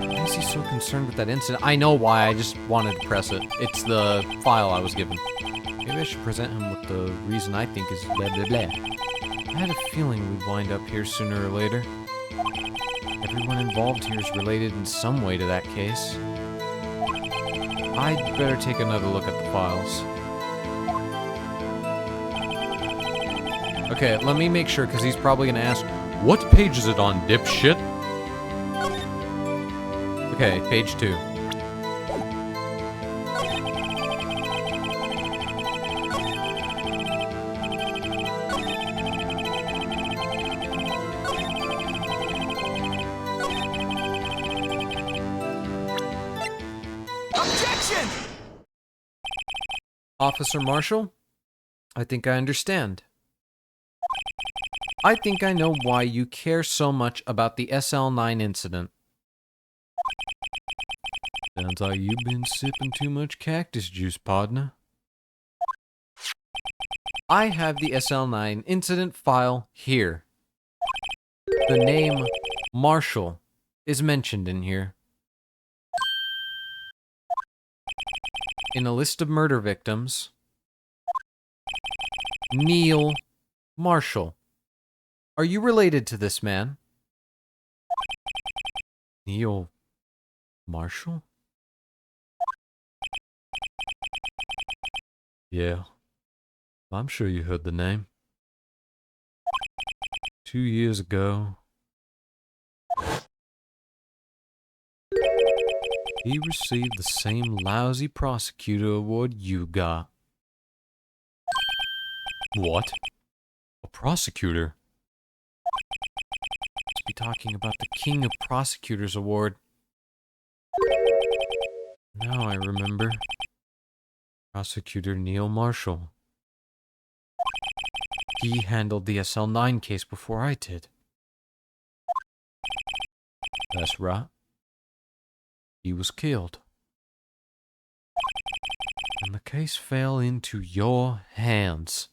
Speaker 1: Why is he so concerned with that incident? I know why, I just wanted to press it. It's the file I was given. Maybe I should present him with the reason I think is blah blah blah. I had a feeling we'd wind up here sooner or later. Everyone involved here is related in some way to that case. I'd better take another look at the files. Okay, let me make sure, because he's probably going to ask, what page is it on, dipshit? Okay, page 2.
Speaker 4: Objection!
Speaker 1: Officer Marshall? I think I understand. I think I know why you care so much about the SL9 incident. Sounds like you've been sipping too much cactus juice, partner. I have the SL9 incident file here. The name Marshall is mentioned in here. In a list of murder victims, Neil Marshall. Are you related to this man? Neil Marshall? Yeah, I'm sure you heard the name. 2 years ago, he received the same lousy prosecutor award you got. What? A prosecutor? Must be talking about the King of Prosecutors Award. Now I remember. Prosecutor Neil Marshall. He handled the SL9 case before I did. That's right. He was killed. And the case fell into your hands.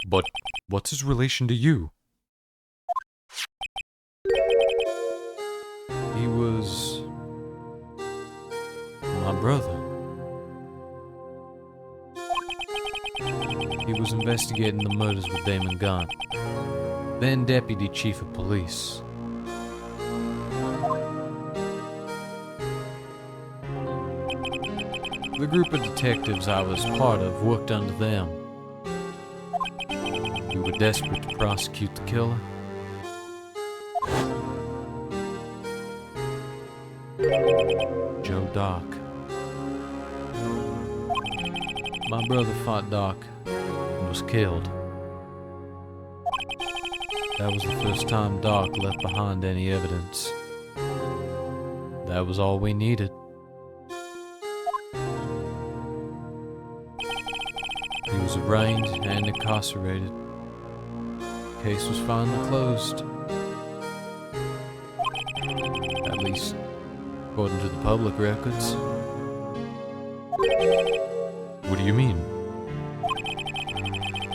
Speaker 1: But what's his relation to you? He was my brother. He was investigating the murders with Damon Gaunt, then Deputy Chief of Police. The group of detectives I was part of worked under them. We were desperate to prosecute the killer. Joe Doc. My brother fought Doc and was killed. That was the first time Doc left behind any evidence. That was all we needed. He was arraigned and incarcerated. The case was finally closed. At least, according to the public records. What do you mean?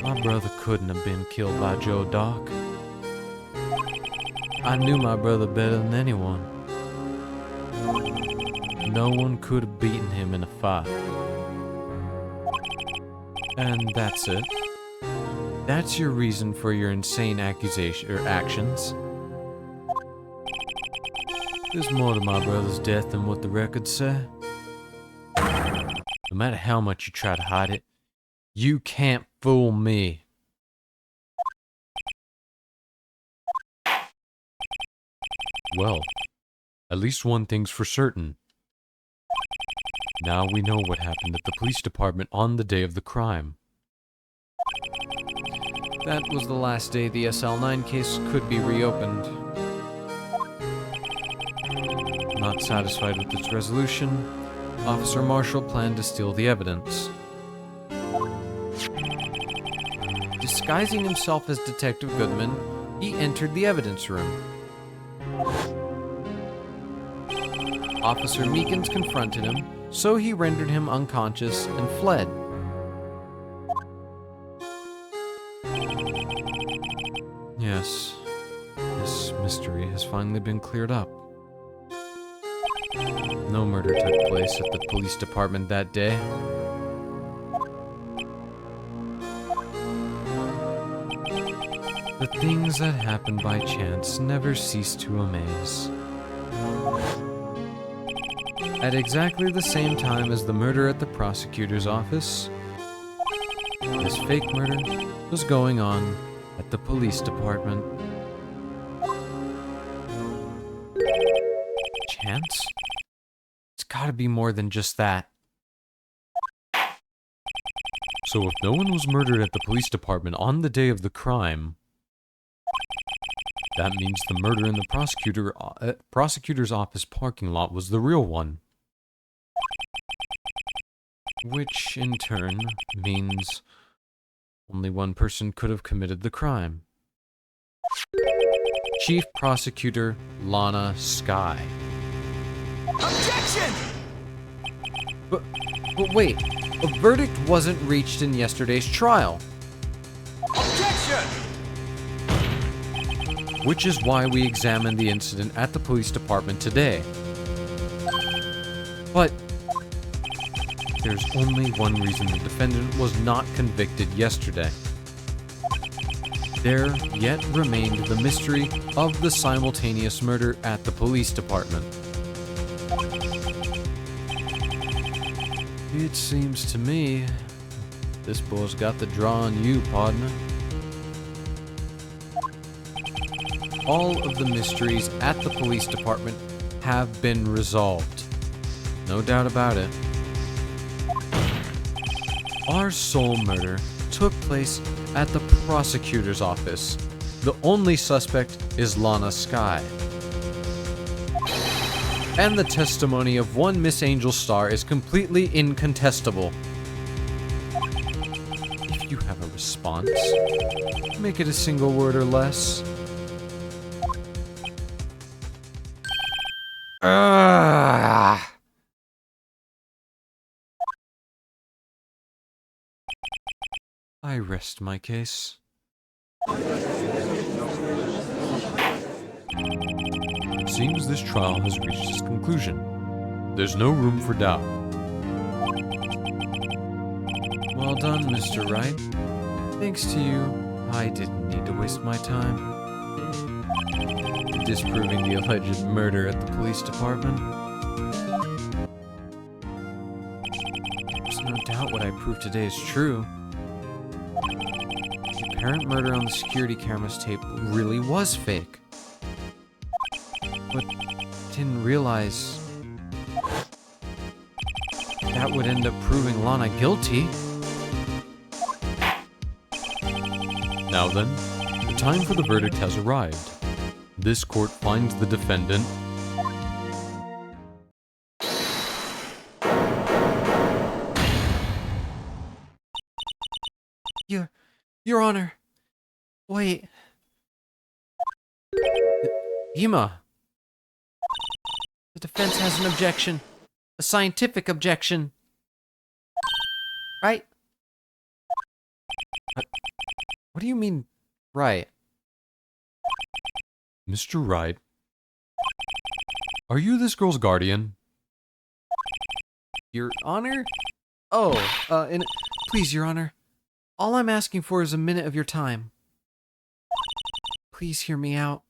Speaker 1: My brother couldn't have been killed by Joe Doc. I knew my brother better than anyone. No one could have beaten him in a fight. And that's it. That's your reason for your insane accusation or actions. There's more to my brother's death than what the records say. No matter how much you try to hide it, you can't fool me. Well, at least one thing's for certain. Now we know what happened at the police department on the day of the crime. That was the last day the SL9 case could be reopened. Not satisfied with its resolution, Officer Marshall planned to steal the evidence. Disguising himself as Detective Goodman, he entered the evidence room.
Speaker 3: Officer Meekins confronted him, so he rendered him unconscious and fled. Yes, this mystery has finally been cleared up. No murder took place at the police department that day. The things that happen by chance never cease to amaze. At exactly the same time as the murder at the prosecutor's office, this fake murder was going on at the police department. Chance? It's gotta be more than just that. So if no one was murdered at the police department on the day of the crime, that means the murder in the prosecutor's office parking lot was the real one. Which, in turn, means only one person could have committed the crime. Chief Prosecutor Lana Skye.
Speaker 4: Objection!
Speaker 3: But wait, a verdict wasn't reached in yesterday's trial.
Speaker 4: Objection!
Speaker 3: Which is why we examined the incident at the police department today. But there's only one reason the defendant was not convicted yesterday. There yet remained the mystery of the simultaneous murder at the police department. It seems to me this boy's got the draw on you, partner. All of the mysteries at the police department have been resolved. No doubt about it. Our sole murder took place at the prosecutor's office. The only suspect is Lana Skye. And the testimony of one Miss Angel Star is completely incontestable. If you have a response, make it a single word or less. I rest my case. It seems this trial has reached its conclusion. There's no room for doubt. Well done, Mr. Wright. Thanks to you, I didn't need to waste my time disproving the alleged murder at the police department. There's no doubt what I proved today is true. The apparent murder on the security camera's tape really was fake. But didn't realize that would end up proving Lana guilty. Now then, the time for the verdict has arrived. This court finds the defendant Your Honor. Wait. Yima. The defense has an objection. A scientific objection. Right? What do you mean, right? Mr. Wright, are you this girl's guardian? Your Honor? Oh, please, Your Honor. All I'm asking for is a minute of your time. Please hear me out.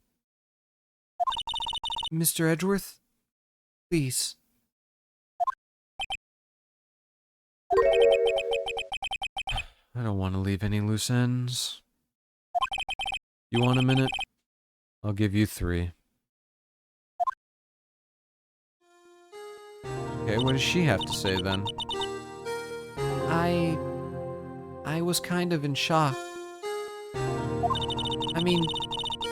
Speaker 3: Mr. Edgeworth? Please. I don't want to leave any loose ends. You want a minute? I'll give you 3. Okay, what does she have to say then? I was kind of in shock. I mean,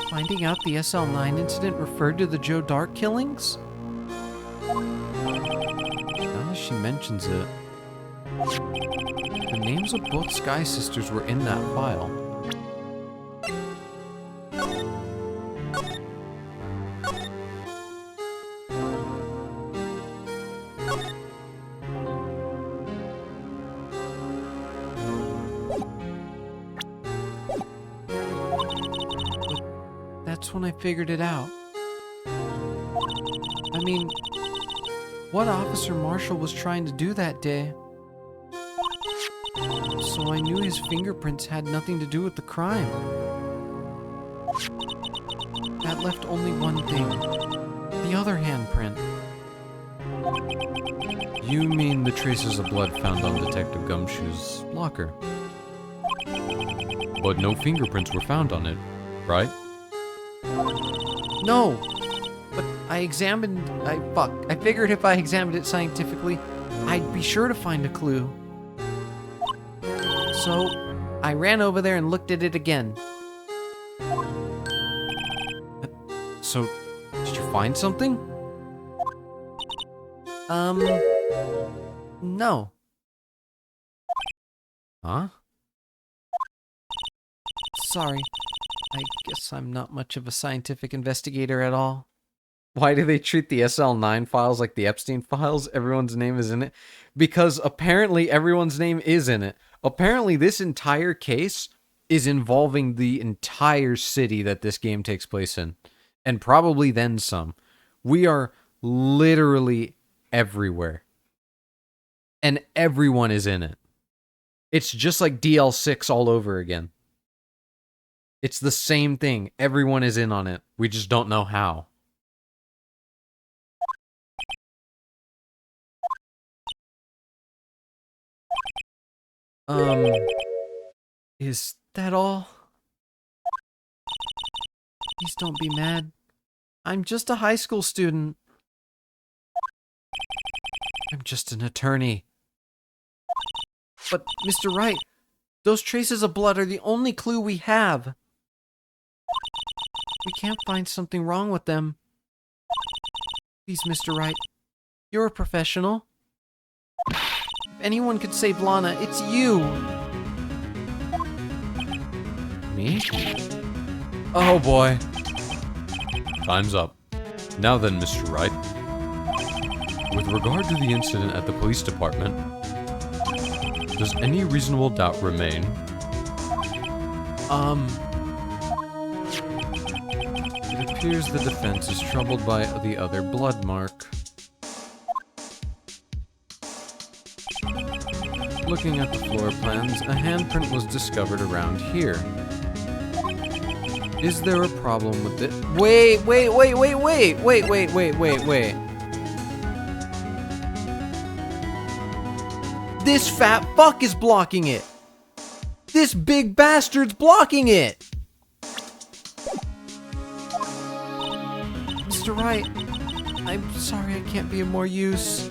Speaker 3: finding out the SL9 incident referred to the Joe Dark killings? Now that she mentions it, the names of both Sky Sisters were in that file. That's when I figured it out. I mean, what Officer Marshall was trying to do that day. So I knew his fingerprints had nothing to do with the crime. That left only one thing. The other handprint.
Speaker 1: You mean the traces of blood found on Detective Gumshoe's locker? But no fingerprints were found on it, right?
Speaker 3: No! But I figured if I examined it scientifically, I'd be sure to find a clue. So, I ran over there and looked at it again.
Speaker 1: So, did you find something?
Speaker 3: No.
Speaker 1: Huh?
Speaker 3: Sorry. I guess I'm not much of a scientific investigator at all. Why do they treat the SL9 files like the Epstein files? Everyone's name is in it. Because apparently everyone's name is in it. Apparently this entire case is involving the entire city that this game takes place in. And probably then some. We are literally everywhere. And everyone is in it. It's just like DL6 all over again. It's the same thing. Everyone is in on it. We just don't know how. Is that all? Please don't be mad. I'm just a high school student. I'm just an attorney. But, Mr. Wright, those traces of blood are the only clue we have. We can't find something wrong with them. Please, Mr. Wright, you're a professional. If anyone could save Lana, it's you.
Speaker 1: Me? Oh boy. Time's up. Now then, Mr. Wright. With regard to the incident at the police department, does any reasonable doubt remain? It appears the defense is troubled by the other blood mark. Looking at the floor plans, a handprint was discovered around here. Is there a problem with it?
Speaker 3: Wait. This fat fuck is blocking it. This big bastard's blocking it. Mr. Wright, I'm sorry I can't be of more use.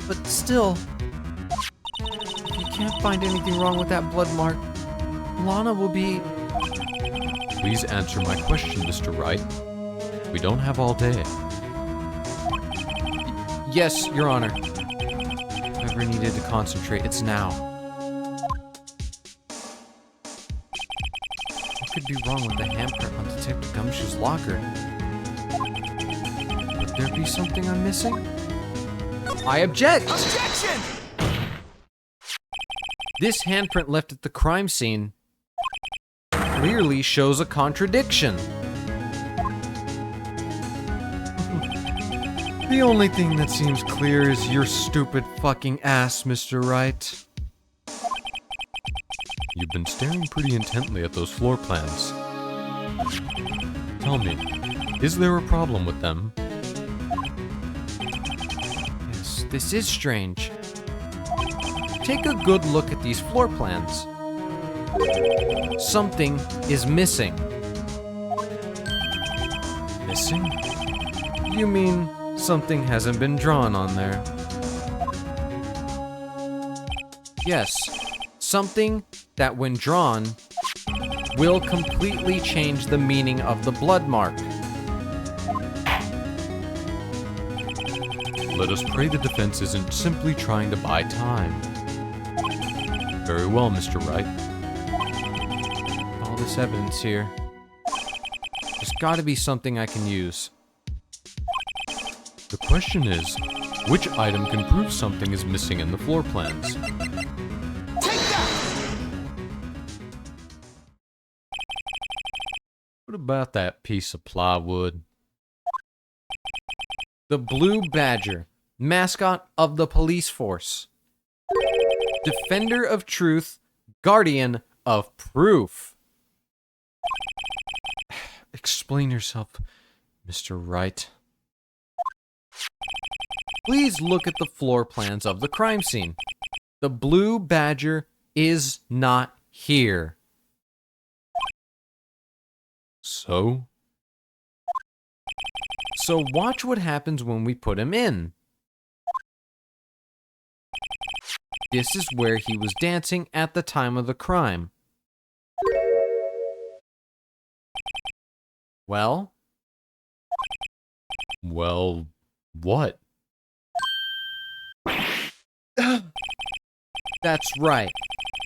Speaker 3: But still, if you can't find anything wrong with that blood mark, Lana will be...
Speaker 1: Please answer my question, Mr. Wright. We don't have all day.
Speaker 3: Yes, Your Honor. If I ever needed to concentrate, it's now. What could be wrong with the handprint on Detective Gumshoe's locker? Would there be something I'm missing? I object!
Speaker 4: Objection!
Speaker 3: This handprint left at the crime scene clearly shows a contradiction. The only thing that seems clear is your stupid fucking ass, Mr. Wright.
Speaker 1: You've been staring pretty intently at those floor plans. Tell me, is there a problem with them?
Speaker 3: Yes, this is strange. Take a good look at these floor plans. Something is missing.
Speaker 1: Missing?
Speaker 3: You mean something hasn't been drawn on there? Yes, something that when drawn will completely change the meaning of the blood mark.
Speaker 1: Let us pray the defense isn't simply trying to buy time. Very well, Mr. Wright.
Speaker 3: All this evidence here. There's gotta be something I can use.
Speaker 1: The question is, which item can prove something is missing in the floor plans? What about that piece of plywood?
Speaker 3: The Blue Badger, mascot of the police force. Defender of truth, guardian of proof.
Speaker 1: Explain yourself, Mr. Wright.
Speaker 3: Please look at the floor plans of the crime scene. The Blue Badger is not here.
Speaker 1: So?
Speaker 3: So watch what happens when we put him in. This is where he was dancing at the time of the crime. Well?
Speaker 1: Well, what?
Speaker 3: That's right.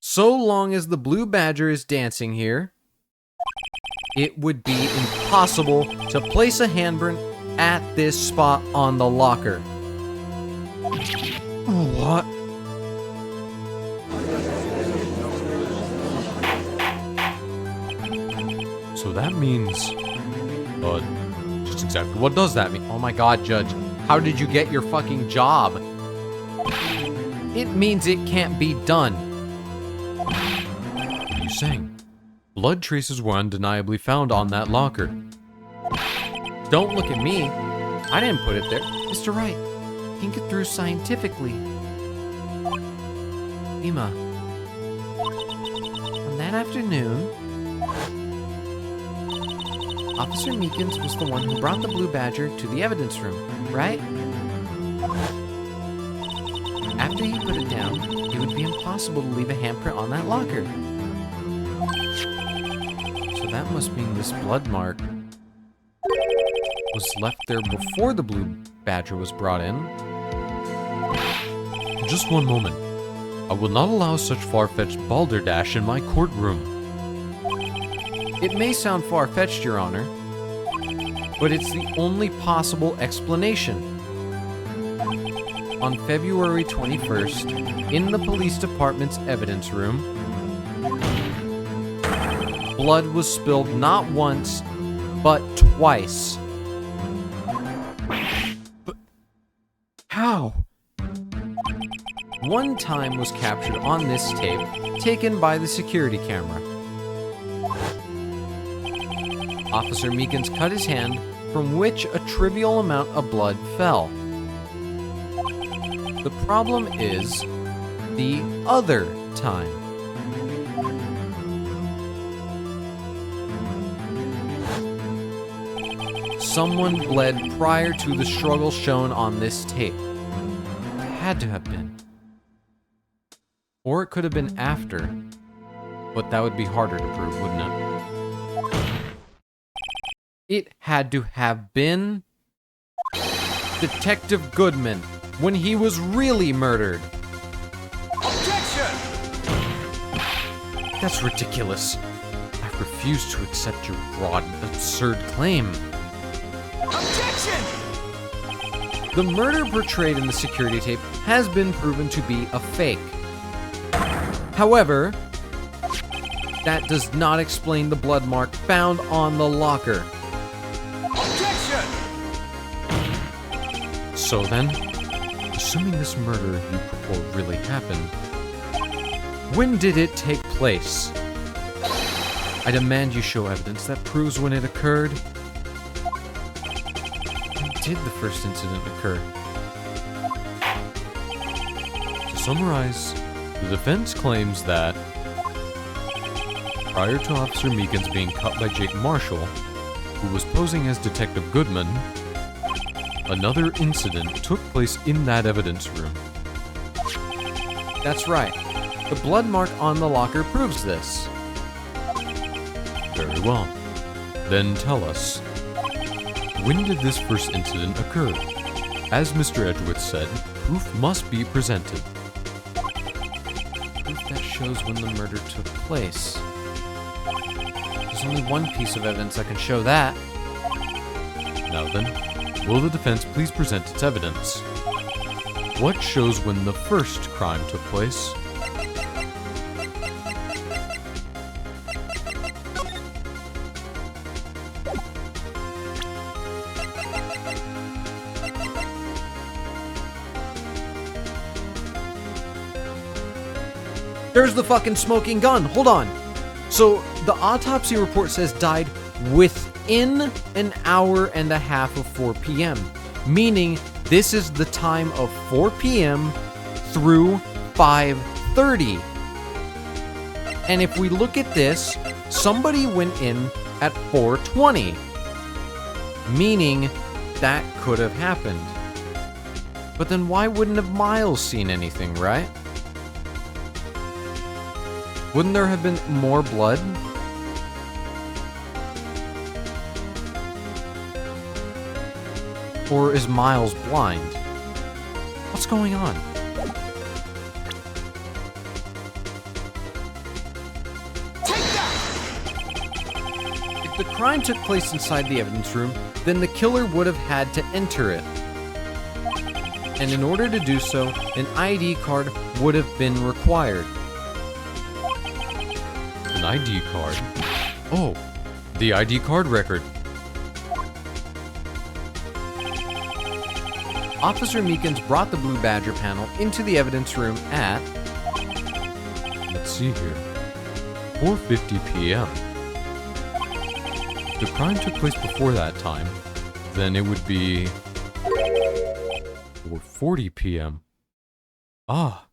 Speaker 3: So long as the Blue Badger is dancing here, it would be impossible to place a handprint at this spot on the locker.
Speaker 1: What? So that means... just exactly what does that mean?
Speaker 3: Oh my god, Judge. How did you get your fucking job? It means it can't be done.
Speaker 1: What are you saying? Blood traces were undeniably found on that locker.
Speaker 3: Don't look at me. I didn't put it there. Mr. Wright, think it through scientifically. Emma, on that afternoon, Officer Meekins was the one who brought the Blue Badger to the evidence room, right? After he put it down, it would be impossible to leave a handprint on that locker. So that must mean this blood mark was left there before the Blue Badger was brought in.
Speaker 1: Just one moment. I will not allow such far-fetched balderdash in my courtroom.
Speaker 3: It may sound far-fetched, Your Honor, but it's the only possible explanation. On February 21st, in the police department's evidence room, blood was spilled not once, but twice. But how? One time was captured on this tape, taken by the security camera. Officer Meekins cut his hand, from which a trivial amount of blood fell. The problem is the other time. Someone bled prior to the struggle shown on this tape. It had to have been. Or it could have been after, but that would be harder to prove, wouldn't it? It had to have been Detective Goodman when he was really murdered.
Speaker 4: Objection!
Speaker 3: That's ridiculous. I refuse to accept your broad, absurd claim.
Speaker 4: Objection!
Speaker 3: The murder portrayed in the security tape has been proven to be a fake. However, that does not explain the blood mark found on the locker.
Speaker 4: Objection!
Speaker 1: So then, assuming this murder you purport really happened,
Speaker 3: When did it take place? I demand you show evidence that proves when it occurred. When did the first incident occur?
Speaker 1: to summarize, the defense claims that prior to Officer Meekins being cut by Jake Marshall, who was posing as Detective Goodman, another incident took place in that evidence room.
Speaker 3: That's right. The blood mark on the locker proves this.
Speaker 1: Very well. Then tell us, when did this first incident occur? As Mr. Edgeworth said, proof must be presented.
Speaker 3: Proof that shows when the murder took place. There's only one piece of evidence that can show that.
Speaker 1: Now then, will the defense please present its evidence? What shows when the first crime took place?
Speaker 3: There's the fucking smoking gun. Hold on. So the autopsy report says died within an hour and a half of 4 p.m., meaning this is the time of 4 p.m. through 5:30. And if we look at this, somebody went in at 4:20, meaning that could have happened. But then why wouldn't have Miles seen anything, right? Wouldn't there have been more blood? Or is Miles blind? What's going on? If the crime took place inside the evidence room, then the killer would have had to enter it. And in order to do so, an ID card would have been required.
Speaker 1: An ID card? Oh, the ID card record.
Speaker 3: Officer Meekins brought the Blue Badger panel into the evidence room at...
Speaker 1: Let's see here. 4:50 p.m. If the crime took place before that time, then it would be 4:40 p.m. Ah.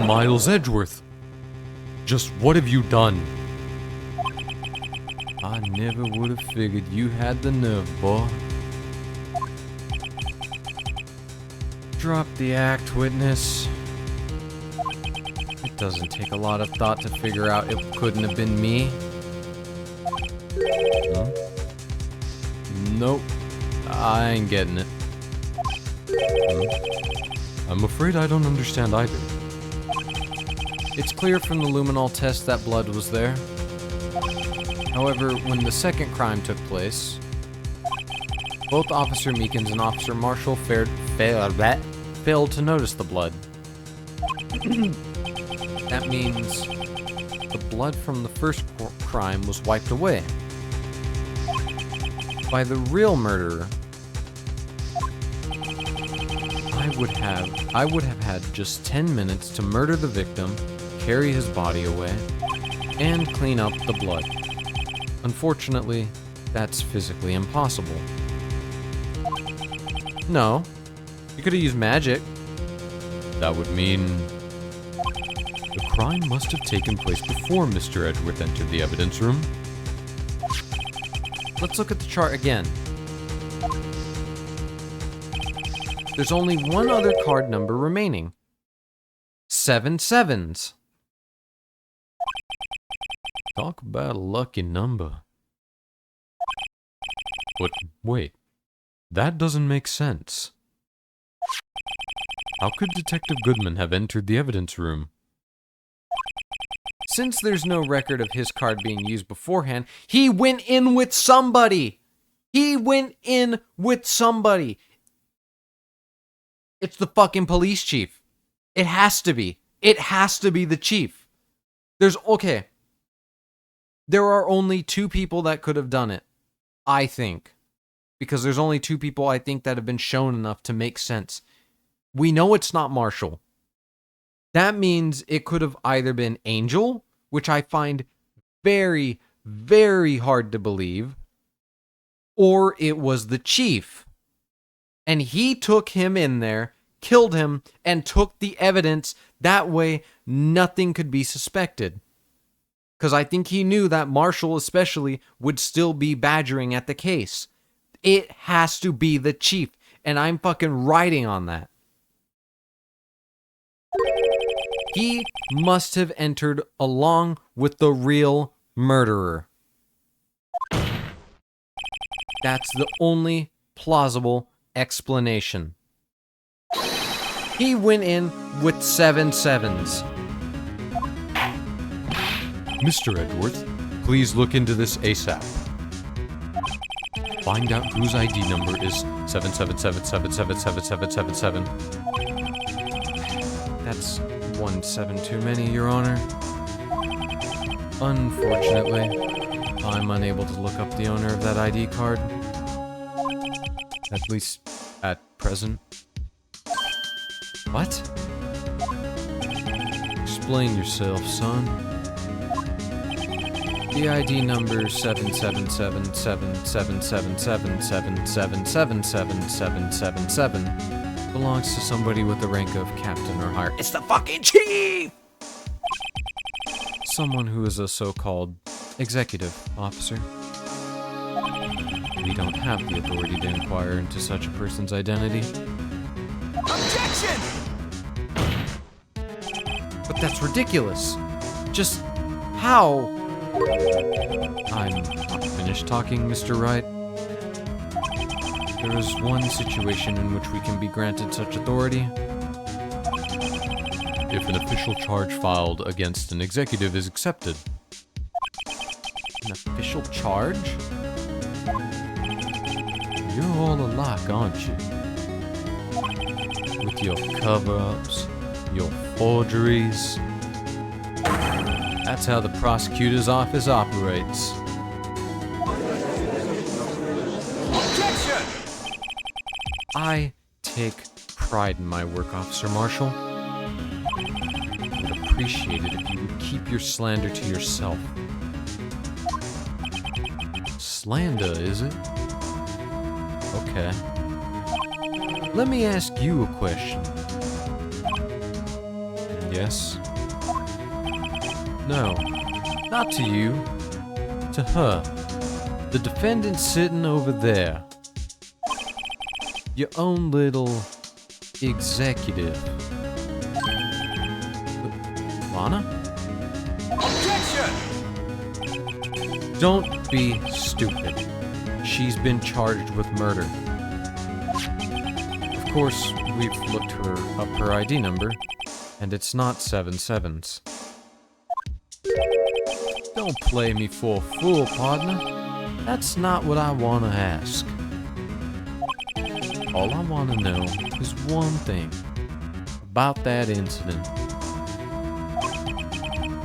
Speaker 1: Miles Edgeworth. Just what have you done?
Speaker 3: I never would have figured you had the nerve, boy. Drop the act, witness. It doesn't take a lot of thought to figure out it couldn't have been me.
Speaker 1: Huh?
Speaker 3: Nope. I ain't getting it.
Speaker 1: I'm afraid I don't understand either.
Speaker 3: It's clear from the luminol test that blood was there. However, when the second crime took place, both Officer Meekins and Officer Marshall failed to notice the blood. That means the blood from the first crime was wiped away by the real murderer. I would have had just 10 minutes to murder the victim, carry his body away, and clean up the blood. Unfortunately, that's physically impossible. No, you could have used magic.
Speaker 1: That would mean the crime must have taken place before Mr. Edgeworth entered the evidence room.
Speaker 3: Let's look at the chart again. There's only one other card number remaining. 7 sevens.
Speaker 1: Talk about a lucky number. But wait, that doesn't make sense. How could Detective Goodman have entered the evidence room?
Speaker 3: Since there's no record of his card being used beforehand, he went in with somebody. He went in with somebody. It's the fucking police chief. It has to be. It has to be the chief. There are only 2 people that could have done it, I think. Because there's only 2 people I think that have been shown enough to make sense. We know it's not Marshall. That means it could have either been Angel, which I find very, very hard to believe, or it was the chief. And he took him in there, killed him, and took the evidence. That way, nothing could be suspected. Because I think he knew that Marshall especially would still be badgering at the case. It has to be the chief, and I'm fucking riding on that. He must have entered along with the real murderer. That's the only plausible explanation. He went in with 7 sevens.
Speaker 1: Mr. Edgeworth, please look into this ASAP. Find out whose ID number is 777777777.
Speaker 3: That's 1 7 too many, Your Honor. Unfortunately, I'm unable to look up the owner of that ID card.
Speaker 1: At least at present. What? Explain yourself, son. The ID number 7777777777777 belongs to somebody with the rank of captain or higher.
Speaker 4: It's the fucking chief!
Speaker 1: Someone who is a so-called executive officer. We don't have the authority to inquire into such a person's identity.
Speaker 4: Objection!
Speaker 3: But that's ridiculous. Just how?
Speaker 1: I'm not finished talking, Mr. Wright. There is one situation in which we can be granted such authority. If an official charge filed against an executive is accepted.
Speaker 3: An official charge?
Speaker 1: You're all alike, aren't you? With your cover-ups, your forgeries. That's how the prosecutor's office operates.
Speaker 4: Objection!
Speaker 1: I take pride in my work, Officer Marshall. I would appreciate it if you would keep your slander to yourself. Slander, is it? Okay. Let me ask you a question. Yes? No, not to you. To her. The defendant sitting over there. Your own little executive. Lana?
Speaker 4: Objection!
Speaker 1: Don't be stupid. She's been charged with murder. Of course, we've looked up her ID number, and it's not 7 sevens. Don't play me for a fool, partner. That's not what I want to ask. All I want to know is one thing about that incident.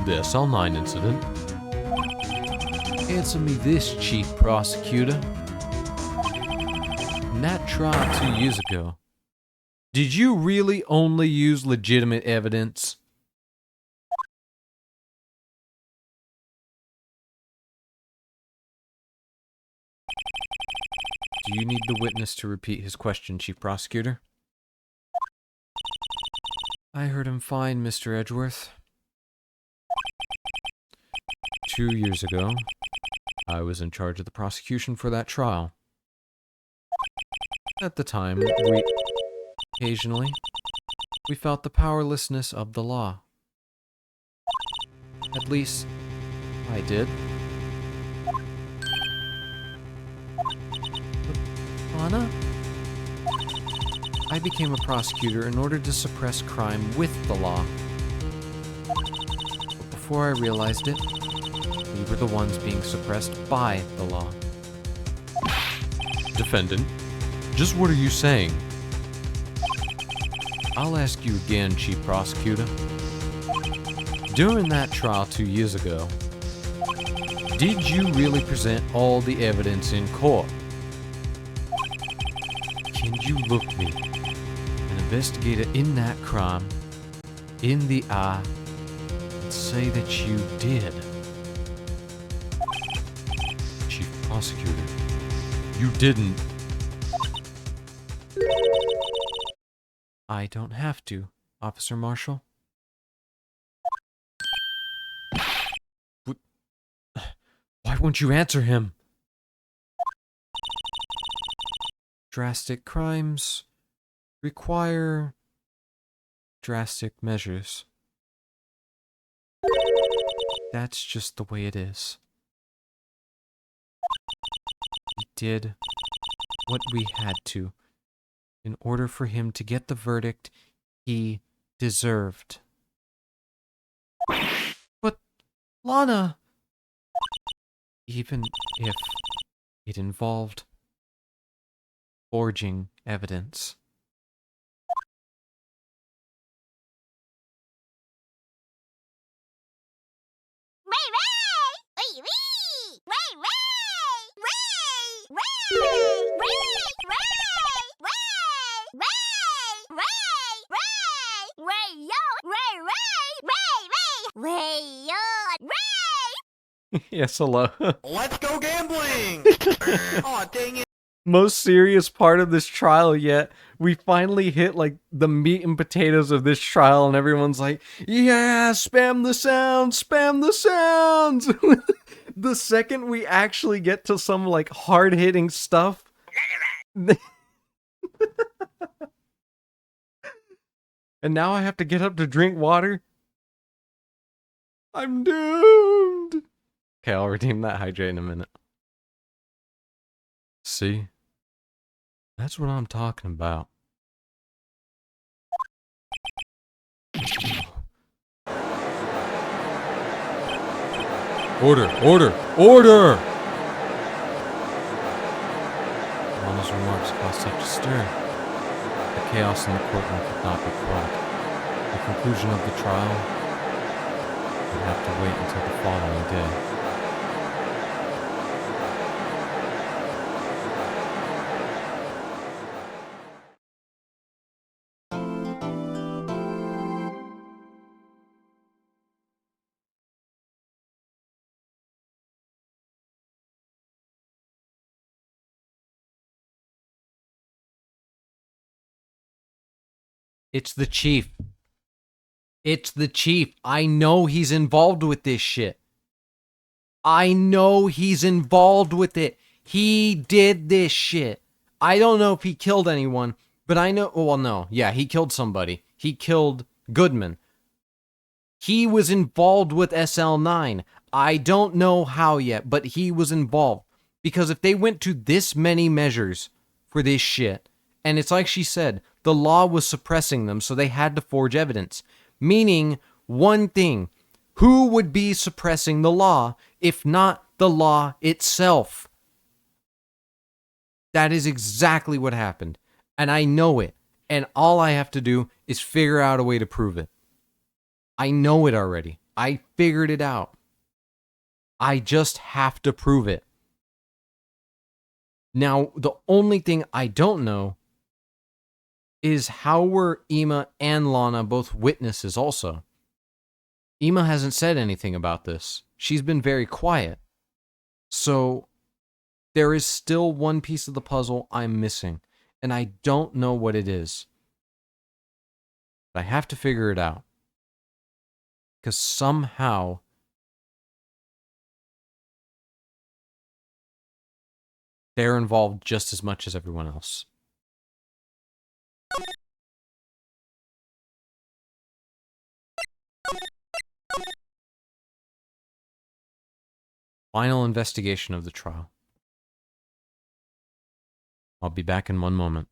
Speaker 1: The SL9 incident. Answer me this, Chief Prosecutor. In that trial 2 years ago, did you really only use legitimate evidence? Do you need the witness to repeat his question, Chief Prosecutor? I heard him fine, Mr. Edgeworth. 2 years ago, I was in charge of the prosecution for that trial. At the time, occasionally, we felt the powerlessness of the law. At least, I did. Anna? I became a prosecutor in order to suppress crime with the law. But before I realized it, we were the ones being suppressed by the law. Defendant, just what are you saying? I'll ask you again, Chief Prosecutor. During that trial 2 years ago, did you really present all the evidence in court? Can you look me, an investigator in that crime, in the eye, and say that you did? Chief Prosecutor, you didn't. I don't have to, Officer Marshall. Why won't you answer him? Drastic crimes require drastic measures. That's just the way it is. We did what we had to in order for him to get the verdict he deserved. But, Lana, even if it involved forging evidence.
Speaker 5: Ray!
Speaker 1: Yes, hello.
Speaker 4: Let's go gambling! Aw, dang it.
Speaker 1: Most serious part of this trial yet. We finally hit like the meat and potatoes of this trial, and everyone's like, yeah, spam the sounds, spam the sounds. The second we actually get to some like hard-hitting stuff, and now I have to get up to drink water. I'm doomed. Okay, I'll redeem that hydrate in a minute. See? That's what I'm talking about. Order! Order! Order! Lana's remarks caused such a stir. The chaos in the courtroom could not be quelled. The conclusion of the trial would have to wait until the following day. It's the chief. It's the chief. I know he's involved with this shit. I know he's involved with it. He did this shit. I don't know if he killed anyone, but I know... Well, no. Yeah, he killed somebody. He killed Goodman. He was involved with SL9. I don't know how yet, but he was involved. Because if they went to this many measures for this shit, and it's like she said, the law was suppressing them, so they had to forge evidence. Meaning, one thing, who would be suppressing the law if not the law itself? That is exactly what happened. And I know it. And all I have to do is figure out a way to prove it. I know it already. I figured it out. I just have to prove it. Now, the only thing I don't know is how were Ima and Lana both witnesses also? Ima hasn't said anything about this. She's been very quiet. So, there is still one piece of the puzzle I'm missing, and I don't know what it is. But I have to figure it out. Because somehow they're involved just as much as everyone else. Final investigation of the trial. I'll be back in one moment.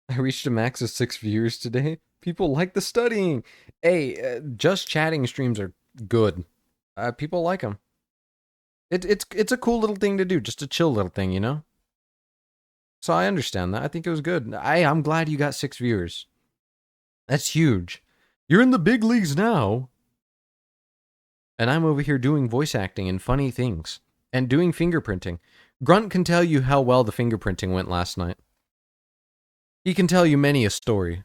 Speaker 1: I reached a max of 6 viewers today. People like the studying. Hey, just chatting streams are good. People like them. It's a cool little thing to do, just a chill little thing, you know? So I understand that. I think it was good. I'm glad you got 6 viewers. That's huge. You're in the big leagues now. And I'm over here doing voice acting and funny things. And doing fingerprinting. Grunt can tell you how well the fingerprinting went last night. He can tell you many a story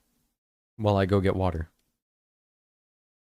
Speaker 1: while I go get water.